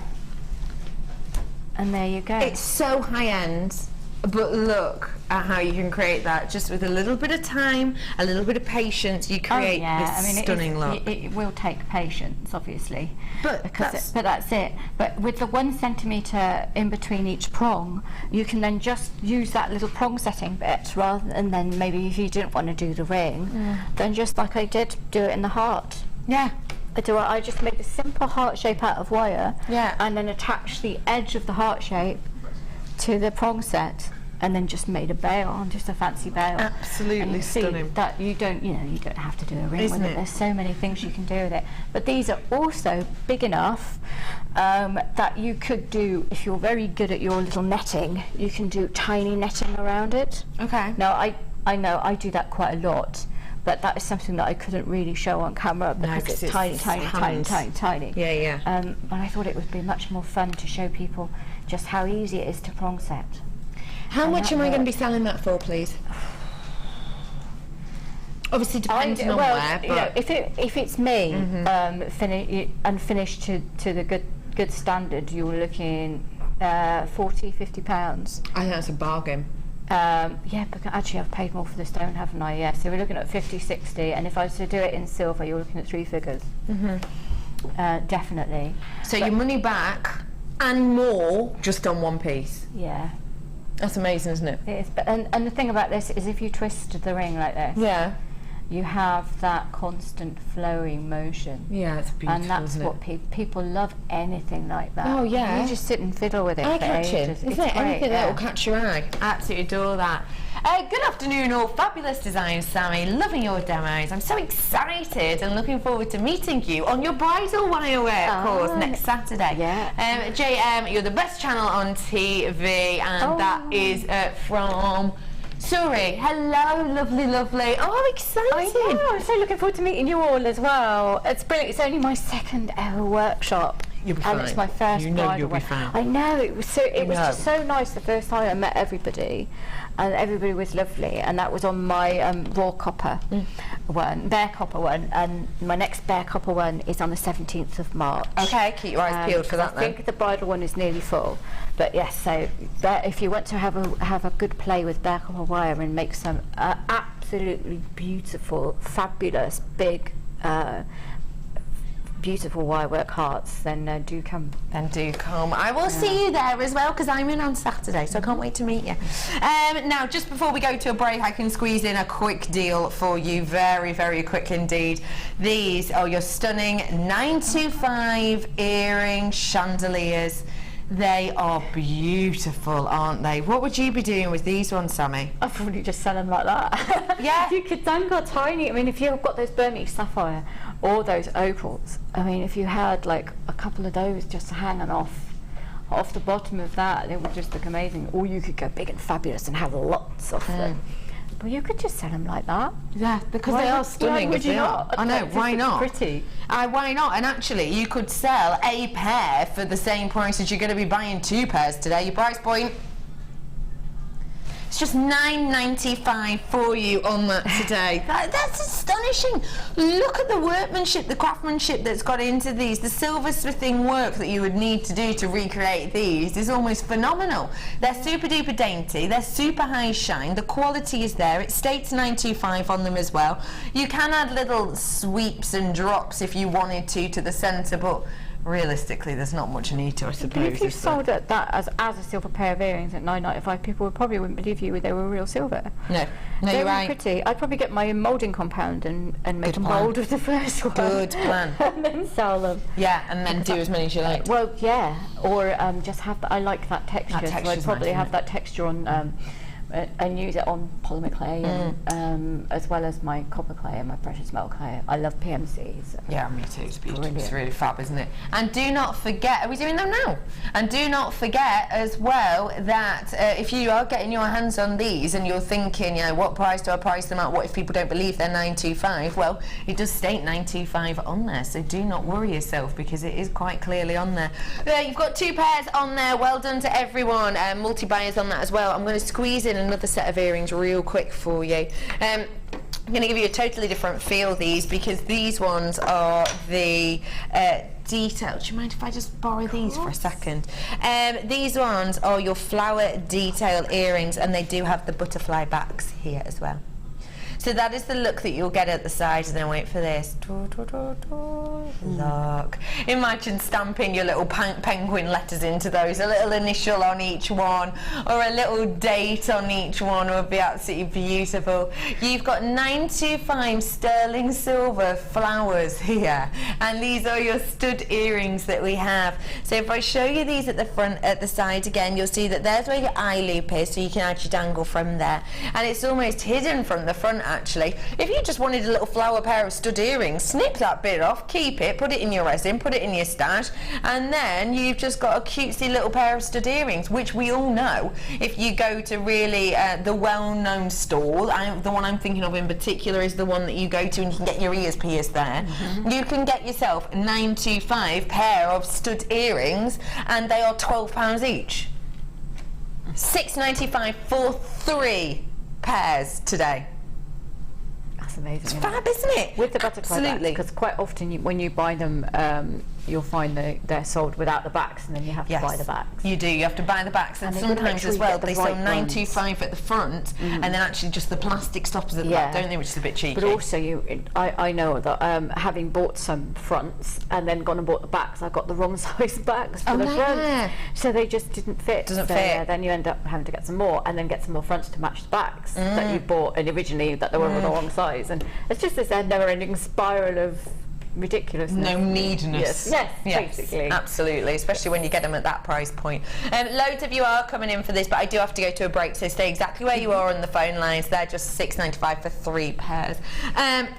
And there you go. It's so high end, but look at how you can create that just with a little bit of time, a little bit of patience. You create this stunning look. It will take patience, obviously, but that's it. But with the 1 centimetre in between each prong, you can then just use that little prong setting bit, rather than then maybe if you didn't want to do the ring, then just like I did, do it in the heart. Yeah. I just made a simple heart shape out of wire, yeah, and then attach the edge of the heart shape to the prong set. and then just made a bail, just a fancy bail. Absolutely stunning. That you don't have to do a ring Isn't with it. it? There's so many things you can do with it. But these are also big enough that you could do, if you're very good at your little netting, you can do tiny netting around it. Okay. Now I know I do that quite a lot, but that is something that I couldn't really show on camera because it's tiny. Yeah. But I thought it would be much more fun to show people just how easy it is to prong set. How much am I going to be selling that for, please? Obviously depending on where, but... if it's me, unfinished to the good standard, you're looking £40-50. I think that's a bargain. Yeah, but actually I've paid more for the stone, haven't I? Yeah, so we're looking at 50-60, and if I was to do it in silver, you're looking at 3 figures. Definitely. So your money back and more just on one piece. Yeah. That's amazing, isn't it? It is. But and the thing about this is, if you twist the ring like this, you have that constant flowing motion. Yeah, it's beautiful. And that's isn't what people love. Anything like that. Oh yeah. You just sit and fiddle with it. Eye-catching, isn't it? Anything that will catch your eye. Absolutely adore that. Good afternoon, all. Fabulous design, Sammy. Loving your demos. I'm so excited and looking forward to meeting you on your bridal wirewear course next Saturday. Yeah. JM, you're the best channel on TV, and that is from Surrey. Hello, lovely. Oh, I'm excited. I know. I'm so looking forward to meeting you all as well. It's brilliant. It's only my 2nd ever workshop. You'll be and fine. It's my first You know bridal you'll be one. fine. I know, it was just so nice the first time I met everybody, and everybody was lovely, and that was on my raw copper one, bare copper one, and my next bare copper one is on the 17th of March. Okay, keep your eyes peeled for that I think the bridal one is nearly full, but yes, so if you want to have a good play with bare copper wire and make some absolutely beautiful, fabulous, big beautiful wirework hearts, then do come. I will see you there as well, because I'm in on Saturday, so I can't wait to meet you. Now, just before we go to a break, I can squeeze in a quick deal for you, very, very quick indeed. These are your stunning 925 earring chandeliers. They are beautiful, aren't they? What would you be doing with these ones, Sammy? I'd probably just sell them like that. Yeah? You could dangle tiny. I mean, if you've got those Burmese sapphire or those opals, I mean, if you had like a couple of those just hanging off the bottom of that, it would just look amazing. Or you could go big and fabulous and have lots of them. But you could just sell them like that. Yeah, because they are stunning. Would you not? I know, why not? Pretty. Why not? And actually, you could sell a pair for the same price as you're going to be buying 2 pairs today. Your price point, it's just $9.95 for you on that today. That's astonishing. Look at the workmanship, the craftsmanship that's got into these. The silversmithing work that you would need to do to recreate these is almost phenomenal. They're super duper dainty. They're super high shine. The quality is there. It states 925 on them as well. You can add little sweeps and drops if you wanted to the centre, but realistically, there's not much need to, I suppose. But if you sold that as a silver pair of earrings at $9.95, people probably wouldn't believe you they were real silver. No, they're you're right. Pretty. I'd probably get my moulding compound and make a mould of the first one. Good plan. And then sell them. Yeah, and then do as many as you like. Well, yeah, or just have. I like that texture. So I'd probably have that texture on. And use it on polymer clay, and, as well as my copper clay and my precious metal clay. I love PMCs. Yeah, me too. It's beautiful. It's really fab, isn't it? And do not forget, are we doing them now? And do not forget as well that if you are getting your hands on these and you're thinking, what price do I price them at? What if people don't believe they're $9.25? Well, it does state $9.25 on there, so do not worry yourself, because it is quite clearly on there. You've got 2 pairs on there. Well done to everyone. Multi-buyers on that as well. I'm going to squeeze in another set of earrings real quick for you. I'm going to give you a totally different feel, these, because these ones are the detail. Do you mind if I just borrow these for a second? These ones are your flower detail earrings, and they do have the butterfly backs here as well. So that is the look that you'll get at the side, and then wait for this. Look. Imagine stamping your little penguin letters into those, a little initial on each one, or a little date on each one would be absolutely beautiful. You've got 925 sterling silver flowers here, and these are your stud earrings that we have. So if I show you these at the front, at the side again, you'll see that there's where your eye loop is, so you can actually dangle from there, and it's almost hidden from the front actually. If you just wanted a little flower pair of stud earrings, snip that bit off, keep it, put it in your resin, put it in your stash, and then you've just got a cutesy little pair of stud earrings, which we all know if you go to really the well-known store. The one I'm thinking of in particular is the one that you go to and you can get your ears pierced there. You can get yourself a 925 pair of stud earrings, and they are £12 each. £6.95 for 3 pairs today. That's amazing. It's fab, isn't it? With the butterfly backs, because quite often when you buy them, you'll find they're sold without the backs, and then you have to buy the backs. You do. You have to buy the backs, and sometimes as well they sell 925 at the front, and then actually just the plastic stoppers at the back, don't they? Which is a bit cheeky. But also, I know that having bought some fronts and then gone and bought the backs, I got the wrong size backs for the fronts, so they just didn't fit. Doesn't fit. Then you end up having to get some more, and then get some more fronts to match the backs that you bought, and originally that they were the wrong size, and it's just this never-ending spiral of ridiculousness. No needness. Yes, basically. Absolutely, especially when you get them at that price point. Loads of you are coming in for this, but I do have to go to a break, so stay exactly where you are on the phone lines. They're just £6.95 for 3 pairs.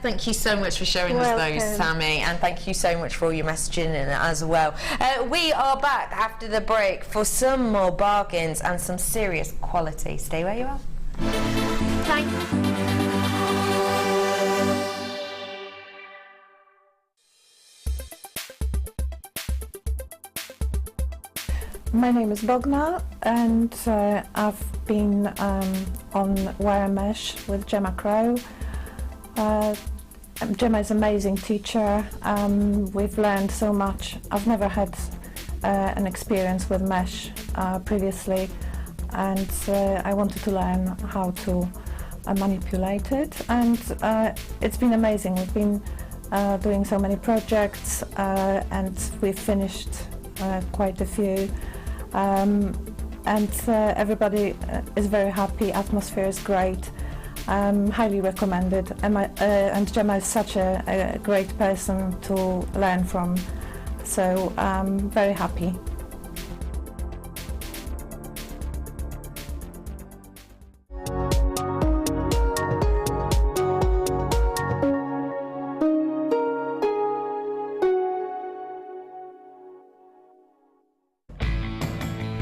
Thank you so much for showing us those, Sammy, and thank you so much for all your messaging in as well. We are back after the break for some more bargains and some serious quality. Stay where you are. Thanks. My name is Bogna, and I've been on Wire Mesh with Gemma Crow. Gemma is an amazing teacher. We've learned so much. I've never had an experience with mesh previously, and I wanted to learn how to manipulate it, and it's been amazing. We've been doing so many projects, and we've finished quite a few. And everybody is very happy. Atmosphere is great. Highly recommended. And Gemma is such a great person to learn from. So I'm very happy.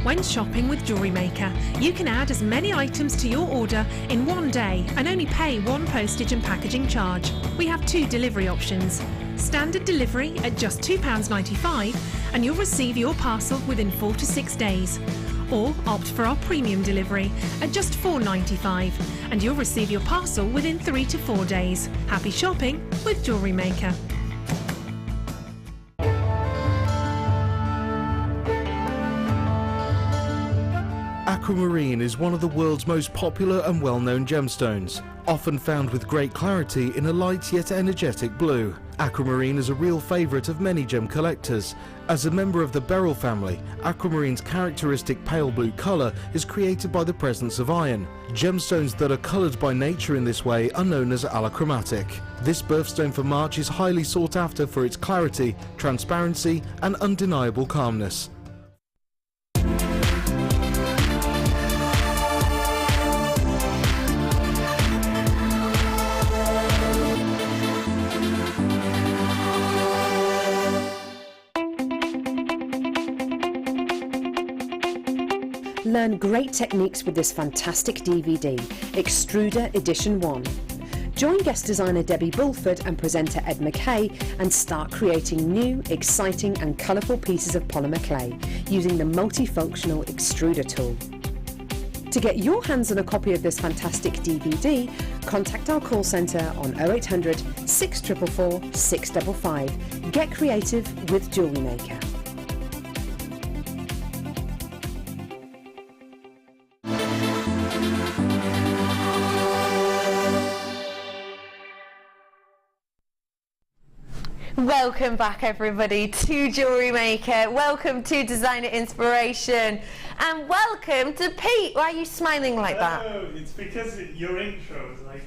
When shopping with Jewellery Maker, you can add as many items to your order in one day and only pay 1 postage and packaging charge. We have 2 delivery options. Standard delivery at just £2.95 and you'll receive your parcel within 4 to 6 days. Or opt for our premium delivery at just £4.95 and you'll receive your parcel within 3 to 4 days. Happy shopping with Jewellery Maker. Aquamarine is one of the world's most popular and well-known gemstones, often found with great clarity in a light yet energetic blue. Aquamarine is a real favourite of many gem collectors. As a member of the beryl family, aquamarine's characteristic pale blue colour is created by the presence of iron. Gemstones that are coloured by nature in this way are known as allochromatic. This birthstone for March is highly sought after for its clarity, transparency and undeniable calmness. Learn great techniques with this fantastic DVD, Extruder Edition 1. Join guest designer Debbie Bulford and presenter Ed McKay and start creating new, exciting and colourful pieces of polymer clay using the multifunctional extruder tool. To get your hands on a copy of this fantastic DVD, contact our call centre on 0800 644 655. Get creative with Jewellery Maker. Welcome back everybody to Jewellery Maker, welcome to Designer Inspiration, and welcome to Pete. Why are you smiling like that? Oh, it's because your intro is like...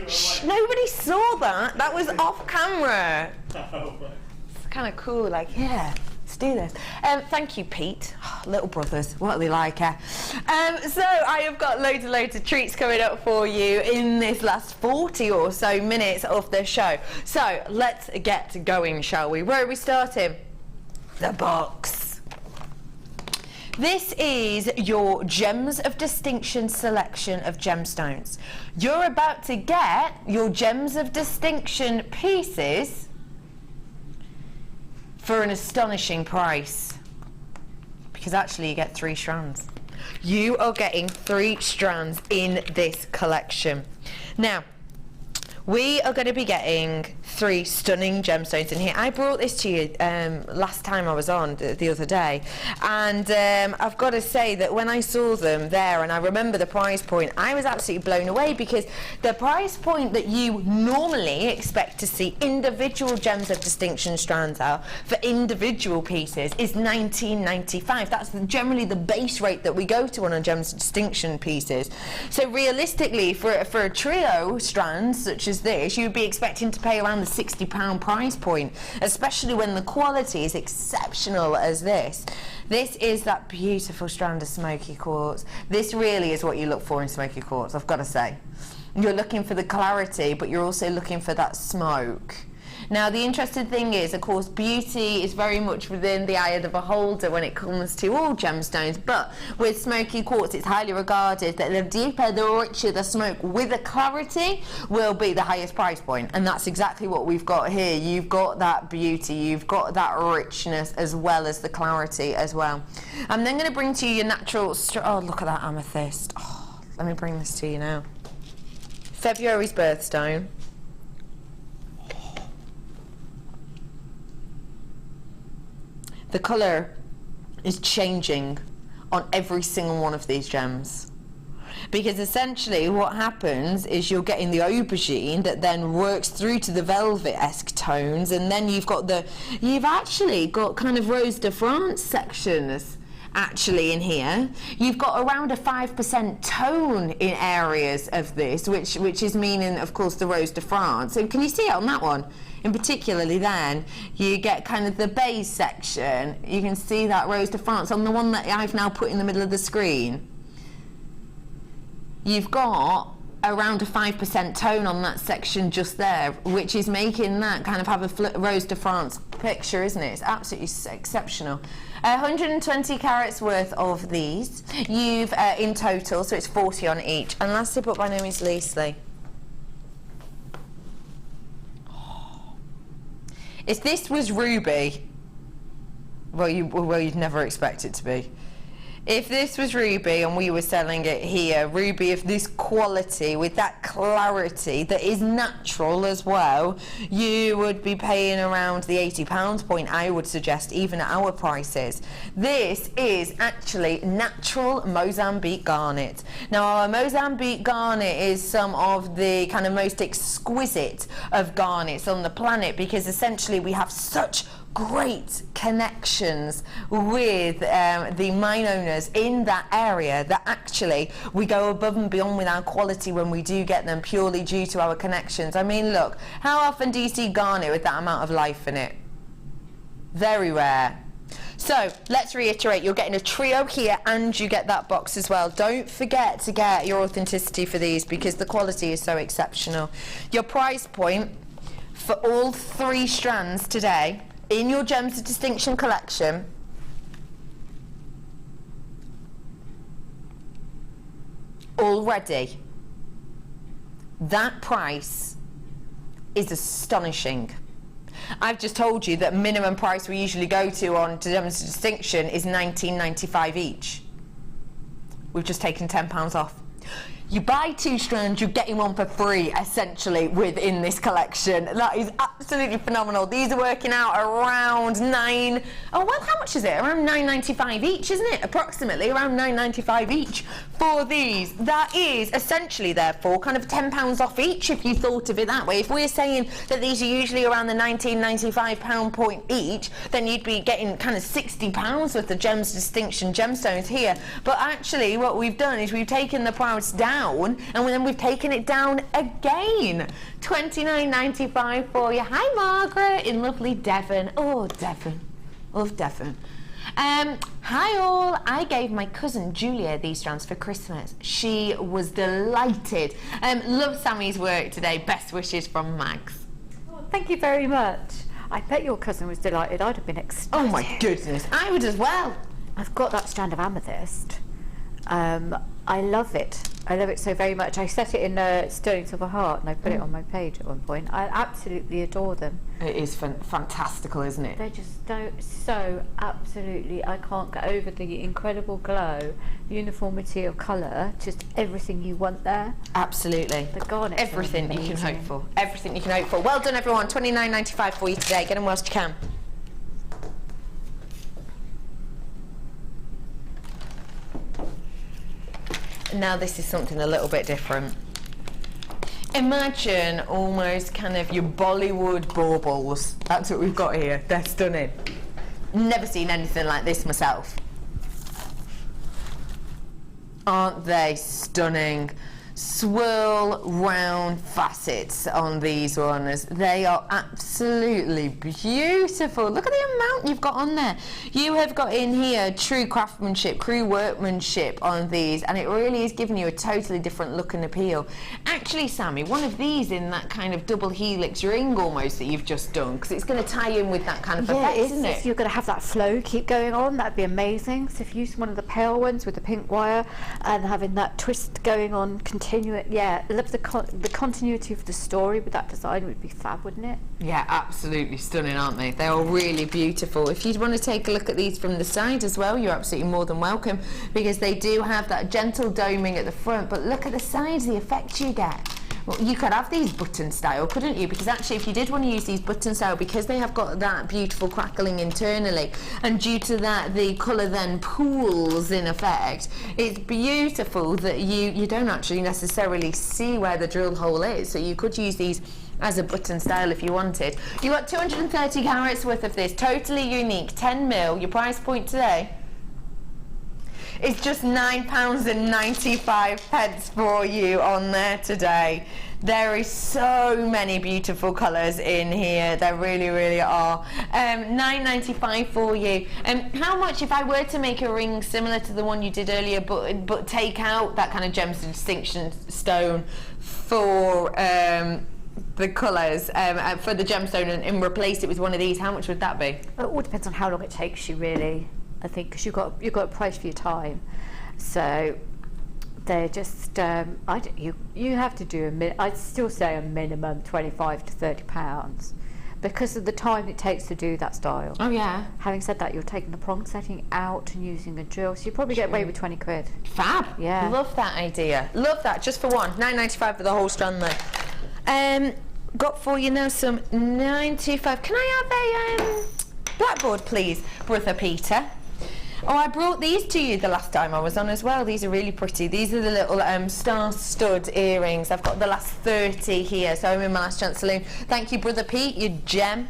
Shh, nobody saw that, that was off camera. Oh, it's kind of cool, like, yeah, let's do this. Thank you, Pete. Oh, little brothers, what are they like? So I have got loads of treats coming up for you in this last 40 or so minutes of the show. So let's get going, shall we? Where are we starting? The box. This is your Gems of Distinction selection of gemstones. You're about to get your Gems of Distinction pieces for an astonishing price, because actually you get 3 strands. You are getting 3 strands in this collection. Now, we are going to be getting 3 stunning gemstones in here. I brought this to you last time I was on, the other day, and I've got to say that when I saw them there and I remember the price point, I was absolutely blown away, because the price point that you normally expect to see individual Gems of Distinction strands out for individual pieces is $19.95. That's generally the base rate that we go to on our Gems of Distinction pieces. So realistically, for a trio strand such as this, you'd be expecting to pay around the £60 price point, especially when the quality is exceptional as this. This is that beautiful strand of smoky quartz. This really is what you look for in smoky quartz, I've got to say. You're looking for the clarity, but you're also looking for that smoke. Now, the interesting thing is, of course, beauty is very much within the eye of the beholder when it comes to all gemstones, but with smoky quartz, it's highly regarded that the deeper, the richer the smoke with the clarity will be the highest price point, and that's exactly what we've got here. You've got that beauty, you've got that richness as well as the clarity as well. I'm then going to bring to you your natural... Oh, look at that amethyst. Oh, let me bring this to you now. February's birthstone. The colour is changing on every single one of these gems, because essentially what happens is you're getting the aubergine that then works through to the velvet-esque tones, and then you've actually got kind of Rose de France sections actually in here. You've got around a 5% tone in areas of this, which is meaning, of course, the Rose de France. And can you see it on that one? In particularly then, you get kind of the base section. You can see that Rose de France on the one that I've now put in the middle of the screen. You've got around a 5% tone on that section just there, which is making that kind of have a Rose de France picture, isn't it? It's absolutely exceptional. 120 carats worth of these. You've in total, so it's 40 on each. And lastly, but by no means leastly, if this was ruby, well, you'd never expect it to be. If this was ruby and we were selling it here, ruby of this quality with that clarity that is natural as well, you would be paying around the £80 point, I would suggest, even at our prices. This is actually natural Mozambique garnet. Now, our Mozambique garnet is some of the kind of most exquisite of garnets on the planet, because essentially we have such great connections with the mine owners in that area that actually we go above and beyond with our quality when we do get them, purely due to our connections. I mean, look, how often do you see garnet with that amount of life in it? Very rare. So let's reiterate, you're getting a trio here and you get that box as well. Don't forget to get your authenticity for these, because the quality is so exceptional. Your price point for all 3 strands today in your Gems of Distinction collection already, that price is astonishing. I've just told you that minimum price we usually go to on Gems of Distinction is $19.95 each. We've just taken £10 off. You buy 2 strands, you're getting one for free, essentially, within this collection. That is absolutely phenomenal. These are working out around how much is it? Around $9.95 each, isn't it? Approximately around $9.95 each for these. That is essentially, therefore, kind of £10 off each, if you thought of it that way. If we're saying that these are usually around the £19.95 point each, then you'd be getting kind of £60 worth of Gems Distinction gemstones here. But actually, what we've done is we've taken the price down, and then we've taken it down again. $29.95 for you. Hi, Margaret, in lovely Devon. Oh, Devon. Love Devon. Hi all, I gave my cousin Julia these strands for Christmas. She was delighted. Love Sammy's work today. Best wishes from Mags. Oh, thank you very much. I bet your cousin was delighted. I'd have been ecstatic. Oh my goodness, I would as well. I've got that strand of amethyst. I love it. I love it so very much. I set it in sterling silver heart and I put it on my page at one point. I absolutely adore them. It is fantastical, isn't it? They're just so absolutely, I can't get over the incredible glow, uniformity of colour, just everything you want there. Absolutely. The garnet. Everything you can hope for. Everything you can hope for. Well done, everyone. $29.95 for you today. Get them whilst you can. Now this is something a little bit different. Imagine almost kind of your Bollywood baubles. That's what we've got here. They're stunning. Never seen anything like this myself. Aren't they stunning? Swirl round facets on these ones. They are absolutely beautiful. Look at the amount you've got on there. You have got in here true craftsmanship, true workmanship on these, and it really is giving you a totally different look and appeal. Actually, Sammy, one of these in that kind of double helix ring almost that you've just done, because it's going to tie in with that kind of effect, isn't it? You're going to have that flow keep going on. That'd be amazing. So if you use one of the pale ones with the pink wire and having that twist going on continuously. Yeah, I love the continuity of the story with that design would be fab, wouldn't it? Yeah, absolutely stunning, aren't they? They're all really beautiful. If you'd want to take a look at these from the side as well, you're absolutely more than welcome, because they do have that gentle doming at the front, but look at the sides, the effect you get. Well, you could have these button style, couldn't you? Because actually, if you did want to use these button style, because they have got that beautiful crackling internally, and due to that, the colour then pools in effect, it's beautiful that you don't actually necessarily see where the drill hole is. So you could use these as a button style if you wanted. You got 230 carats worth of this, totally unique, 10mm. Your price point today it's just £9.95 for you on there today. There is so many beautiful colours in here. There really, really are. $9.95 for you. How much if I were to make a ring similar to the one you did earlier, but take out that kind of Gems Distinction stone for the colours for the gemstone and replace it with one of these? How much would that be? It all depends on how long it takes you, really. I think because you've got a price for your time, so they're just you have to do I'd still say a minimum £25 to £30 because of the time it takes to do that style. Oh yeah. Having said that, you're taking the prong setting out and using a drill, so you probably get away with 20 quid. Fab. Yeah. Love that idea. Love that. Just for one. £9.95 for the whole strand there. Got for you now some £9.25. Can I have a blackboard, please, Brother Peter? Oh, I brought these to you the last time I was on as well. These are really pretty. These are the little star stud earrings. I've got the last 30 here, so I'm in my last chance saloon. Thank you, Brother Pete, you gem.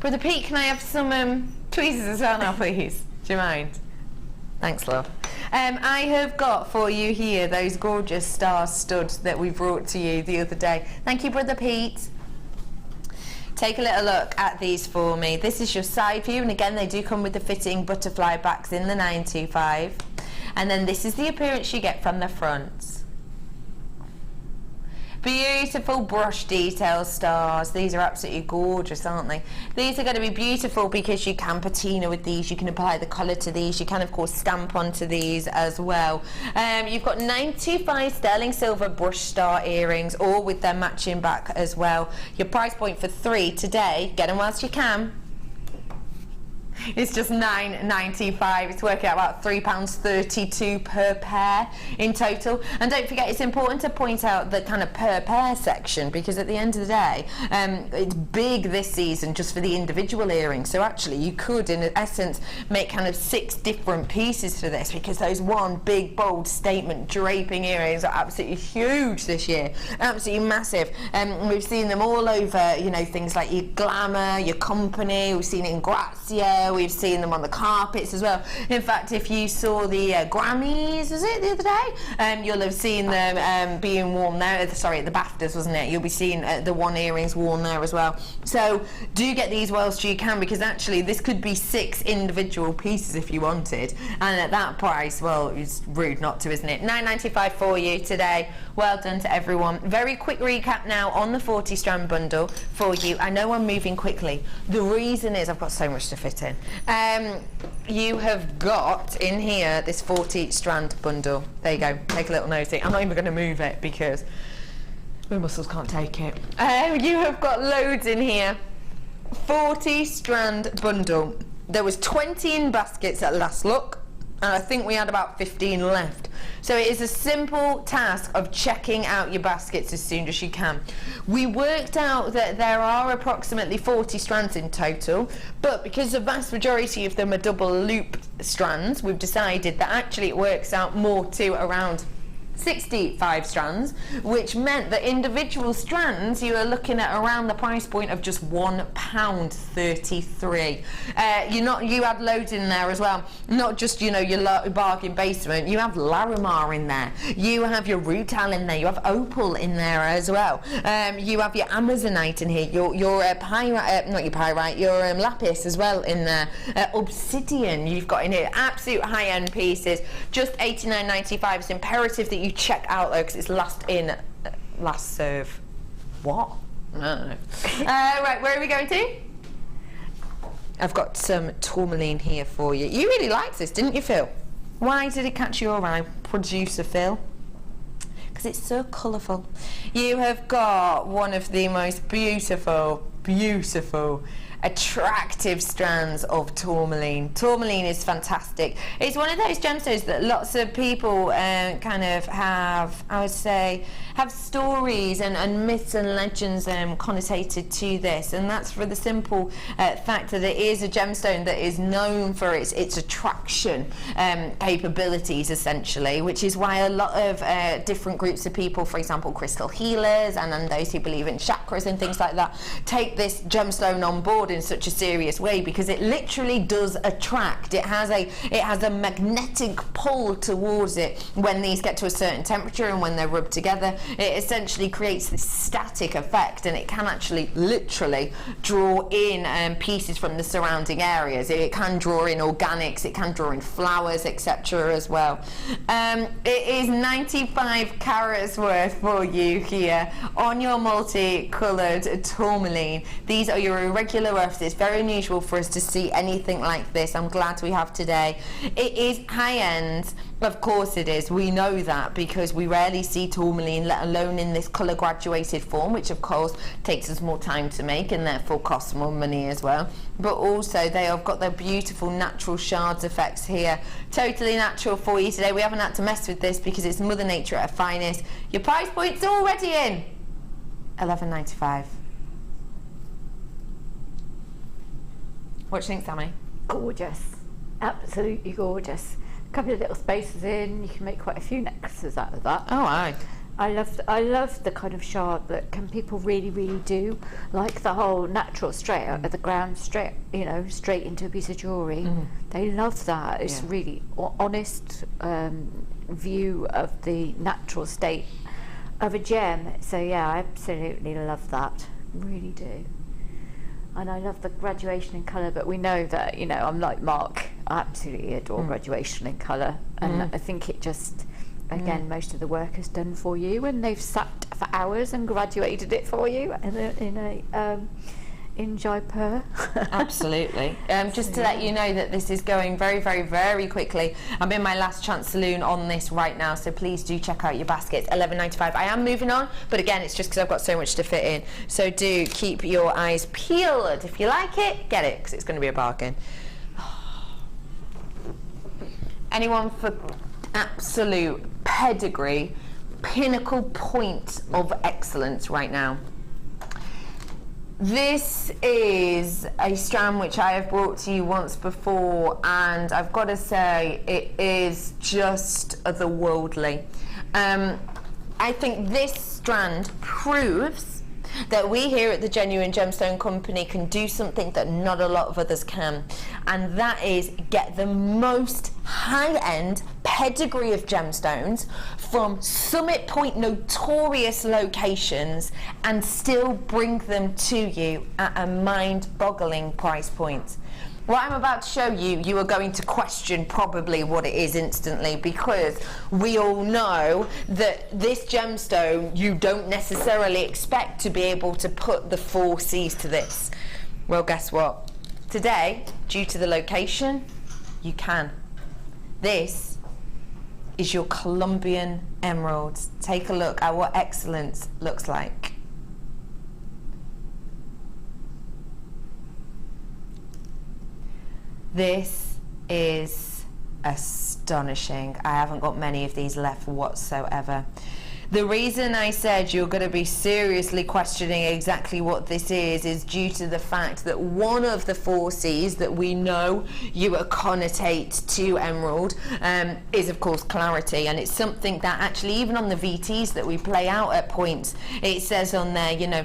Brother Pete, can I have some tweezers as well now, please? Do you mind? Thanks, love. I have got for you here those gorgeous star studs that we brought to you the other day. Thank you, Brother Pete. Take a little look at these for me. This is your side view, and again they do come with the fitting butterfly backs in the 925. And then this is the appearance you get from the front. Beautiful brush detail stars. These are absolutely gorgeous, aren't they? These are going to be beautiful because you can patina with these, you can apply the colour to these, you can of course stamp onto these as well. You've got 925 sterling silver brush star earrings, all with their matching back as well. Your price point for 3 today, get them whilst you can. It's just £9.95. It's working out about £3.32 per pair in total. And don't forget, it's important to point out the kind of per pair section, because at the end of the day, it's big this season just for the individual earrings. So actually you could in essence make kind of 6 different pieces for this, because those one big bold statement draping earrings are absolutely huge this year, absolutely massive. We've seen them all over, you know, things like your Glamour, your Company. We've seen it in Grazia, we've seen them on the carpets as well. In fact, if you saw the Grammys, was it the other day, you'll have seen them being worn there. Sorry, the BAFTAs, wasn't it? You'll be seeing the one earrings worn there as well. So do get these whilst you can, because actually this could be 6 individual pieces if you wanted, and at that price, well, it's rude not to, isn't it? £9.95 for you today. Well done to everyone. Very quick recap now on the 40 strand bundle for you. I know I'm moving quickly. The reason is I've got so much to fit in. You have got in here this 40 strand bundle. There you go. Take a little nosy. I'm not even going to move it because my muscles can't take it. You have got loads in here. 40 strand bundle. There was 20 in baskets at last look, and I think we had about 15 left. So it is a simple task of checking out your baskets as soon as you can. We worked out that there are approximately 40 strands in total, but because the vast majority of them are double loop strands, we've decided that actually it works out more to around 65 strands, which meant that individual strands you are looking at around the price point of just £1.33. You had loads in there as well, not just, you know, your bargain basement. You have Larimar in there, you have your Rutilated in there, you have opal in there as well, you have your Amazonite in here, your pyrite, not your pyrite, your lapis as well in there, obsidian you've got in here. Absolute high-end pieces, just £89.95. It's imperative that you check out though, because it's last in, last serve. What? I don't know. Right, where are we going to? I've got some tourmaline here for you. You really liked this, didn't you, Phil? Why did it catch your eye, producer Phil? Because it's so colourful. You have got one of the most beautiful, attractive strands of tourmaline. Tourmaline is fantastic. It's one of those gemstones that lots of people kind of have, I would say, have stories and myths and legends connotated to this, and that's for the simple fact that it is a gemstone that is known for its attraction capabilities, essentially, which is why a lot of different groups of people, for example crystal healers and those who believe in chakras and things like that, take this gemstone on board in such a serious way, because it literally does attract. It has a magnetic pull towards it when these get to a certain temperature, and when they're rubbed together it essentially creates this static effect, and it can actually literally draw in pieces from the surrounding areas. It can draw in organics, it can draw in flowers, etc. as well. It is 95 carats worth for you here on your multicoloured tourmaline. These are your irregular earths. It's very unusual for us to see anything like this. I'm glad we have today. It is high end, of course it is. We know that because we rarely see tourmaline, let alone in this colour graduated form, which of course takes us more time to make and therefore costs more money as well. But also they have got their beautiful natural shards effects here, totally natural for you today. We haven't had to mess with this because it's Mother Nature at her finest. Your price point's already in £11.95. What do you think, Sammy? Gorgeous, absolutely gorgeous. A couple of little spaces in, you can make quite a few necklaces out of that. Oh, aye. I love the kind of shard that people really do, like the whole natural straight out of the ground, straight into a piece of jewellery. They love that. It's really honest view of the natural state of a gem. So yeah, I absolutely love that, really do. And I love the graduation in colour, but we know that, I'm like Mark, I absolutely adore graduation in colour, and I think it just, again, most of the work is done for you, and they've sat for hours and graduated it for you in Jaipur. Absolutely. Just to let you know that this is going very quickly. I'm in my last chance saloon on this right now, so please do check out your baskets. £11.95. I am moving on, but again, it's just because I've got so much to fit in, so do keep your eyes peeled. If you like it, get it, because it's going to be a bargain. Anyone for absolute pedigree, pinnacle point of excellence right now? This is a strand which I have brought to you once before, and I've got to say it is just otherworldly. I think this strand proves that we here at the Genuine Gemstone Company can do something that not a lot of others can, and that is get the most high-end pedigree of gemstones from summit point notorious locations and still bring them to you at a mind-boggling price point. What I'm about to show you, you are going to question probably what it is instantly, because we all know that this gemstone you don't necessarily expect to be able to put the 4 C's to this. Well, guess what? Today, due to the location, you can. This is your Colombian emerald. Take a look at what excellence looks like. This is astonishing. I haven't got many of these left whatsoever. The reason I said you're going to be seriously questioning exactly what this is due to the fact that one of the 4 C's that we know you connotate to emerald is of course clarity, and it's something that actually even on the VTs that we play out at points, it says on there, you know,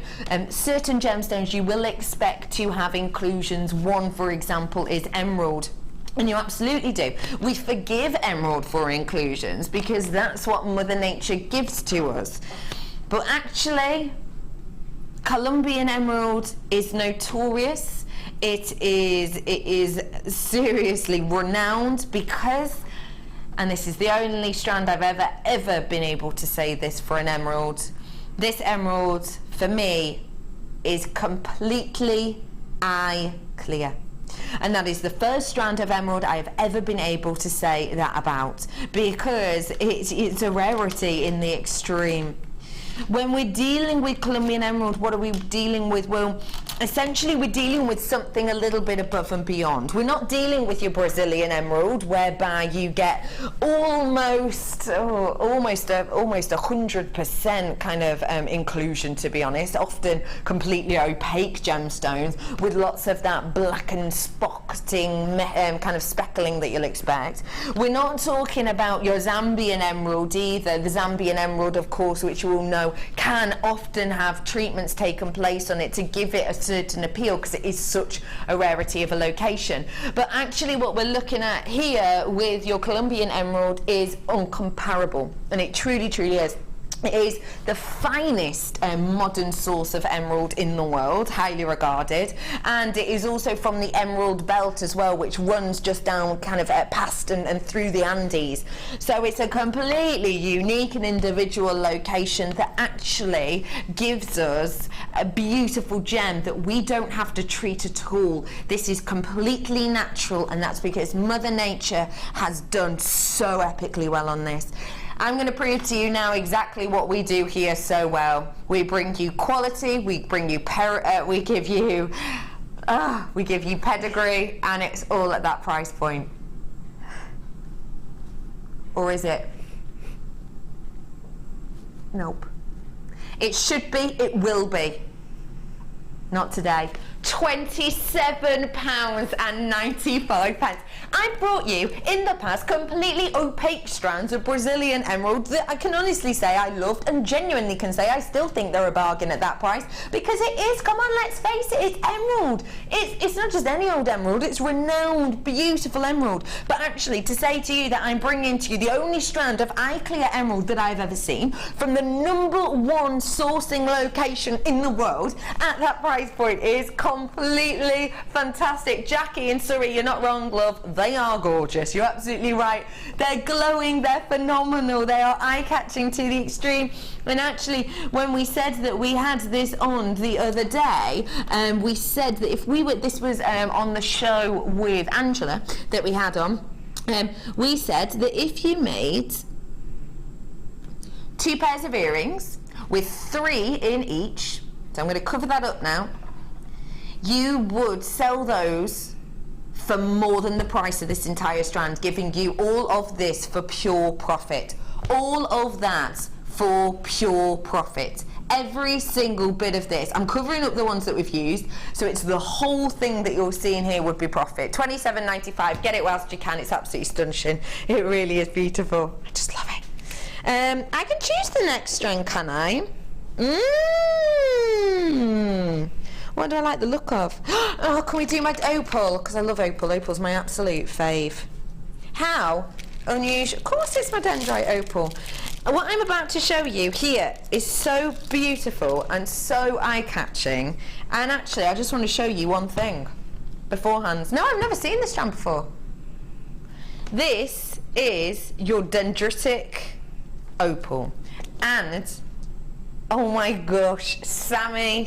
certain gemstones you will expect to have inclusions. One, for example, is emerald. And you absolutely do. We forgive emerald for inclusions because that's what Mother Nature gives to us. But actually, Colombian emerald is notorious. It is seriously renowned because, and this is the only strand I've ever been able to say this for an emerald, this emerald, for me, is completely eye clear. And that is the first strand of emerald I have ever been able to say that about, because it's a rarity in the extreme. When we're dealing with Colombian emerald, what are we dealing with? Well, essentially we're dealing with something a little bit above and beyond. We're not dealing with your Brazilian emerald, whereby you get almost 100% kind of inclusion, to be honest, often completely opaque gemstones with lots of that black and spotting kind of speckling that you'll expect. We're not talking about your Zambian emerald either. The Zambian emerald, of course, which you all know, can often have treatments taken place on it to give it a certain appeal because it is such a rarity of a location. But actually what we're looking at here with your Colombian emerald is uncomparable, and it truly is. It is the finest modern source of emerald in the world, highly regarded, and it is also from the Emerald Belt as well, which runs just down kind of past and through the Andes. So it's a completely unique and individual location that actually gives us a beautiful gem that we don't have to treat at all. This is completely natural, and that's because Mother Nature has done so epically well on this. I'm going to prove to you now exactly what we do here so well. We bring you quality, we bring you we give you pedigree, and it's all at that price point. Or is it? Nope. It should be, it will be. Not today. £27.95. I brought you in the past completely opaque strands of Brazilian emerald that I can honestly say I loved, and genuinely can say I still think they're a bargain at that price, because it is, come on, let's face it, it's emerald. It's not just any old emerald, it's renowned, beautiful emerald. But actually, to say to you that I'm bringing to you the only strand of eye clear emerald that I've ever seen from the #1 sourcing location in the world at that price point is completely fantastic. Jackie and Surrey, you're not wrong, love. They are gorgeous. You're absolutely right. They're glowing. They're phenomenal. They are eye-catching to the extreme. And actually, when we said that we had this on the other day, we said that if we were, this was on the show with Angela that we had on, we said that if you made 2 pairs of earrings with 3 in each, so I'm going to cover that up now, you would sell those for more than the price of this entire strand, giving you all of this for pure profit. All of that for pure profit. Every single bit of this. I'm covering up the ones that we've used, so it's the whole thing that you're seeing here would be profit. £27.95. Get it whilst you can. It's absolutely astonishing. It really is beautiful. I just love it. I can choose the next strand, can I? What do I like the look of? Oh, can we do my opal? Because I love opal. Opal's my absolute fave. How unusual. Of course it's my dendrite opal. What I'm about to show you here is so beautiful and so eye-catching, and actually I just want to show you one thing beforehand. No, I've never seen this strand before. This is your dendritic opal, and oh my gosh, Sammy.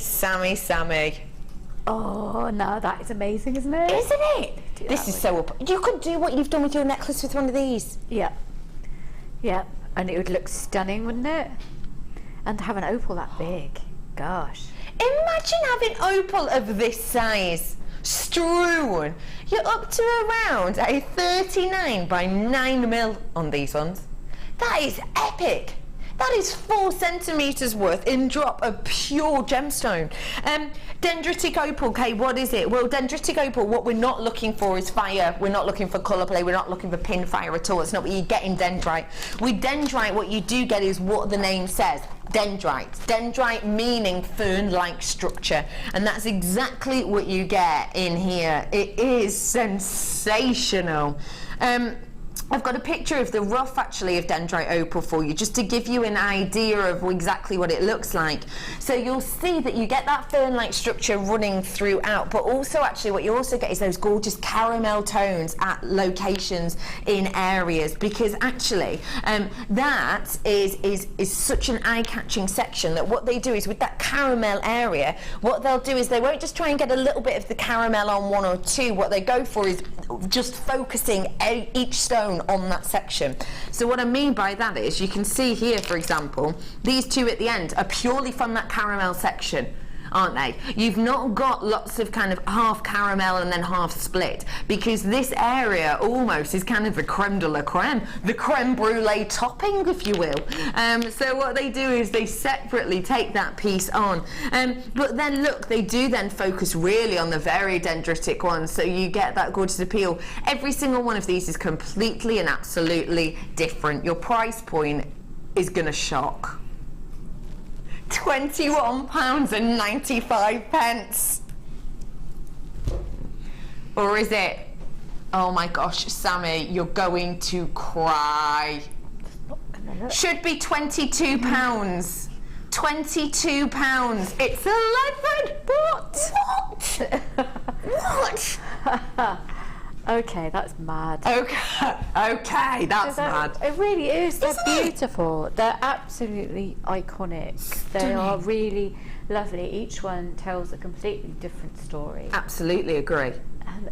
Oh no, that is amazing, isn't it? Isn't it? This is so up. You could do what you've done with your necklace with one of these. Yeah. Yeah. And it would look stunning, wouldn't it? And to have an opal that big, gosh. Imagine having opal of this size strewn. You're up to around a 39 by 9 mil on these ones. That is epic. That is 4 centimetres worth in drop of pure gemstone. Dendritic opal, okay, what is it? Well, dendritic opal, what we're not looking for is fire. We're not looking for colour play. We're not looking for pin fire at all. It's not what you get in dendrite. With dendrite, what you do get is what the name says. Dendrite. Dendrite meaning fern-like structure. And that's exactly what you get in here. It is sensational. I've got a picture of the rough actually of dendrite opal for you, just to give you an idea of exactly what it looks like. So you'll see that you get that fern-like structure running throughout, but also actually what you also get is those gorgeous caramel tones at locations in areas, because actually that is such an eye-catching section that what they do is with that caramel area, what they'll do is they won't just try and get a little bit of the caramel on one or two. What they go for is just focusing each stone on that section. So what I mean by that is, you can see here, for example, these two at the end are purely from that caramel section, aren't they? You've not got lots of kind of half caramel and then half split, because this area almost is kind of the creme de la creme, the creme brulee topping, if you will. So what they do is they separately take that piece on, but then look, they do then focus really on the very dendritic ones, so you get that gorgeous appeal. Every single one of these is completely and absolutely different. Your price point is gonna shock. £21.95. Or is it? Oh my gosh, Sammy, you're going to cry. Should be £22. £22. It's 11. What? Okay, that's mad. Okay, that's mad. It really is. They're beautiful. They're absolutely iconic. They are really lovely. Each one tells a completely different story. Absolutely agree.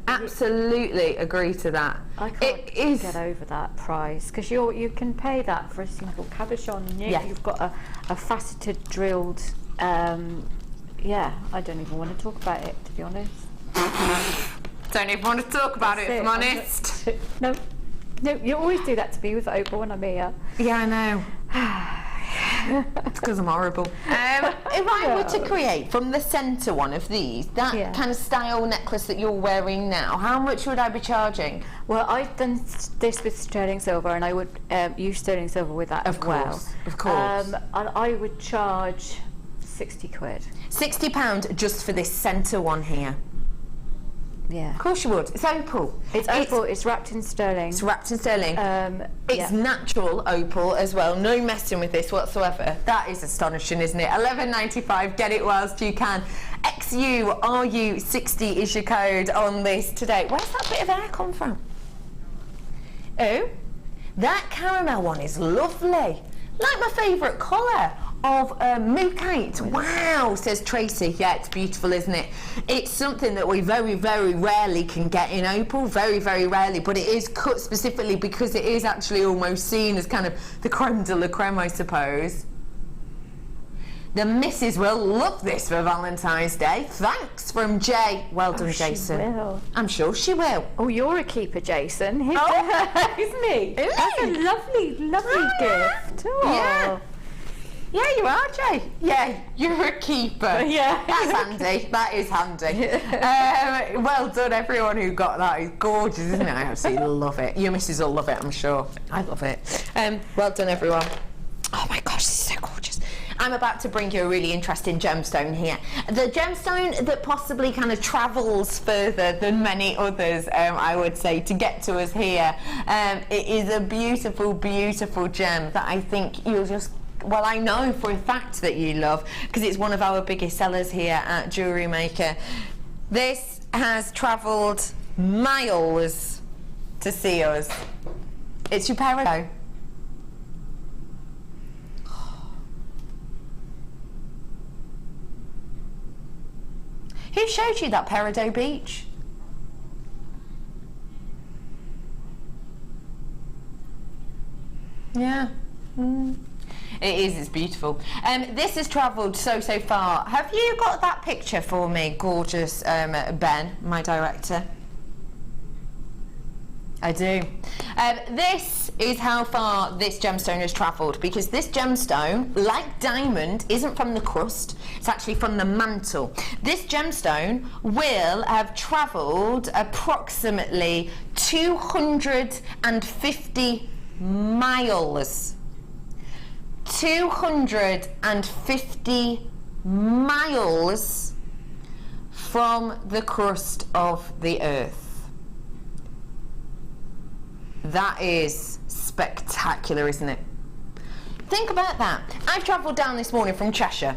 Absolutely agree to that. I can't get over that price, because you can pay that for a single cabochon. Yeah. You've got a faceted drilled. Yeah, I don't even want to talk about it, to be honest. Don't even want to talk about it, if I'm honest. No, you always do that to me with opal when I'm here. Yeah, I know. It's because I'm horrible. If I were to create from the centre one of these, that kind of style necklace that you're wearing now, how much would I be charging? Well, I've done this with sterling silver, and I would use sterling silver with that as well. Of course. And I would charge £60. £60 just for this centre one here. Yeah. Of course you would. It's opal. It's opal. It's wrapped in sterling. It's wrapped in sterling. It's natural opal as well. No messing with this whatsoever. That is astonishing, isn't it? £11.95. Get it whilst you can. XURU60 is your code on this today. Where's that bit of hair come from? Oh, that caramel one is lovely. Like my favourite colour of Mookite. Wow, says Tracy. Yeah, it's beautiful, isn't it? It's something that we very, very rarely can get in opal. Very, very rarely. But it is cut specifically because it is actually almost seen as kind of the creme de la creme, I suppose. The missus will love this for Valentine's Day. Thanks from Jay. Well done, Jason. She will. I'm sure she will. Oh, you're a keeper, Jason. Isn't he? That's a lovely, lovely gift. Oh. Yeah. Yeah, you are, Jay. Yeah, you're a keeper. Yeah. That's handy. That is handy. Well done, everyone who got that. It's gorgeous, isn't it? I absolutely love it. Your missus will love it, I'm sure. I love it. Well done, everyone. Oh my gosh, this is so gorgeous. I'm about to bring you a really interesting gemstone here. The gemstone that possibly kind of travels further than many others, I would say, to get to us here. It is a beautiful, beautiful gem that I think you'll just, well, I know for a fact that you love, because it's one of our biggest sellers here at Jewellery Maker. This has travelled miles to see us. It's your peridot. Who showed you that peridot beach? Yeah. It is, it's beautiful. This has travelled so far. Have you got that picture for me, gorgeous Ben, my director? I do. This is how far this gemstone has travelled, because this gemstone, like diamond, isn't from the crust, it's actually from the mantle. This gemstone will have travelled approximately 250 miles. 250 miles from the crust of the earth. That is spectacular, isn't it? Think about that. I've travelled down this morning from Cheshire.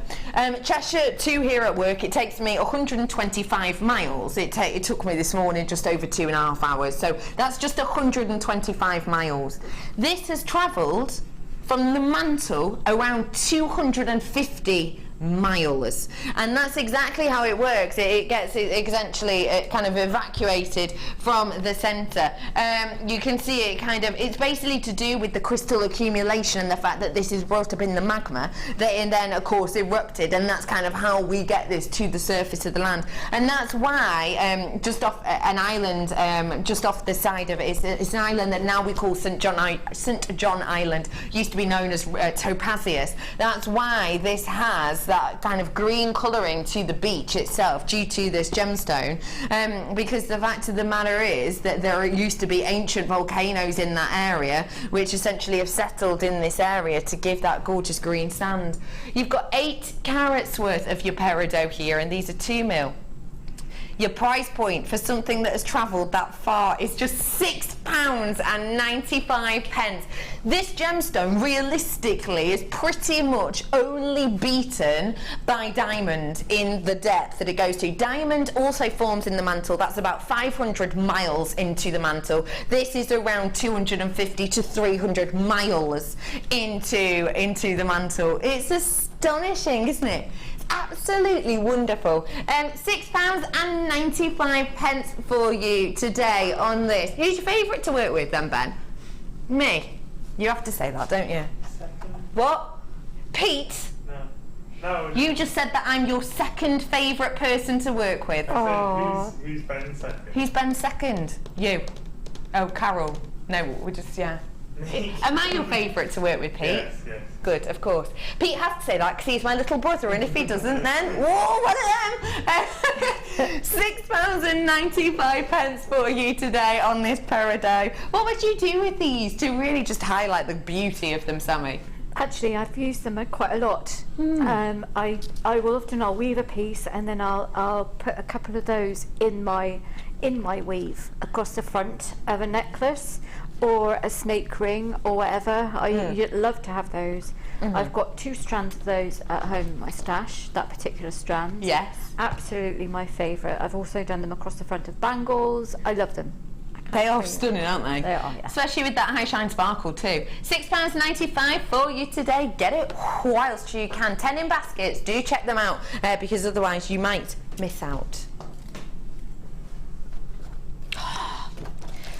Cheshire to here at work, it takes me 125 miles. It took me this morning just over 2.5 hours. So that's just 125 miles. This has travelled from the mantle around 250 miles, and that's exactly how it works. It gets essentially kind of evacuated from the centre. You can see it kind of, it's basically to do with the crystal accumulation and the fact that this is brought up in the magma that then of course erupted, and that's kind of how we get this to the surface of the land. And that's why just off an island just off the side of it, it's an island that now we call St John Island, used to be known as Topazius. That's why this has that kind of green colouring to the beach itself due to this gemstone, because the fact of the matter is that there used to be ancient volcanoes in that area which essentially have settled in this area to give that gorgeous green sand. You've got 8 carats worth of your peridot here, and these are 2 mil. Your price point for something that has travelled that far is just £6.95. This gemstone realistically is pretty much only beaten by diamond in the depth that it goes to. Diamond also forms in the mantle. That's about 500 miles into the mantle. This is around 250 to 300 miles into the mantle. It's astonishing, isn't it? Absolutely wonderful. £6.95 for you today on this. Who's your favourite to work with then, Ben? Me. You have to say that, don't you? Second. What? Pete? No. You just said that I'm your second favourite person to work with. Who's Ben second? Who's Ben second? You. Oh, Carol. No, we're just, yeah. Am I your favourite to work with, Pete? Yes, yes. Good, of course. Pete has to say that because he's my little brother, and if he doesn't, then whoa, one of them. £6.95 for you today on this peridot. What would you do with these to really just highlight the beauty of them, Sammy? Actually, I've used them quite a lot. I will often I'll weave a piece, and then I'll put a couple of those in my weave across the front of a necklace or a snake ring or whatever. You'd love to have those. I've got 2 strands of those at home in my stash, that particular strand. Yes. Absolutely my favourite. I've also done them across the front of bangles. I love them. They are stunning, aren't they? They are, yeah. Especially with that high shine sparkle too. £6.95 for you today. Get it whilst you can. 10 in baskets. Do check them out because otherwise you might miss out.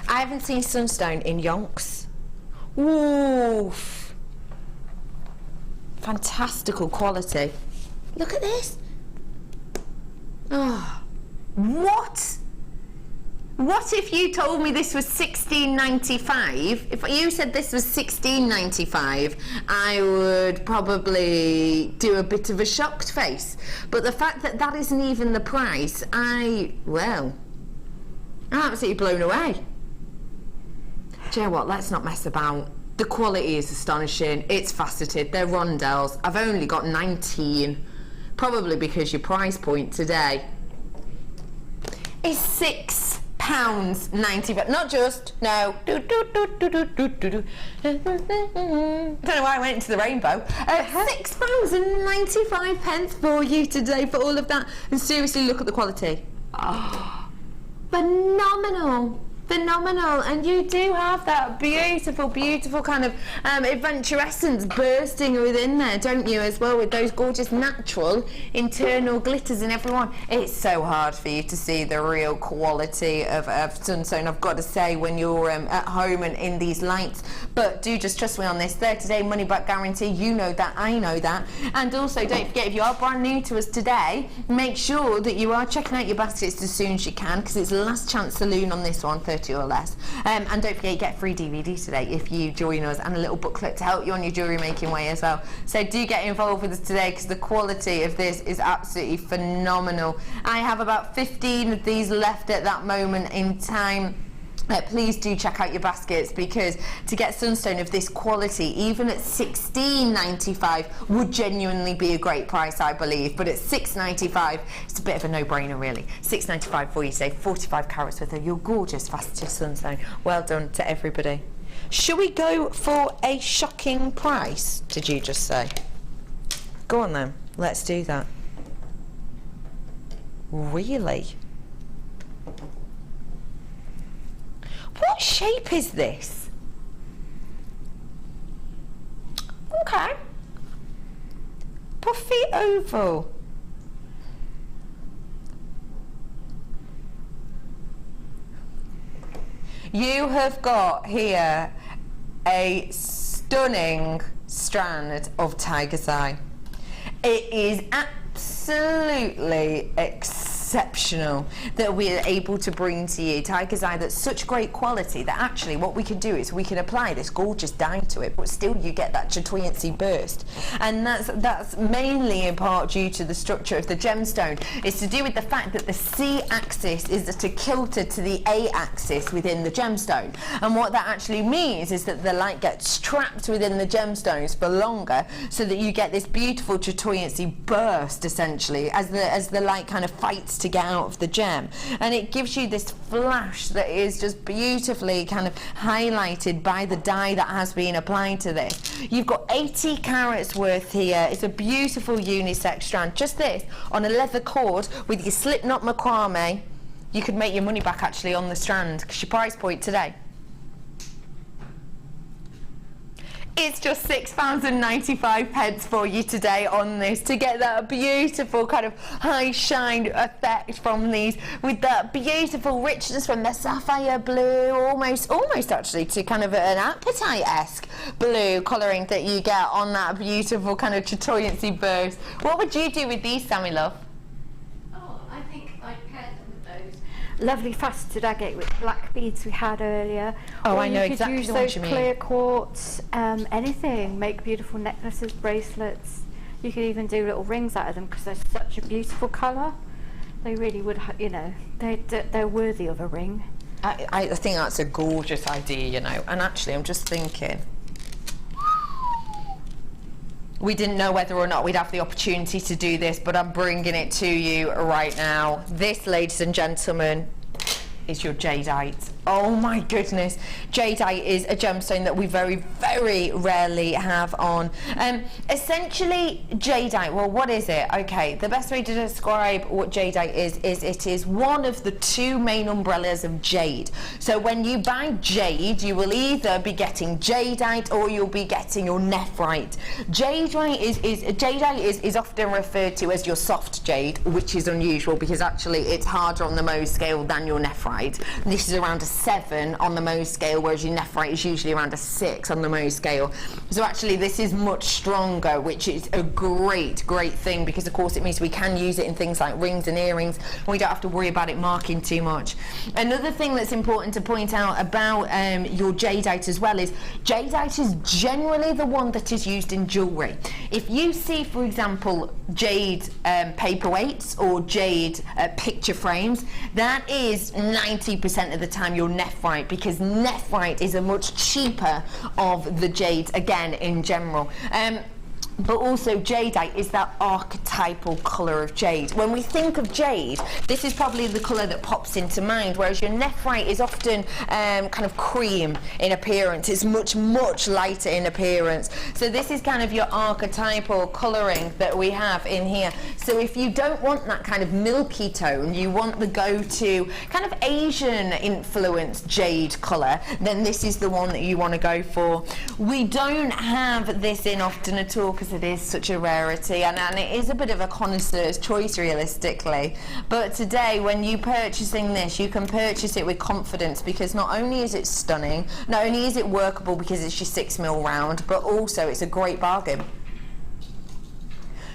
I haven't seen sunstone in yonks. Oof. fantastical quality. Look at this. Oh, what? What if you told me this was $16.95? If you said this was $16.95, I would probably do a bit of a shocked face. But the fact that that isn't even the price, I'm absolutely blown away. Do you know what? Let's not mess about. The quality is astonishing. It's faceted. They're rondelles. I've only got 19, probably because your price point today is £6.95. Not just, no. Don't know why I went into the rainbow. £6.95 for you today for all of that. And seriously, look at the quality. Oh, phenomenal. Phenomenal. And you do have that beautiful, beautiful kind of adventure essence bursting within there, don't you, as well, with those gorgeous natural internal glitters in everyone. It's so hard for you to see the real quality of sunstone, I've got to say, when you're at home and in these lights. But do just trust me on this. 30-day money-back guarantee. You know that, I know that. And also, don't forget, if you are brand new to us today, make sure that you are checking out your baskets as soon as you can, because it's last chance saloon on this one, 30 or less. And don't forget, you get a free DVD today if you join us, and a little booklet to help you on your jewellery making way as well. So do get involved with us today, because the quality of this is absolutely phenomenal. I have about 15 of these left at that moment in time. Please do check out your baskets, because to get sunstone of this quality, even at $16.95, would genuinely be a great price, I believe. But at $6.95, it's a bit of a no-brainer, really. $6.95 for you today, 45 carats worth of your gorgeous faceted sunstone. Well done to everybody. Should we go for a shocking price, did you just say? Go on then, let's do that. Really? What shape is this? Okay. Puffy oval. You have got here a stunning strand of tiger's eye. It is absolutely exceptional that we are able to bring to you tiger's eye that's such great quality that actually what we can do is we can apply this gorgeous dye to it, but still you get that chatoyancy burst. And that's mainly in part due to the structure of the gemstone. It's to do with the fact that the C axis is tilted to the A axis within the gemstone, and what that actually means is that the light gets trapped within the gemstones for longer, so that you get this beautiful chatoyancy burst essentially as the light kind of fights to get out of the gem, and it gives you this flash that is just beautifully kind of highlighted by the dye that has been applied to this. You've got 80 carats worth here. It's a beautiful unisex strand. Just this on a leather cord with your slip knot macrame. You could make your money back actually on the strand, because your price point today, it's just £6.95 for you today on this, to get that beautiful kind of high shine effect from these, with that beautiful richness from the sapphire blue, almost actually to kind of an apatite-esque blue colouring that you get on that beautiful kind of chatoyancy burst. What would you do with these, Sammy love? I think I'd pair them with those lovely faceted agate with black beads we had earlier. Oh, or I know exactly you could what use you those mean. clear quartz, anything. Make beautiful necklaces, bracelets. You could even do little rings out of them, because they're such a beautiful colour. They really would, you know, they're worthy of a ring. I think that's a gorgeous idea, you know. And actually, I'm just thinking, we didn't know whether or not we'd have the opportunity to do this, but I'm bringing it to you right now. This, ladies and gentlemen, is your jadeite. Oh my goodness, jadeite is a gemstone that we very, very rarely have on. Essentially, jadeite, well, what is it? Okay, the best way to describe what jadeite is it is one of the two main umbrellas of jade. So when you buy jade, you will either be getting jadeite or you'll be getting your nephrite. Jadeite is often referred to as your soft jade, which is unusual because actually it's harder on the Mohs scale than your nephrite. nephrite. This is around a 7 on the Mohs scale, whereas your nephrite is usually around a 6 on the Mohs scale. So actually this is much stronger, which is a great thing, because of course it means we can use it in things like rings and earrings, and we don't have to worry about it marking too much. Another thing that's important to point out about your jadeite as well is jadeite is generally the one that is used in jewellery. If you see, for example, jade paperweights or jade picture frames, that is 90% of the time your nephrite, because nephrite is a much cheaper of the jades, again, in general. But also jadeite is that archetypal colour of jade. When we think of jade, this is probably the colour that pops into mind, whereas your nephrite is often kind of cream in appearance. It's much lighter in appearance. So this is kind of your archetypal colouring that we have in here. So if you don't want that kind of milky tone, you want the go-to kind of Asian influenced jade colour, then this is the one that you want to go for. We don't have this in often at all, because it is such a rarity, and it is a bit of a connoisseur's choice realistically. But today, when you're purchasing this, you can purchase it with confidence, because not only is it stunning, not only is it workable because it's your 6mm round, but also it's a great bargain.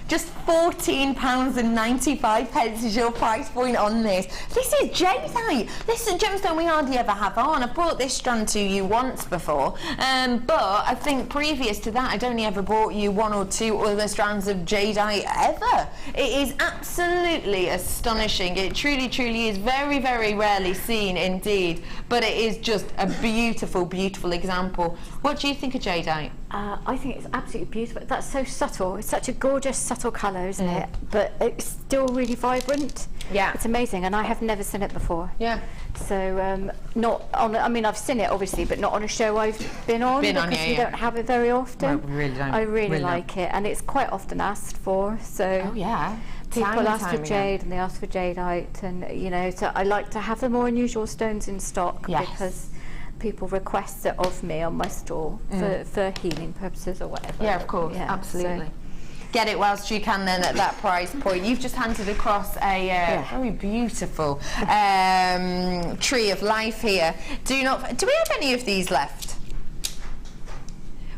Just £14.95 is your price point on this. This is jadeite. This is a gemstone we hardly ever have on. I've brought this strand to you once before, but I think previous to that I'd only ever brought you 1 or 2 other strands of jadeite ever. It is absolutely astonishing. It truly is very rarely seen indeed, but it is just a beautiful example. What do you think of jadeite? I think it's absolutely beautiful. That's so subtle. It's such a gorgeous, subtle colour, isn't it? But it's still really vibrant. Yeah. It's amazing, and I have never seen it before. Yeah. So, not on, I mean, I've seen it obviously, but not on a show I've been on, because we don't have it very often. No, we really don't. I really like it, and it's quite often asked for, so. Oh, yeah. People ask for jade and they ask for jadeite, and you know, so I like to have the more unusual stones in stock, because people request it of me on my stall for healing purposes or whatever. Yeah, of course, absolutely. So. Get it whilst you can then at that price point. You've just handed across a very beautiful tree of life here. Do we have any of these left?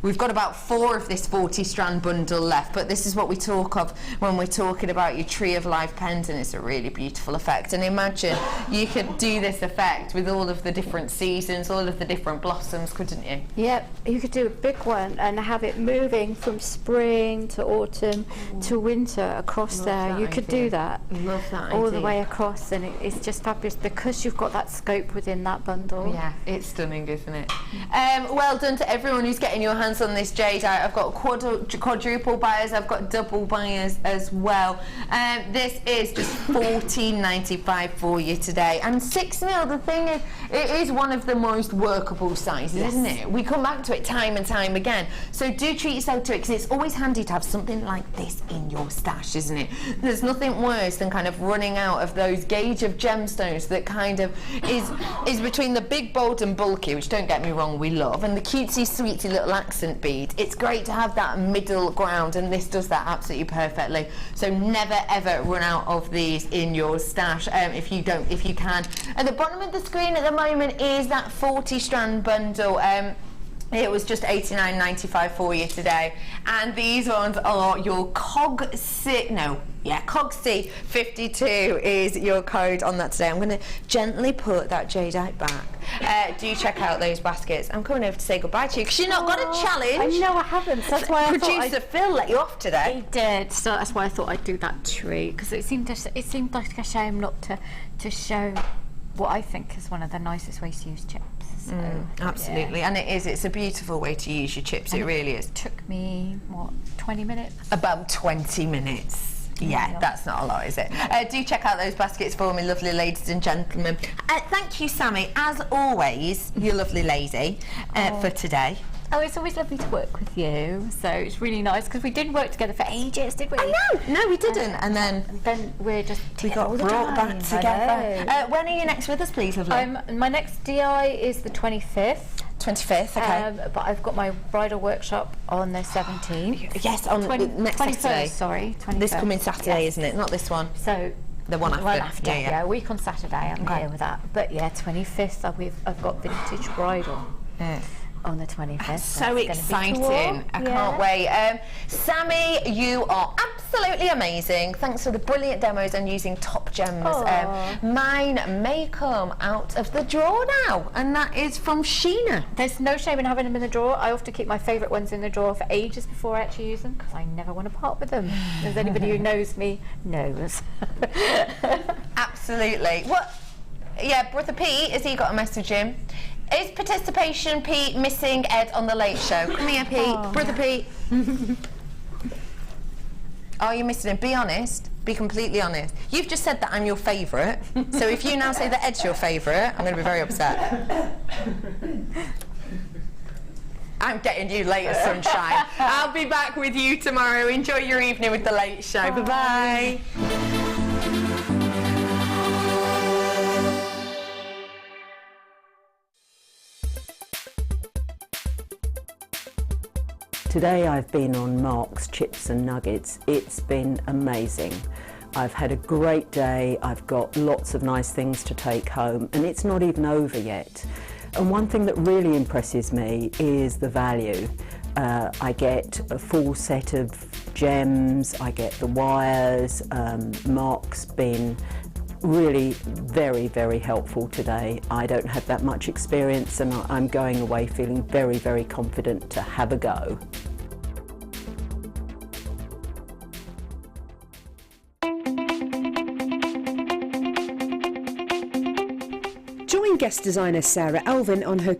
We've got about 4 of this 40-strand bundle left, but this is what we talk of when we're talking about your Tree of Life pendant. It's a really beautiful effect, and imagine you could do this effect with all of the different seasons, all of the different blossoms, couldn't you? Yep, you could do a big one and have it moving from spring to autumn to winter across there. You could do that. Love that all the way across, and it's just fabulous because you've got that scope within that bundle. Yeah, it's stunning, isn't it? Well done to everyone who's getting your hands on this jadeite. I've got quadruple buyers, I've got double buyers as well. This is just £14.95 for you today, and 6mm. The thing is, it is one of the most workable sizes, isn't it? We come back to it time and time again, so do treat yourself to it, because it's always handy to have something like this in your stash, isn't it? There's nothing worse than kind of running out of those gauge of gemstones that kind of is between the big, bold and bulky, which, don't get me wrong, we love, and the cutesy sweetie little accent bead. It's great to have that middle ground, and this does that absolutely perfectly. So never ever run out of these in your stash if you can. At the bottom of the screen at the moment is that 40-strand bundle. It was just £89.95 for you today, and these ones are your COGC52 is your code on that today. I'm going to gently put that jadeite back. Do check out those baskets. I'm coming over to say goodbye to you because you've not got a challenge. I know I haven't. That's why Producer Phil let you off today. He did. So that's why I thought I'd do that tree, because it seemed like a shame not to show what I think is one of the nicest ways to use chips. So, absolutely, and it's a beautiful way to use your chips. It really is. It took me, what, 20 minutes? About 20 minutes. Yeah, that's not a lot, is it? Do check out those baskets for me, lovely ladies and gentlemen. Thank you, Sammy, as always, you lovely lady, for today. Oh, it's always lovely to work with you. So it's really nice, because we didn't work together for ages, did we? I know. No, we didn't. And then we got brought back together. When are you next with us, please, lovely? My next DI is the 25th. 25th, okay. But I've got my bridal workshop on the 17th. Yes, on next Saturday. Sorry, 21st. This coming Saturday, isn't it? Not this one. So The one after. Yeah, a week on Saturday I'm here with that. But yeah, 25th I've got Vintage Bridal. On the 25th. So exciting. Cool. I can't wait. Sammy, you are absolutely amazing. Thanks for the brilliant demos and using top gems. Mine may come out of the drawer now, and that is from Sheena. There's no shame in having them in the drawer. I often keep my favourite ones in the drawer for ages before I actually use them, because I never want to part with them. As anybody who knows me knows. Absolutely. What? Yeah, Brother Pete, has he got a message in? Is Participation Pete missing Ed on the Late Show? Come here, Pete. Brother Pete. Are you missing him? Be honest. Be completely honest. You've just said that I'm your favourite, so if you now say that Ed's your favourite, I'm going to be very upset. I'm getting you later, sunshine. I'll be back with you tomorrow. Enjoy your evening with the Late Show. Bye-bye. Today I've been on Mark's Chips and Nuggets. It's been amazing. I've had a great day, I've got lots of nice things to take home, and it's not even over yet. And one thing that really impresses me is the value. I get a full set of gems, I get the wires. Mark's been really very, very helpful today. I don't have that much experience, and I'm going away feeling very, very confident to have a go. Join guest designer Sarah Elvin on her